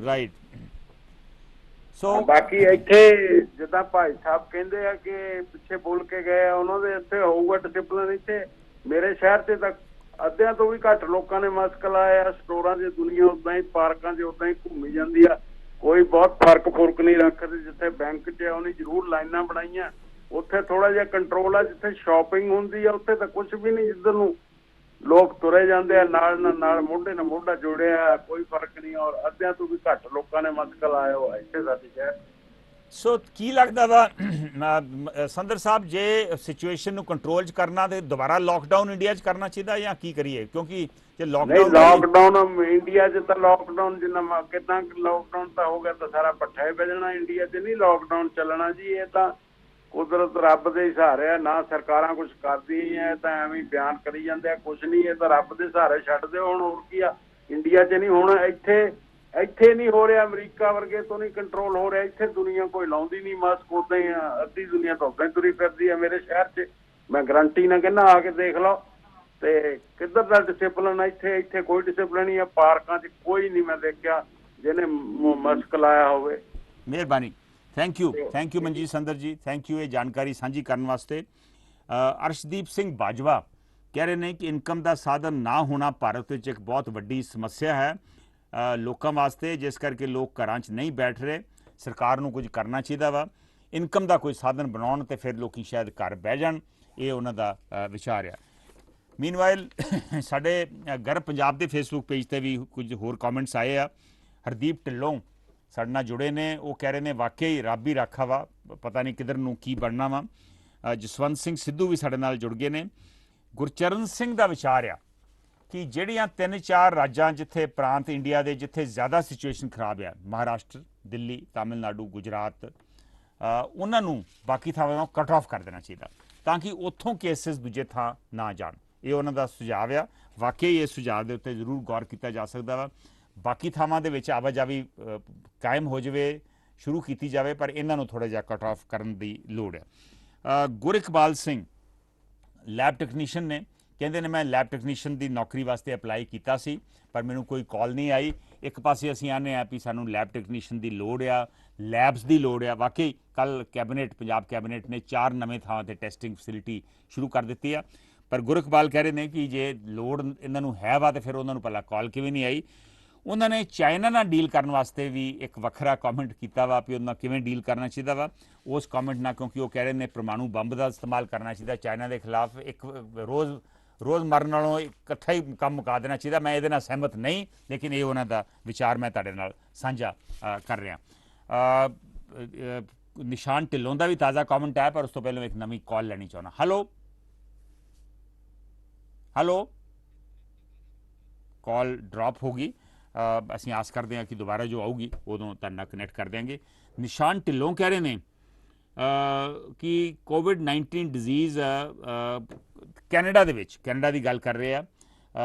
ਰਾਈਟ। ਬਾਕੀ ਇੱਥੇ ਜਿੱਦਾਂ ਭਾਈ ਸਾਹਿਬ ਕਹਿੰਦੇ ਆ ਕਿ ਪਿੱਛੇ ਬੋਲ ਕੇ ਗਏ ਆ, ਉਹਨਾਂ ਦੇ ਇੱਥੇ ਹੋਊਗਾ ਡਿਸਿਪਲਿਨ। ਇੱਥੇ ਮੇਰੇ ਸ਼ਹਿਰ 'ਚ ਤਾਂ ਅੱਧਿਆਂ ਤੋਂ ਵੀ ਘੱਟ ਲੋਕਾਂ ਨੇ ਮਾਸਕ ਲਾਇਆ। ਸਟੋਰਾਂ 'ਚ ਦੁਨੀਆ ਉਦਾਂ ਹੀ, ਪਾਰਕਾਂ 'ਚ ਉਦਾਂ ਹੀ ਘੁੰਮੀ ਜਾਂਦੀ ਆ, ਕੋਈ ਬਹੁਤ ਫਰਕ ਨਹੀਂ ਰੱਖਦੇ। ਜਿੱਥੇ ਬੈਂਕ 'ਚ ਉਹਨੇ ਜ਼ਰੂਰ ਲਾਈਨਾਂ ਬਣਾਈਆਂ, ਉੱਥੇ ਥੋੜਾ ਜਿਹਾ ਕੰਟਰੋਲ ਆ। ਜਿੱਥੇ ਸ਼ਾਪਿੰਗ ਹੁੰਦੀ ਆ ਉੱਥੇ ਤਾਂ ਕੁਝ ਵੀ ਨਹੀਂ, ਜਿੱਧਰ ਨੂੰ ਲੋਕ ਤੁਰੇ ਜਾਂਦੇ ਆ ਨਾਲ ਮੋਢੇ ਨਾਲ ਮੋਢਾ ਜੋੜਿਆ, ਕੋਈ ਫਰਕ ਨਹੀਂ। ਔਰ ਅੱਧਿਆਂ ਤੋਂ ਵੀ ਘੱਟ ਲੋਕਾਂ ਨੇ ਮਾਸਕ ਲਾਇਆ ਹੋਇਆ ਇੱਥੇ ਸਾਡੇ ਸ਼ਹਿਰ। ਸੋ ਕੀ ਲੱਗਦਾ ਵਾ ਸੰਦਰ ਸਾਹਿਬ, ਜੇ ਸਿਚੁਏਸ਼ਨ ਨੂੰ ਕੰਟਰੋਲ 'ਚ ਕਰਨਾ ਤੇ ਦੁਬਾਰਾ ਲੋਕਡਾਊਨ ਇੰਡੀਆ 'ਚ ਕਰਨਾ ਚਾਹੀਦਾ ਜਾਂ ਕੀ ਕਰੀਏ? ਕਿਉਂਕਿ ਜੇ ਲੋਕਡਾਊਨ ਇੰਡੀਆ 'ਚ ਤਾਂ ਲੋਕਡਾਊਨ ਜਿੰਨਾ ਕਿਦਾਂ ਲੋਕਡਾਊਨ ਤਾਂ ਹੋ ਗਿਆ ਤਾਂ ਸਾਰਾ ਪੱਠਾ ਹੀ ਵੱਜਣਾ। ਇੰਡੀਆ 'ਚ ਨਹੀਂ ਲੋਕਡਾਊਨ ਚੱਲਣਾ ਜੀ, ਇਹ ਤਾਂ ਕੁਦਰਤ ਰੱਬ ਦੇ ਸਹਾਰੇ ਆ, ਨਾ ਸਰਕਾਰਾਂ ਕੁਝ ਕਰਦੀਆਂ, ਇਹ ਤਾਂ ਐਵੇਂ ਬਿਆਨ ਕਰੀ ਜਾਂਦੇ ਆ, ਕੁਝ ਨਹੀਂ, ਇਹ ਤਾਂ ਰੱਬ ਦੇ ਸਹਾਰੇ ਛੱਡ ਦਿਓ। ਹੁਣ ਹੋਰ ਕੀ ਆ, ਇੰਡੀਆ 'ਚ ਨਹੀਂ, ਹੁਣ ਇੱਥੇ ਨਹੀਂ ਹੋ ਰਿਹਾ, ਅਮਰੀਕਾ ਵਰਗੇ ਤੋਂ ਨਹੀਂ ਕੰਟਰੋਲ ਹੋ ਰਿਹਾ। ਇੱਥੇ ਦੁਨੀਆ ਕੋਈ ਲਾਉਂਦੀ ਨਹੀਂ ਮਾਸਕ, ਉੱਦਾਂ ਹੀ ਅੱਧੀ ਦੁਨੀਆ ਤਾਂ ਉੱਦਾਂ ਹੀ ਤੁਰੀ ਫਿਰਦੀ ਆ ਮੇਰੇ ਸ਼ਹਿਰ 'ਚ। ਮੈਂ ਗਰੰਟੀ ਨਾਲ ਕਹਿੰਦਾ, ਆ ਕੇ ਦੇਖ ਲਓ। ਤੇ ਕਿੱਧਰ ਦਾ ਡਿਸਿਪਲਿਨ ਆ ਇੱਥੇ ਕੋਈ ਡਿਸਿਪਲਿਨ ਨਹੀਂ ਆ। ਪਾਰਕਾਂ 'ਚ ਕੋਈ ਨਹੀਂ ਮੈਂ ਦੇਖਿਆ ਜਿਹਨੇ ਮਾਸਕ ਲਾਇਆ ਹੋਵੇ। ਮਿਹਰਬਾਨੀ, ਥੈਂਕ ਯੂ ਮਨਜੀਤ ਸੰਦਰ ਜੀ, ਥੈਂਕ ਯੂ ਇਹ ਜਾਣਕਾਰੀ ਸਾਂਝੀ ਕਰਨ ਵਾਸਤੇ। ਅਰਸ਼ਦੀਪ ਸਿੰਘ ਬਾਜਵਾ ਕਹਿ ਰਹੇ ਨੇ ਕਿ ਇਨਕਮ ਦਾ ਸਾਧਨ ਨਾ ਹੋਣਾ ਭਾਰਤ ਵਿੱਚ ਇੱਕ ਬਹੁਤ ਵੱਡੀ ਸਮੱਸਿਆ ਹੈ ਲੋਕਾਂ ਵਾਸਤੇ, ਜਿਸ ਕਰਕੇ ਲੋਕ ਘਰਾਂ 'ਚ ਨਹੀਂ ਬੈਠ ਰਹੇ। ਸਰਕਾਰ ਨੂੰ ਕੁਝ ਕਰਨਾ ਚਾਹੀਦਾ ਵਾ, ਇਨਕਮ ਦਾ ਕੋਈ ਸਾਧਨ ਬਣਾਉਣ ਤੇ ਫਿਰ ਲੋਕੀ ਸ਼ਾਇਦ ਘਰ ਬਹਿ ਜਾਣ। ਇਹ ਉਹਨਾਂ ਦਾ ਵਿਚਾਰ ਆ। ਮੀਨਵਾਈਲ ਸਾਡੇ ਗਰਭ ਪੰਜਾਬ ਦੇ ਫੇਸਬੁੱਕ ਪੇਜ ਤੇ ਵੀ ਕੁਝ ਹੋਰ ਕਮੈਂਟਸ ਆਏ ਆ। ਹਰਦੀਪ ਢਿੱਲੋਂ ਸਾਡੇ ਨਾਲ ਜੁੜੇ ਨੇ, ਉਹ ਕਹਿ ਰਹੇ ਨੇ ਵਾਕਈ ਰੱਬ ਹੀ ਰਾਖਾ ਵਾ, ਪਤਾ ਨਹੀਂ ਕਿੱਧਰ ਨੂੰ ਕੀ ਬਣਨਾ ਵਾ। ਜਸਵੰਤ ਸਿੰਘ ਸਿੱਧੂ ਵੀ ਸਾਡੇ ਨਾਲ ਜੁੜ ਗਏ ਨੇ। ਗੁਰਚਰਨ ਸਿੰਘ ਦਾ ਵਿਚਾਰ ਆ ਕਿ ਜਿਹੜੀਆਂ 3-4 ਰਾਜਾਂ ਜਿੱਥੇ ਪ੍ਰਾਂਤ ਇੰਡੀਆ ਦੇ ਜਿੱਥੇ ਜ਼ਿਆਦਾ ਸਿਚੁਏਸ਼ਨ ਖਰਾਬ ਆ, ਮਹਾਰਾਸ਼ਟਰ, ਦਿੱਲੀ, ਤਾਮਿਲਨਾਡੂ, ਗੁਜਰਾਤ, ਉਹਨਾਂ ਨੂੰ ਬਾਕੀ ਥਾਵਾਂ ਤੋਂ ਕੱਟ ਆਫ ਕਰ ਦੇਣਾ ਚਾਹੀਦਾ ਤਾਂ ਕਿ ਉੱਥੋਂ ਕੇਸਿਸ ਦੂਜੇ ਥਾਂ ਨਾ ਜਾਣ। ਇਹ ਉਹਨਾਂ ਦਾ ਸੁਝਾਅ ਆ। ਵਾਕਈ ਇਹ ਸੁਝਾਅ ਦੇ ਉੱਤੇ ਜ਼ਰੂਰ ਗੌਰ ਕੀਤਾ ਜਾ ਸਕਦਾ ਵਾ। ਬਾਕੀ ਥਾਵਾਂ ਦੇ ਵਿੱਚ ਆਵਾਜਾਈ ਕਾਇਮ ਹੋ ਜਾਵੇ, ਸ਼ੁਰੂ ਕੀਤੀ ਜਾਵੇ, ਪਰ ਇਹਨਾਂ ਨੂੰ ਥੋੜ੍ਹਾ ਜਿਹਾ ਕੱਟ ਆਫ ਕਰਨ ਦੀ ਲੋੜ ਆ। ਗੁਰਿਕਬਾਲ ਸਿੰਘ ਲੈਬ ਟੈਕਨੀਸ਼ੀਅਨ ਨੇ, ਕਹਿੰਦੇ ਨੇ ਮੈਂ ਲੈਬ ਟੈਕਨੀਸ਼ੀਅਨ ਦੀ ਨੌਕਰੀ ਵਾਸਤੇ ਅਪਲਾਈ ਕੀਤਾ ਸੀ ਪਰ ਮੈਨੂੰ ਕੋਈ ਕਾਲ ਨਹੀਂ ਆਈ। ਇੱਕ ਪਾਸੇ ਅਸੀਂ ਆਨੇ ਆ ਵੀ ਸਾਨੂੰ ਲੈਬ ਟੈਕਨੀਸ਼ੀਅਨ ਦੀ ਲੋੜ ਆ, ਲੈਬਸ ਦੀ ਲੋੜ ਆ। ਵਾਕਈ ਕੱਲ ਪੰਜਾਬ ਕੈਬਨਿਟ ਨੇ 4 ਨਵੇਂ ਥਾਵਾਂ ਤੇ ਟੈਸਟਿੰਗ ਫੈਸਿਲਿਟੀ ਸ਼ੁਰੂ ਕਰ ਦਿੱਤੀ ਆ। ਪਰ ਗੁਰਿਕਬਾਲ ਕਹਿ ਰਹੇ ਨੇ ਕਿ ਜੇ ਲੋੜ ਇਹਨਾਂ ਨੂੰ ਹੈ ਵਾ ਤੇ ਫਿਰ ਉਹਨਾਂ ਨੂੰ ਪਹਿਲਾਂ ਕਾਲ ਕਿਵੇਂ ਨਹੀਂ ਆਈ। ਉਹਨਾਂ ਨੇ ਚਾਈਨਾ ਨਾਲ ਡੀਲ ਕਰਨ ਵਾਸਤੇ ਵੀ ਇੱਕ ਵੱਖਰਾ ਕਮੈਂਟ ਕੀਤਾ ਵਾ ਵੀ ਉਹਨਾਂ ਕਿਵੇਂ ਡੀਲ ਕਰਨਾ ਚਾਹੀਦਾ ਵਾ ਉਸ ਕਮੈਂਟ ਨਾਲ, ਕਿਉਂਕਿ ਉਹ ਕਹਿ ਰਹੇ ਨੇ ਪਰਮਾਣੂ ਬੰਬ ਦਾ ਇਸਤੇਮਾਲ ਕਰਨਾ ਚਾਹੀਦਾ ਚਾਈਨਾ ਦੇ ਖਿਲਾਫ। ਇੱਕ ਰੋਜ਼ ਮਰਨ ਨਾਲੋਂ ਇਕੱਠਾ ਹੀ ਕੰਮ ਮੁਕਾ ਦੇਣਾ ਚਾਹੀਦਾ। ਮੈਂ ਇਹਦੇ ਨਾਲ ਸਹਿਮਤ ਨਹੀਂ, ਲੇਕਿਨ ਇਹ ਉਹਨਾਂ ਦਾ ਵਿਚਾਰ ਮੈਂ ਤੁਹਾਡੇ ਨਾਲ ਸਾਂਝਾ ਕਰ ਰਿਹਾ। ਨਿਸ਼ਾਨ ਢਿੱਲੋਂ ਦਾ ਵੀ ਤਾਜ਼ਾ ਕਮੈਂਟ ਆਇਆ, ਪਰ ਉਸ ਤੋਂ ਪਹਿਲਾਂ ਇੱਕ ਨਵੀਂ ਕਾਲ ਲੈਣੀ ਚਾਹੁੰਦਾ। ਹੈਲੋ, ਕਾਲ ਡ੍ਰੌਪ ਹੋ ਗਈ। ਅਸੀਂ ਆਸ ਕਰਦੇ ਹਾਂ ਕਿ ਦੁਬਾਰਾ ਜੋ ਆਊਗੀ ਉਦੋਂ ਤੁਹਾਡੇ ਨਾਲ ਕਨੈਕਟ ਕਰ ਦਿਆਂਗੇ। ਨਿਸ਼ਾਨ ਢਿੱਲੋਂ ਕਹਿ ਰਹੇ ਨੇ ਕਿ ਕੋਵਿਡ-19 ਡਿਜ਼ੀਜ਼ ਕੈਨੇਡਾ ਦੀ ਗੱਲ ਕਰ ਰਹੇ ਆ,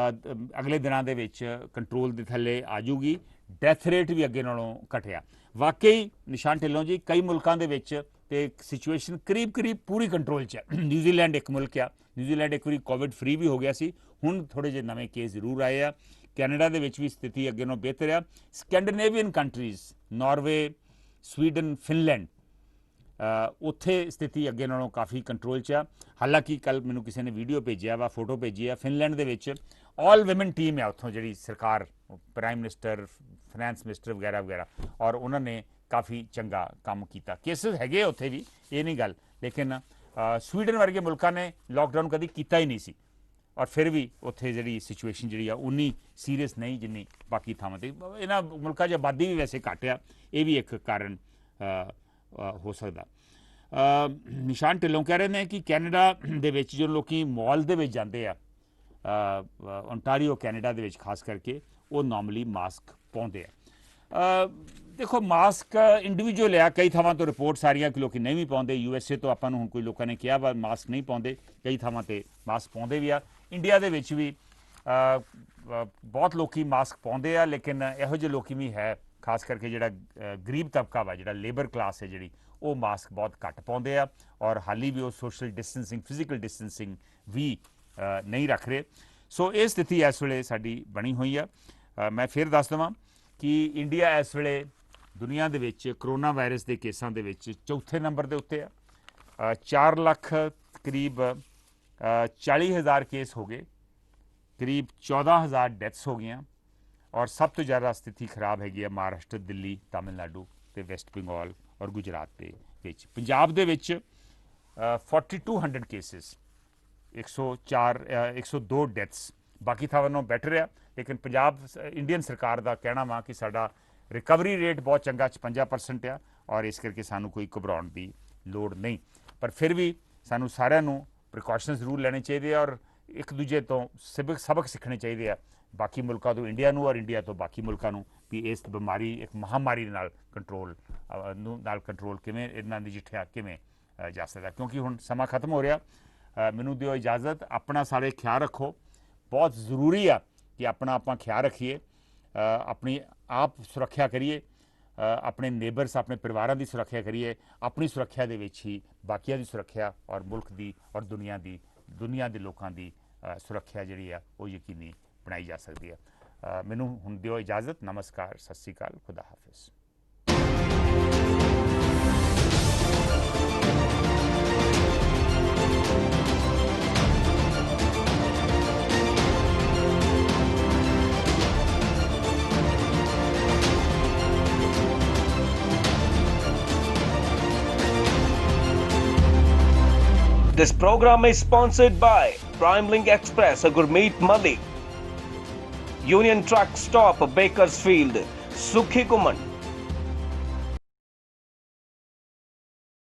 ਅਗਲੇ ਦਿਨਾਂ ਦੇ ਵਿੱਚ ਕੰਟਰੋਲ ਦੇ ਥੱਲੇ ਆ ਜੂਗੀ। ਡੈਥ ਰੇਟ ਵੀ ਅੱਗੇ ਨਾਲੋਂ ਘਟਿਆ। ਵਾਕਈ ਨਿਸ਼ਾਨ ਢਿੱਲੋਂ ਜੀ, ਕਈ ਮੁਲਕਾਂ ਦੇ ਵਿੱਚ ਤੇ ਸਿਚੁਏਸ਼ਨ ਕਰੀਬ ਪੂਰੀ ਕੰਟਰੋਲ 'ਚ ਹੈ। ਨਿਊਜ਼ੀਲੈਂਡ ਇੱਕ ਮੁਲਕ ਆ, ਨਿਊਜ਼ੀਲੈਂਡ ਇੱਕ ਵਾਰੀ ਕੋਵਿਡ ਫ੍ਰੀ ਵੀ ਹੋ ਗਿਆ ਸੀ, ਹੁਣ ਥੋੜ੍ਹੇ ਜਿਹੇ ਨਵੇਂ ਕੇਸ ਜ਼ਰੂਰ ਆਏ ਆ। ਕੈਨੇਡਾ ਦੇ ਵਿੱਚ ਵੀ ਸਥਿਤੀ ਅੱਗੇ ਨਾਲੋਂ ਬਿਹਤਰ ਆ। Scandinavian countries, Norway, Sweden, Finland, ਉੱਥੇ ਸਥਿਤੀ ਅੱਗੇ ਨਾਲੋਂ ਕਾਫੀ ਕੰਟਰੋਲ 'ਚ ਆ। ਹਾਲਾਂਕਿ ਕੱਲ ਮੈਨੂੰ ਕਿਸੇ ਨੇ ਵੀਡੀਓ ਭੇਜਿਆ ਵਾ, ਫੋਟੋ ਭੇਜੀ ਆ, ਫਿਨਲੈਂਡ ਦੇ ਵਿੱਚ ਆਲ ਵਿਮਨ ਟੀਮ ਆ ਉੱਥੋਂ, ਜਿਹੜੀ ਸਰਕਾਰ, ਪ੍ਰਾਈਮ ਮਿਨਿਸਟਰ, ਫਾਈਨੈਂਸ ਮਿਨਿਸਟਰ ਵਗੈਰਾ, ਔਰ ਉਹਨਾਂ ਨੇ ਕਾਫੀ ਚੰਗਾ ਕੰਮ ਕੀਤਾ। ਕੇਸਿਸ ਹੈਗੇ ਉੱਥੇ ਵੀ, ਇਹ ਨਹੀਂ ਗੱਲ, ਲੇਕਿਨ ਸਵੀਡਨ ਵਰਗੇ ਮੁਲਕਾਂ ਨੇ ਲੋਕਡਾਊਨ ਕਦੀ ਕੀਤਾ ਹੀ ਨਹੀਂ ਸੀ, ਔਰ ਫਿਰ ਵੀ ਉੱਥੇ ਜਿਹੜੀ ਸਿਚੁਏਸ਼ਨ ਜਿਹੜੀ ਆ ਉਨੀ ਸੀਰੀਅਸ ਨਹੀਂ ਜਿੰਨੀ ਬਾਕੀ ਥਾਵਾਂ 'ਤੇ। ਇਹਨਾਂ ਮੁਲਕਾਂ 'ਚ ਆਬਾਦੀ ਵੀ ਵੈਸੇ ਘੱਟ ਆ, ਇਹ ਵੀ ਇੱਕ ਕਾਰਨ ਹੋ ਸਕਦਾ। ਨਿਸ਼ਾਨ ਢਿੱਲੋਂ ਕਹਿ ਰਹੇ ਨੇ ਕਿ ਕੈਨੇਡਾ ਦੇ ਵਿੱਚ ਜੋ ਲੋਕੀ ਮਾਲ ਦੇ ਵਿੱਚ ਜਾਂਦੇ ਆ, ਓਨਟਾਰੀਓ ਕੈਨੇਡਾ ਦੇ ਵਿੱਚ ਖਾਸ ਕਰਕੇ, ਉਹ ਨਾਰਮਲੀ ਮਾਸਕ ਪਾਉਂਦੇ ਆ। ਦੇਖੋ, ਮਾਸਕ ਇੰਡੀਵਿਜੂਅਲ ਆ, ਕਈ ਥਾਵਾਂ ਤੋਂ ਰਿਪੋਰਟਸ ਆ ਰਹੀਆਂ ਕਿ ਲੋਕੀ ਨਹੀਂ ਵੀ ਪਾਉਂਦੇ। USA ਤੋਂ ਆਪਾਂ ਨੂੰ ਹੁਣ ਕੋਈ ਲੋਕਾਂ ਨੇ ਕਿਹਾ ਵਾ ਮਾਸਕ ਨਹੀਂ ਪਾਉਂਦੇ, ਕਈ ਥਾਵਾਂ ਤੇ ਮਾਸਕ ਪਾਉਂਦੇ ਵੀ ਆ। ਇੰਡੀਆ ਦੇ ਵਿੱਚ ਵੀ ਬਹੁਤ ਲੋਕੀ ਮਾਸਕ ਪਾਉਂਦੇ ਆ, ਲੇਕਿਨ ਇਹੋ ਜਿਹੇ ਲੋਕੀ ਵੀ ਹੈ, ਖਾਸ ਕਰਕੇ ਜਿਹੜਾ ਗਰੀਬ ਤਬਕਾ ਵਾ, ਜਿਹੜਾ ਲੇਬਰ ਕਲਾਸ ਹੈ ਜਿਹੜੀ, ਉਹ ਮਾਸਕ ਬਹੁਤ ਘੱਟ ਪਾਉਂਦੇ ਆ, ਔਰ ਹਾਲੀ ਵੀ ਉਹ ਸੋਸ਼ਲ ਡਿਸਟੈਂਸਿੰਗ, ਫਿਜ਼ੀਕਲ ਡਿਸਟੈਂਸਿੰਗ ਵੀ ਨਹੀਂ ਰੱਖ ਰਹੇ। ਸੋ ਇਹ ਸਥਿਤੀ ਇਸ ਵੇਲੇ ਸਾਡੀ ਬਣੀ ਹੋਈ ਆ। ਮੈਂ ਫਿਰ ਦੱਸ ਦੇਵਾਂ ਕਿ ਇੰਡੀਆ ਇਸ ਵੇਲੇ ਦੁਨੀਆ ਦੇ ਵਿੱਚ ਕਰੋਨਾ ਵਾਇਰਸ ਦੇ ਕੇਸਾਂ ਦੇ ਵਿੱਚ ਚੌਥੇ ਨੰਬਰ ਦੇ ਉੱਤੇ ਆ। 4 ਲੱਖ ਕਰੀਬ 40,000 ਕੇਸ ਹੋ ਗਏ, ਕਰੀਬ 14,000 ਡੈਥਸ ਹੋ ਗਈਆਂ, ਔਰ ਸਭ ਤੋਂ ਜ਼ਿਆਦਾ ਸਥਿਤੀ ਖਰਾਬ ਹੈਗੀ ਆ ਮਹਾਰਾਸ਼ਟਰ, ਦਿੱਲੀ, ਤਾਮਿਲਨਾਡੂ ਤੇ ਵੈਸਟ ਬੰਗਾਲ ਔਰ ਗੁਜਰਾਤ ਦੇ ਵਿੱਚ। ਪੰਜਾਬ ਦੇ ਵਿੱਚ 4200 ਕੇਸਿਸ, 102 ਡੈਥਸ, ਬਾਕੀ ਥਾਵਾਂ ਨਾਲੋਂ ਬੈਟਰ ਆ। ਲੇਕਿਨ ਪੰਜਾਬ, ਇੰਡੀਅਨ ਸਰਕਾਰ ਦਾ ਕਹਿਣਾ ਵਾ ਕਿ ਸਾਡਾ ਰਿਕਵਰੀ ਰੇਟ ਬਹੁਤ ਚੰਗਾ, 56% ਆ, ਔਰ ਇਸ ਕਰਕੇ ਸਾਨੂੰ ਕੋਈ ਘਬਰਾਉਣ ਦੀ ਲੋੜ ਨਹੀਂ। ਪਰ ਫਿਰ ਵੀ ਸਾਨੂੰ ਸਾਰਿਆਂ ਨੂੰ ਪ੍ਰੀਕਾਸ਼ਨਸ ਜ਼ਰੂਰ ਲੈਣੇ ਚਾਹੀਦੇ ਆ ਔਰ ਇੱਕ ਦੂਜੇ ਤੋਂ ਸਬਕ ਸਿੱਖਣੇ ਚਾਹੀਦੇ ਆ, ਬਾਕੀ ਮੁਲਕਾਂ ਤੋਂ ਇੰਡੀਆ ਨੂੰ ਔਰ ਇੰਡੀਆ ਤੋਂ ਬਾਕੀ ਮੁਲਕਾਂ ਨੂੰ, ਵੀ ਇਸ ਬਿਮਾਰੀ ਇੱਕ ਮਹਾਮਾਰੀ ਦੇ ਨਾਲ ਕੰਟਰੋਲ ਕਿਵੇਂ ਇਹਨਾਂ ਦੀ ਨਜਿੱਠਿਆ ਕਿਵੇਂ ਜਾ ਸਕਦਾ। ਕਿਉਂਕਿ ਹੁਣ ਸਮਾਂ ਖਤਮ ਹੋ ਰਿਹਾ। ਮੈਨੂੰ ਦਿਓ ਇਜਾਜ਼ਤ, ਆਪਣਾ ਸਾਰੇ ਖਿਆਲ ਰੱਖੋ। ਬਹੁਤ ਜ਼ਰੂਰੀ ਆ ਕਿ ਆਪਣਾ ਆਪਾਂ ਖਿਆਲ ਰੱਖੀਏ, ਆਪਣੀ ਆਪ ਸੁਰੱਖਿਆ ਕਰੀਏ, ਆਪਣੇ ਨੇਬਰਸ ਆਪਣੇ ਪਰਿਵਾਰਾਂ ਦੀ ਸੁਰੱਖਿਆ ਕਰੀਏ। ਆਪਣੀ ਸੁਰੱਖਿਆ ਦੇ ਵਿੱਚ ਹੀ ਬਾਕੀਆਂ ਦੀ ਸੁਰੱਖਿਆ ਔਰ ਮੁਲਕ ਦੀ ਔਰ ਦੁਨੀਆ ਦੇ ਲੋਕਾਂ ਦੀ ਸੁਰੱਖਿਆ ਜਿਹੜੀ ਆ ਉਹ ਯਕੀਨੀ ਬਣਾਈ ਜਾ ਸਕਦੀ ਹੈ। ਮੈਨੂੰ ਹੁਣ ਦਿਓ ਇਜਾਜ਼ਤ। ਨਮਸਕਾਰ, ਸਤਿ ਸ਼੍ਰੀ ਅਕਾਲ, ਖੁਦਾ ਹਾਫਿਜ਼। This program is sponsored by Prime Link Express, Gurmeet Malik, Union Truck Stop, Bakersfield, Sukhi Kuman,